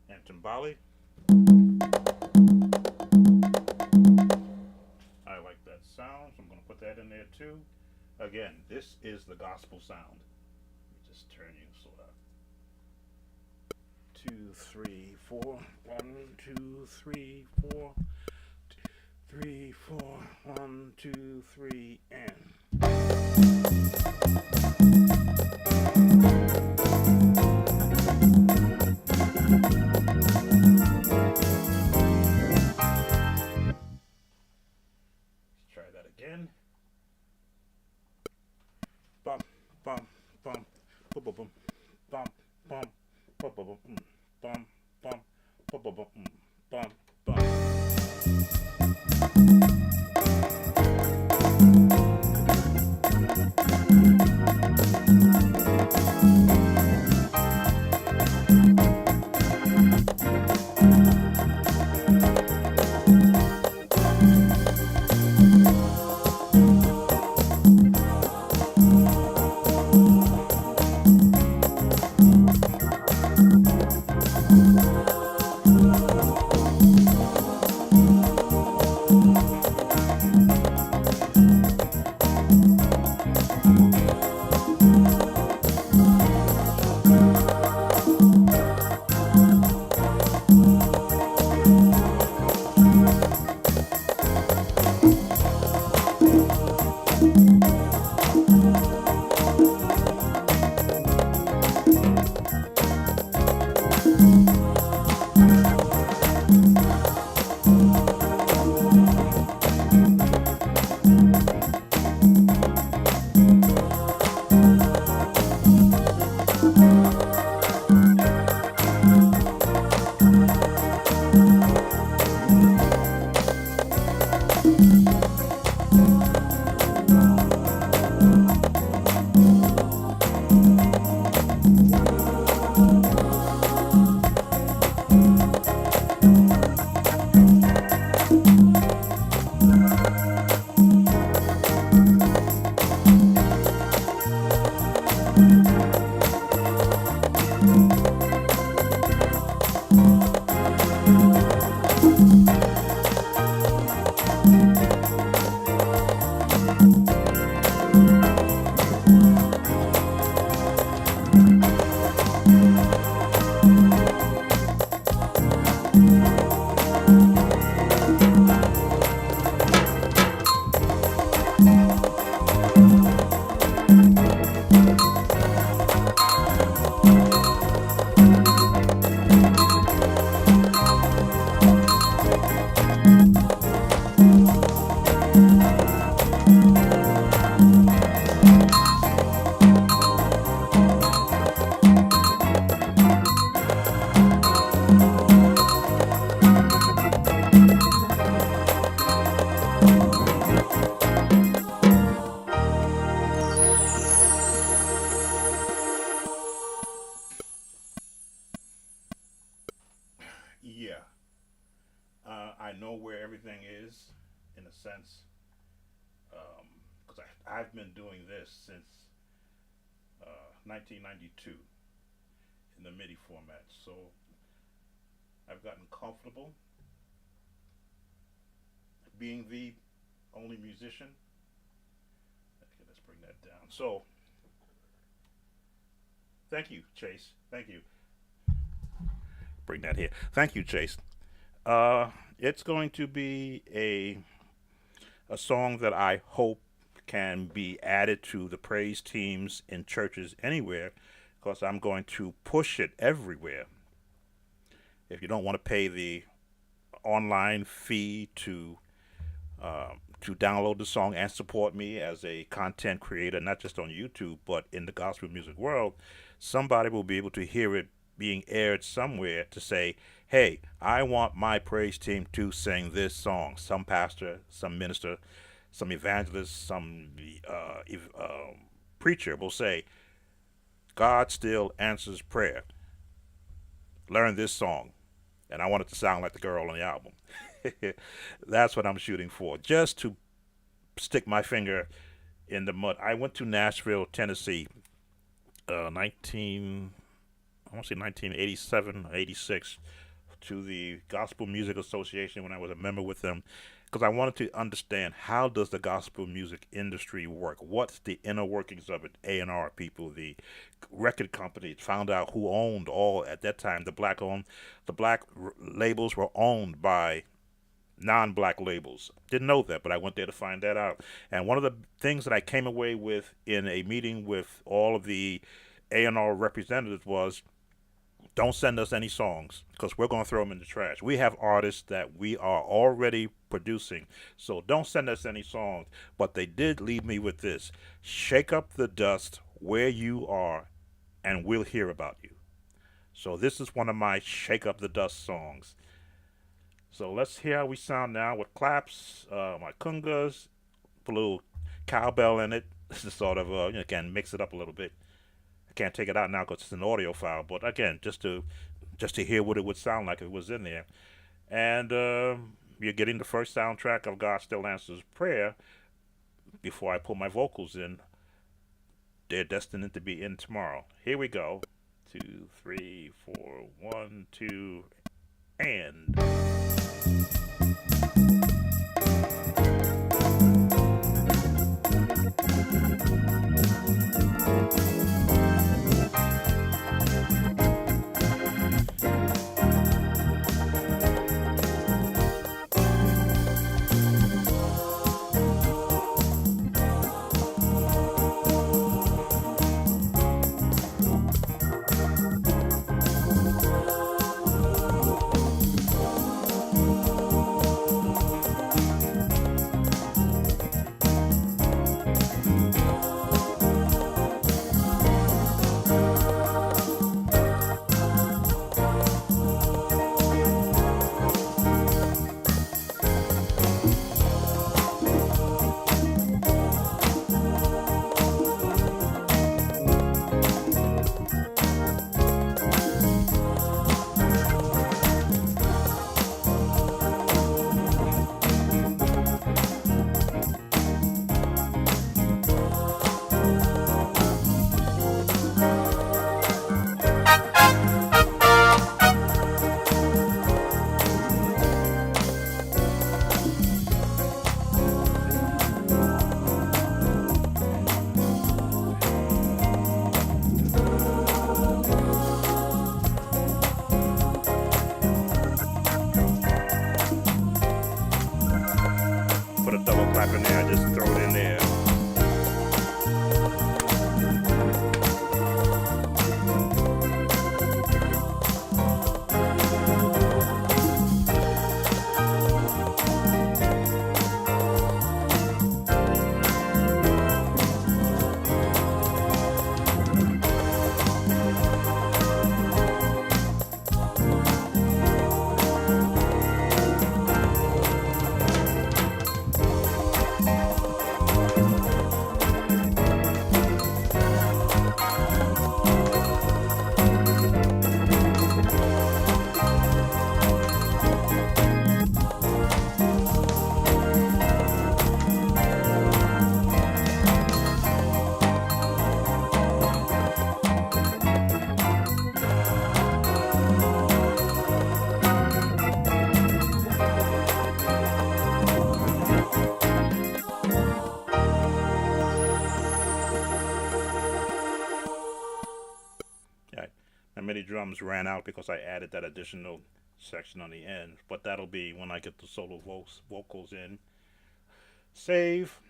and timbali. I like that sound, so I'm going to put that in there too. Again, this is the gospel sound. Let me just turn you so that 2, 3, 4. 1, 2, 3, 4. 3, 4. 1, 2, 3, and. Let's try that again. Bum, bum, bum, bum, bum, bum, bum, bum, bum, bum, bum, bum, bum, bum, bum, bum. Yeah, I know where everything is, in a sense, because I've been doing this since 1992 in the MIDI format. So I've gotten comfortable being the only musician. Okay, let's bring that down. So thank you, Chase. Thank you. Bring that here. Thank you, Chase. It's going to be a song that I hope can be added to the praise teams in churches anywhere, because I'm going to push it everywhere. If you don't want to pay the online fee to download the song and support me as a content creator, not just on YouTube, but in the gospel music world, somebody will be able to hear it being aired somewhere to say, hey, I want my praise team to sing this song. Some pastor, some minister, some evangelist, some preacher will say, God Still Answers Prayer. Learn this song. And I want it to sound like the girl on the album. That's what I'm shooting for. Just to stick my finger in the mud. I went to Nashville, Tennessee, 19, I want to say 1987 or 86, to the Gospel Music Association when I was a member with them, because I wanted to understand, how does the gospel music industry work? What's the inner workings of it? A&R people, the record companies, found out who owned all at that time. The black labels were owned by non-black labels. Didn't know that, but I went there to find that out. And one of the things that I came away with in a meeting with all of the A&R representatives was, don't send us any songs, because we're going to throw them in the trash. We have artists that we are already producing, so don't send us any songs. But they did leave me with this: shake up the dust where you are, and we'll hear about you. So this is one of my shake up the dust songs. So let's hear how we sound now with claps, my congas, put a little cowbell in it. This is sort of, again, mix it up a little bit. I can't take it out now because it's an audio file, but again, just to hear what it would sound like if it was in there. And you're getting the first soundtrack of God Still Answers Prayer before I put my vocals in. They're destined to be in tomorrow. Here we go. 2, 3, 4, 1, 2, and... Put a double clap in there, just throw it in there. My MIDI drums ran out because I added that additional section on the end, but that'll be when I get the solo vocals in. Save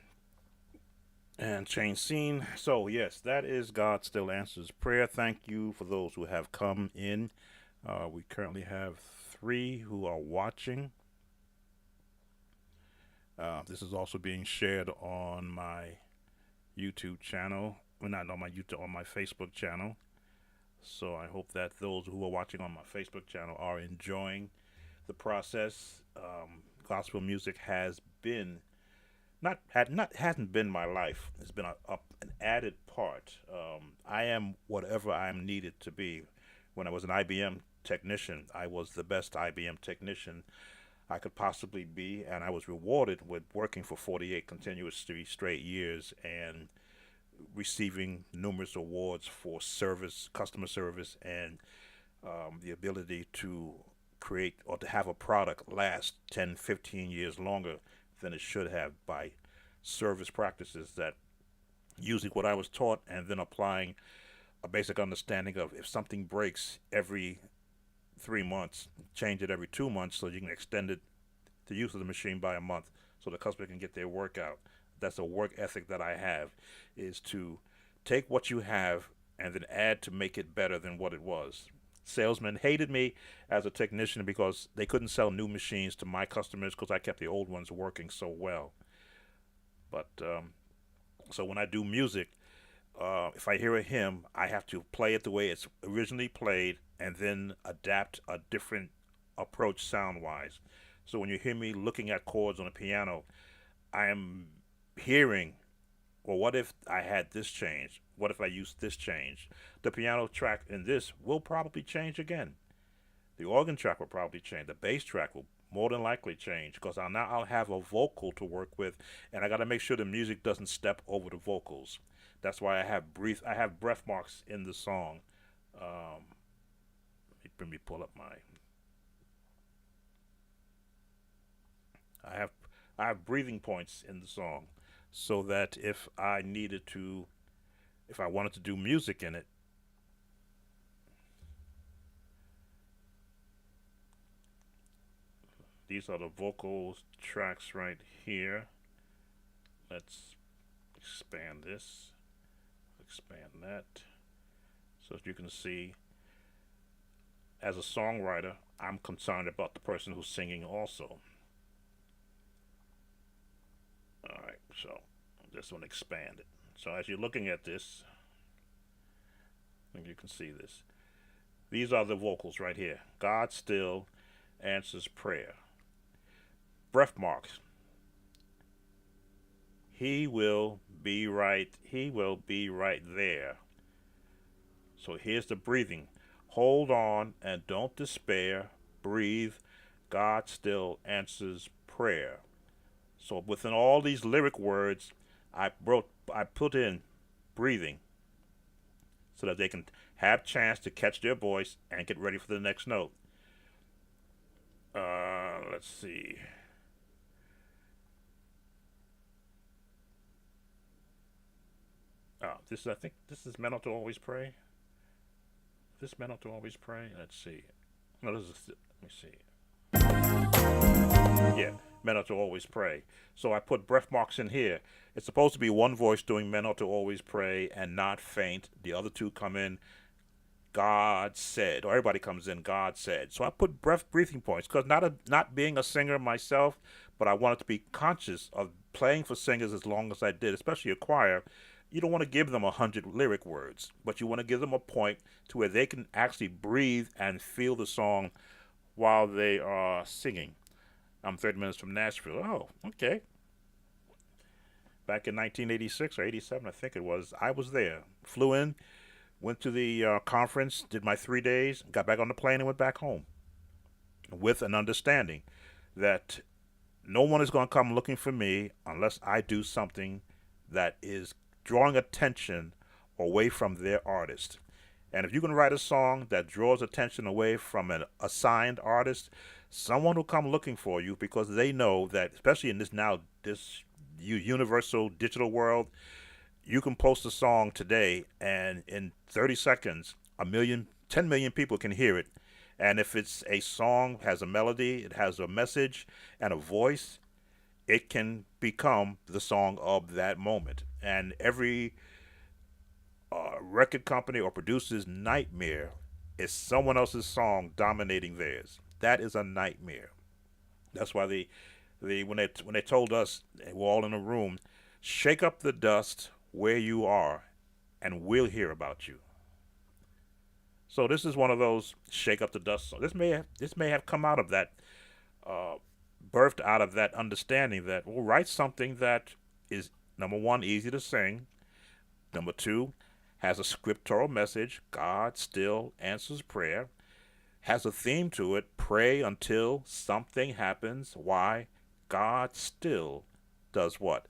and change scene. So yes, that is God Still Answers Prayer. Thank you for those who have come in. We currently have 3 who are watching. This is also being shared on my YouTube channel. Well, not on my YouTube, on my Facebook channel. So I hope that those who are watching on my Facebook channel are enjoying the process. Gospel music has been not hasn't been my life. It's been an added part. I am whatever I'm needed to be. When I was an IBM technician, I was the best IBM technician I could possibly be, and I was rewarded with working for 48 continuous straight years and receiving numerous awards for service, customer service, and the ability to create or to have a product last 10, 15 years longer than it should have by service practices that using what I was taught and then applying a basic understanding of if something breaks every 3 months, change it every 2 months so you can extend it the use of the machine by a month so the customer can get their work out. That's a work ethic that I have, is to take what you have and then add to make it better than what it was. Salesmen hated me as a technician because they couldn't sell new machines to my customers because I kept the old ones working so well. But so when I do music, if I hear a hymn, I have to play it the way it's originally played and then adapt a different approach sound wise. So when you hear me looking at chords on a piano, I am hearing, well, what if I had this change? What if I used this change? The piano track in this will probably change again. The organ track will probably change. The bass track will more than likely change because I'll have a vocal to work with, and I got to make sure the music doesn't step over the vocals. That's why I have breath marks in the song. Let me pull up my. I have I have breathing points in the song, so that if I wanted to do music in it, these are the vocals tracks right here. Let's expand this, expand that, so that you can see. As a songwriter, I'm concerned about the person who's singing also. All right, so this one expanded. So as you're looking at this, you can see this. These are the vocals right here. God still answers prayer. Breath marks. He will be right. He will be right there. So here's the breathing. Hold on and don't despair. Breathe. God still answers prayer. So within all these lyric words, I put in breathing so that they can have chance to catch their voice and get ready for the next note. Let's see. I think this is meant to always pray. This meant to always pray. Let's see. No, this is. Let me see. Yeah, men ought to always pray. So I put breath marks in here. It's supposed to be one voice doing men ought to always pray and not faint. The other two come in, God said, or everybody comes in, God said. So I put breathing points because not being a singer myself, but I wanted to be conscious of playing for singers as long as I did, especially a choir. You don't want to give them 100 lyric words, but you want to give them a point to where they can actually breathe and feel the song while they are singing. I'm 30 minutes from Nashville. Oh, okay. Back in 1986 or 87, I think it was, I was there. Flew in, went to the conference, did my 3 days, got back on the plane and went back home with an understanding that no one is going to come looking for me unless I do something that is drawing attention away from their artist. And if you can write a song that draws attention away from an assigned artist, someone will come looking for you because they know that, especially in this universal digital world, you can post a song today and in 30 seconds, 10 million people can hear it. And if it's a song, has a melody, it has a message and a voice, it can become the song of that moment. And every record company or producer's nightmare is someone else's song dominating theirs. That is a nightmare. That's why when they told us, we're all in a room, shake up the dust where you are, and we'll hear about you. So this is one of those shake up the dust songs. This may have come out of that birthed out of that understanding that we'll write something that is, number one, easy to sing. Number two, has a scriptural message. God still answers prayer. Has a theme to it. Pray until something happens. Why? God still does what?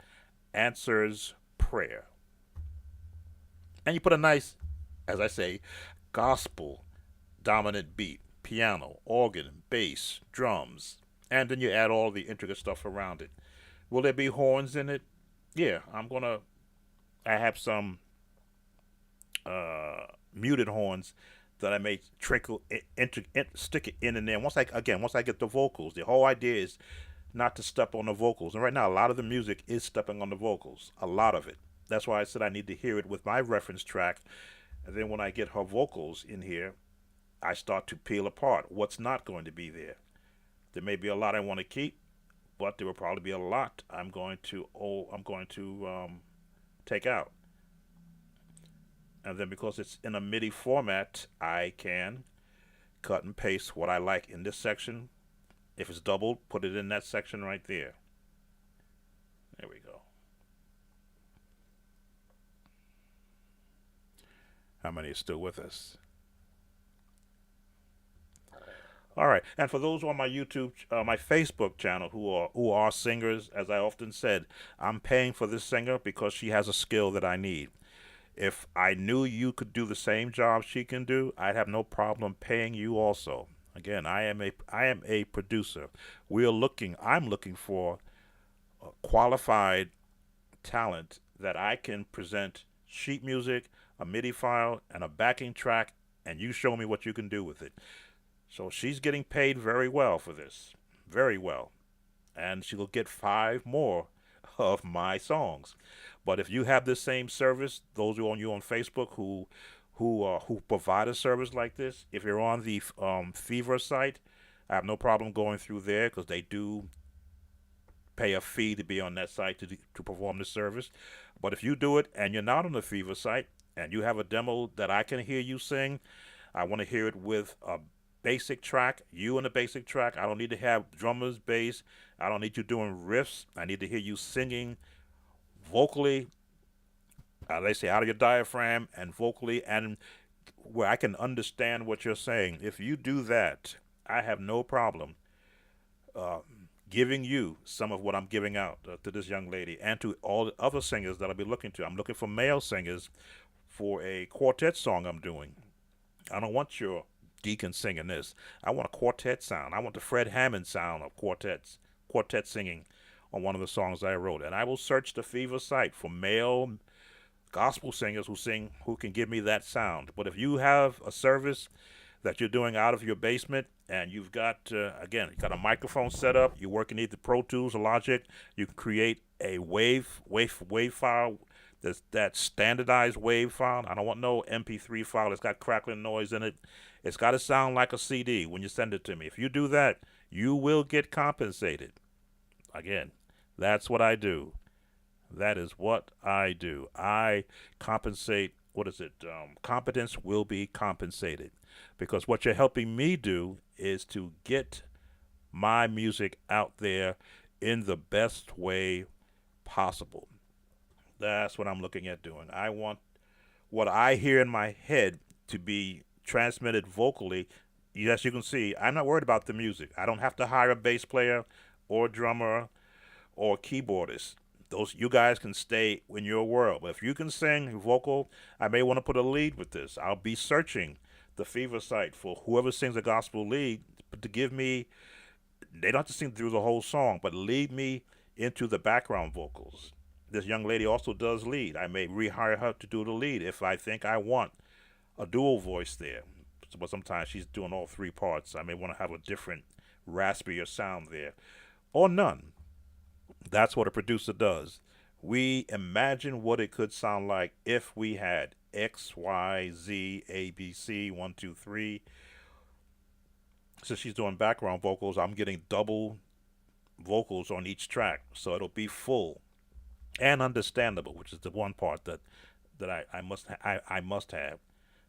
Answers prayer. And you put a nice, as I say, gospel dominant beat, piano, organ, bass, drums, and then you add all the intricate stuff around it. Will there be horns in it? Yeah, I have some muted horns that I may stick it in and there. Once I get the vocals, the whole idea is not to step on the vocals. And right now, a lot of the music is stepping on the vocals. A lot of it. That's why I said I need to hear it with my reference track. And then when I get her vocals in here, I start to peel apart what's not going to be there. There may be a lot I want to keep, but there will probably be a lot I'm going to take out. And then because it's in a MIDI format, I can cut and paste what I like in this section. If it's doubled, put it in that section right there. There we go. How many are still with us? All right, and for those on my my Facebook channel who are singers, as I often said, I'm paying for this singer because she has a skill that I need. If I knew you could do the same job she can do, I'd have no problem paying you also. Again, I am a producer. I'm looking for qualified talent that I can present sheet music, a MIDI file, and a backing track, and you show me what you can do with it. So she's getting paid very well for this, very well, and she will get 5 more of my songs. But if you have this same service, those who on you on Facebook who provide a service like this, if you're on the Fever site, I have no problem going through there because they do pay a fee to be on that site to perform the service. But if you do it and you're not on the Fever site and you have a demo that I can hear you sing, I want to hear it with a basic track, you in the basic track. I don't need to have drummers, bass. I don't need you doing riffs. I need to hear you singing vocally, they say out of your diaphragm and vocally, and where I can understand what you're saying. If you do that, I have no problem uh, giving you some of what I'm giving out to this young lady and to all the other singers that I'll be looking to. I'm looking for male singers for a quartet song I'm doing. I don't want your deacon singing this. I want a quartet sound. I want the Fred Hammond sound of quartet singing on one of the songs I wrote. And I will search the Fever site for male gospel singers who can give me that sound. But if you have a service that you're doing out of your basement and you've got again, you got a microphone set up, you're working either Pro Tools or Logic, you can create a wave file. That standardized wave file. I don't want no MP3 file that's got crackling noise in it. It's got to sound like a CD when you send it to me. If you do that, you will get compensated. Again, that's what I do. That is what I do. I compensate. What is it? Competence will be compensated. Because what you're helping me do is to get my music out there in the best way possible. That's what I'm looking at doing. I want what I hear in my head to be transmitted vocally. Yes, you can see, I'm not worried about the music. I don't have to hire a bass player or drummer or keyboardist. Those you guys can stay in your world. But if you can sing vocal, I may want to put a lead with this. I'll be searching the Fever site for whoever sings a gospel lead to give me. They don't have to sing through the whole song, but lead me into the background vocals. This young lady also does lead. I may rehire her to do the lead if I think I want a dual voice there. But sometimes she's doing all 3 parts. I may want to have a different, raspier sound there. Or none. That's what a producer does. We imagine what it could sound like if we had X, Y, Z, A, B, C, 1, 2, 3. Since she's doing background vocals, I'm getting double vocals on each track. So it'll be full and understandable, which is the one part that I must have.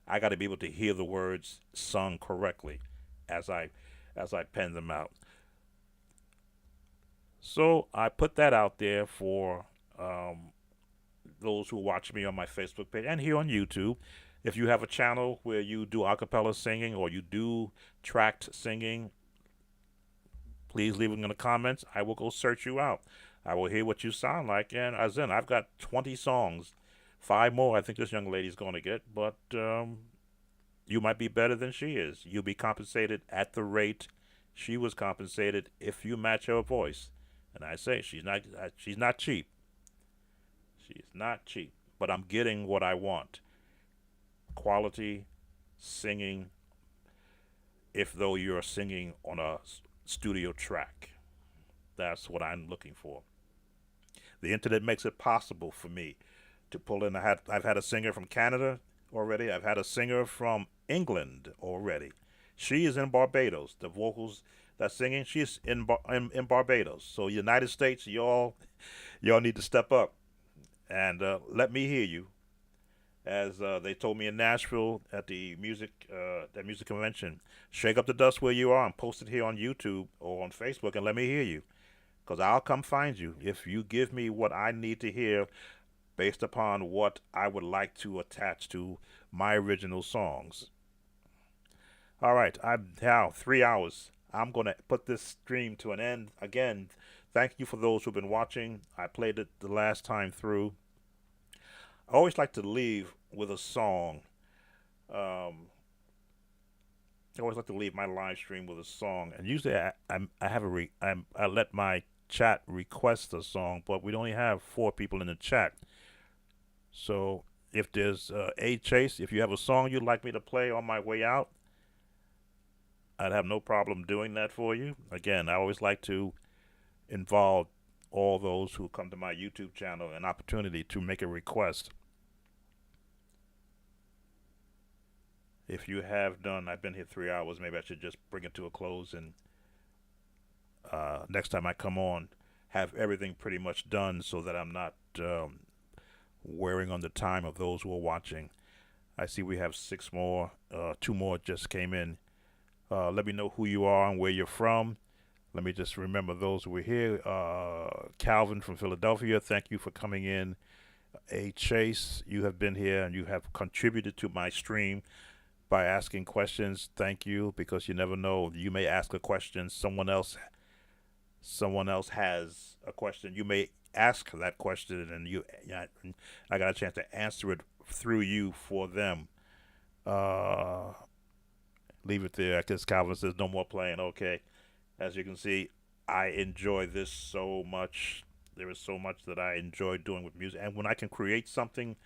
I got to be able to hear the words sung correctly as I pen them out. So I put that out there for um, those who watch me on my Facebook page and here on YouTube. If you have a channel where you do a cappella singing or you do tracked singing, please leave it in the comments. I will go search you out. I will hear what you sound like. And as in, I've got 20 songs. Five more I think this young lady's going to get. But you might be better than she is. You'll be compensated at the rate she was compensated if you match her voice. And I say she's not cheap. She's not cheap. But I'm getting what I want. Quality singing, if though you're singing on a studio track. That's what I'm looking for. The internet makes it possible for me to pull in. I've had a singer from Canada already. I've had a singer from England already. She is in Barbados. The vocals that's singing, she's in Barbados. So United States, y'all need to step up and let me hear you. As they told me in Nashville at the music convention, shake up the dust where you are and post it here on YouTube or on Facebook and let me hear you. Because I'll come find you if you give me what I need to hear based upon what I would like to attach to my original songs. All right, I'm now 3 hours. I'm going to put this stream to an end. Again, thank you for those who've been watching. I played it the last time through. I always like to leave with a song. I always like to leave my live stream with a song, and usually I have I let my chat request a song, but we only have four people in the chat. So if there's a Chase, if you have a song you'd like me to play on my way out, I'd have no problem doing that for you. Again, I always like to involve all those who come to my YouTube channel an opportunity to make a request. If you have done, I've been here 3 hours, maybe I should just bring it to a close and next time I come on, have everything pretty much done so that I'm not wearing on the time of those who are watching. I see we have six more, two more just came in. Let me know who you are and where you're from. Let me just remember those who were here. Calvin from Philadelphia, thank you for coming in. A Chase, you have been here and you have contributed to my stream by asking questions. Thank you, because you never know. You may ask a question, someone else has a question. You may ask that question, and I got a chance to answer it through you for them. Uh, Leave it there. I guess Calvin says no more playing. Okay, as you can see, I enjoy this so much. There is so much that I enjoy doing with music, and when I can create something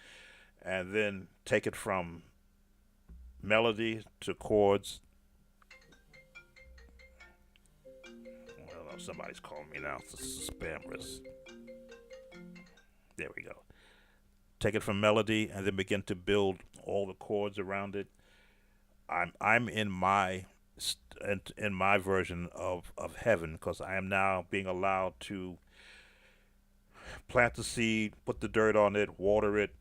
and then take it from melody to chords. Well, somebody's calling me now. It's a spam risk. There we go. Take it from melody and then begin to build all the chords around it. I'm in my version of heaven, because I am now being allowed to plant the seed, put the dirt on it, water it,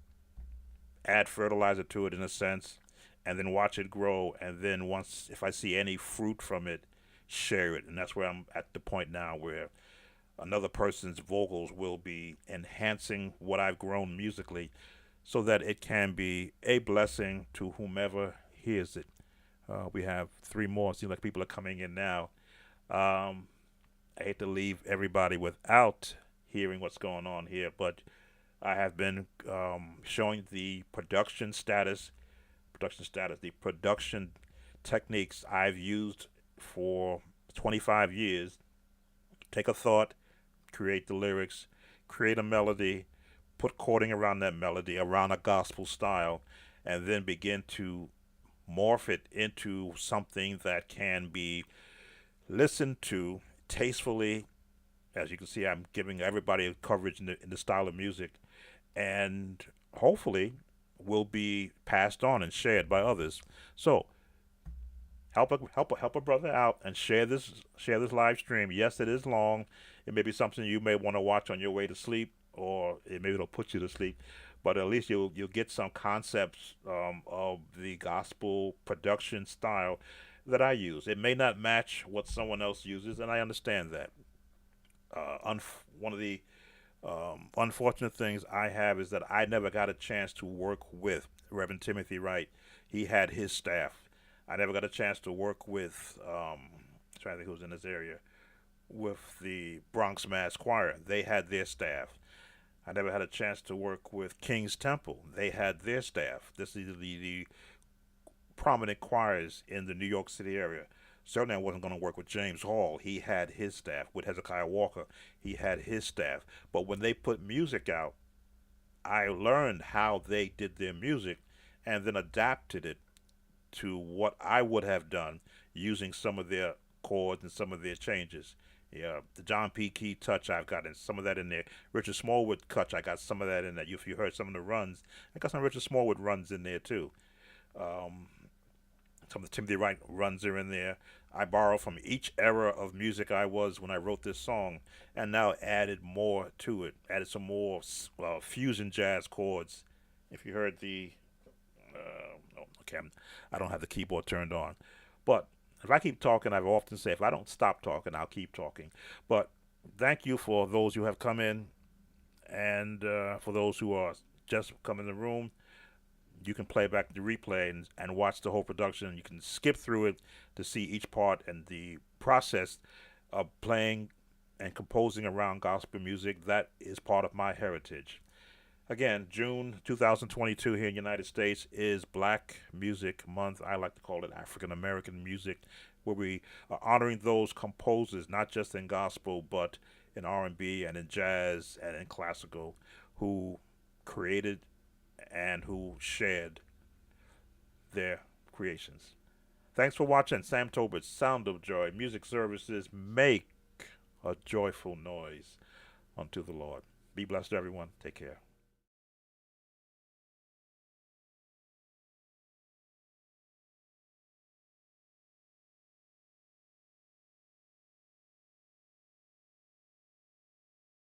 add fertilizer to it in a sense, and then watch it grow. And then once, if I see any fruit from it, share it. And that's where I'm at the point now where another person's vocals will be enhancing what I've grown musically so that it can be a blessing to whomever hears it. We have three more. It seems like people are coming in now. I hate to leave everybody without hearing what's going on here, but I have been showing the the production techniques I've used for 25 years. Take a thought, create the lyrics, create a melody, put chording around that melody, around a gospel style, and then begin to morph it into something that can be listened to tastefully. As you can see, I'm giving everybody a coverage in the style of music, and hopefully will be passed on and shared by others. So help a brother out and share this live stream. Yes, it is long. It may be something you may want to watch on your way to sleep, or maybe it'll put you to sleep. But at least you'll get some concepts of the gospel production style that I use. It may not match what someone else uses, and I understand that. One of the unfortunate things I have is that I never got a chance to work with Reverend Timothy Wright. He had his staff. I never got a chance to work with, trying to think who's in this area, with the Bronx Mass Choir. They had their staff. I never had a chance to work with King's Temple. They had their staff. This is the prominent choirs in the New York City area. Certainly, I wasn't going to work with James Hall. He had his staff. With Hezekiah Walker, he had his staff. But when they put music out, I learned how they did their music and then adapted it to what I would have done using some of their chords and some of their changes. Yeah, the John P. Key touch, I've got some of that in there. Richard Smallwood touch, I got some of that in there. If you heard some of the runs, I got some Richard Smallwood runs in there too. Um, some of the Timothy Wright runs are in there. I borrow from each era of music I was when I wrote this song, and now added more to it. Added some more fusion jazz chords. If you heard the, oh, okay, I don't have the keyboard turned on, but if I keep talking, I've often said if I don't stop talking, I'll keep talking. But thank you for those who have come in, and for those who are just come in the room. You can play back the replay and watch the whole production. You can skip through it to see each part and the process of playing and composing around gospel music. That is part of my heritage. Again, June 2022 here in the United States is Black Music Month. I like to call it African American music, where we are honoring those composers, not just in gospel, but in R&B and in jazz and in classical, who created and who shared their creations. Thanks for watching Sam Tolbert's Sound of Joy Music Services. Make a joyful noise unto the Lord. Be blessed, everyone. Take care.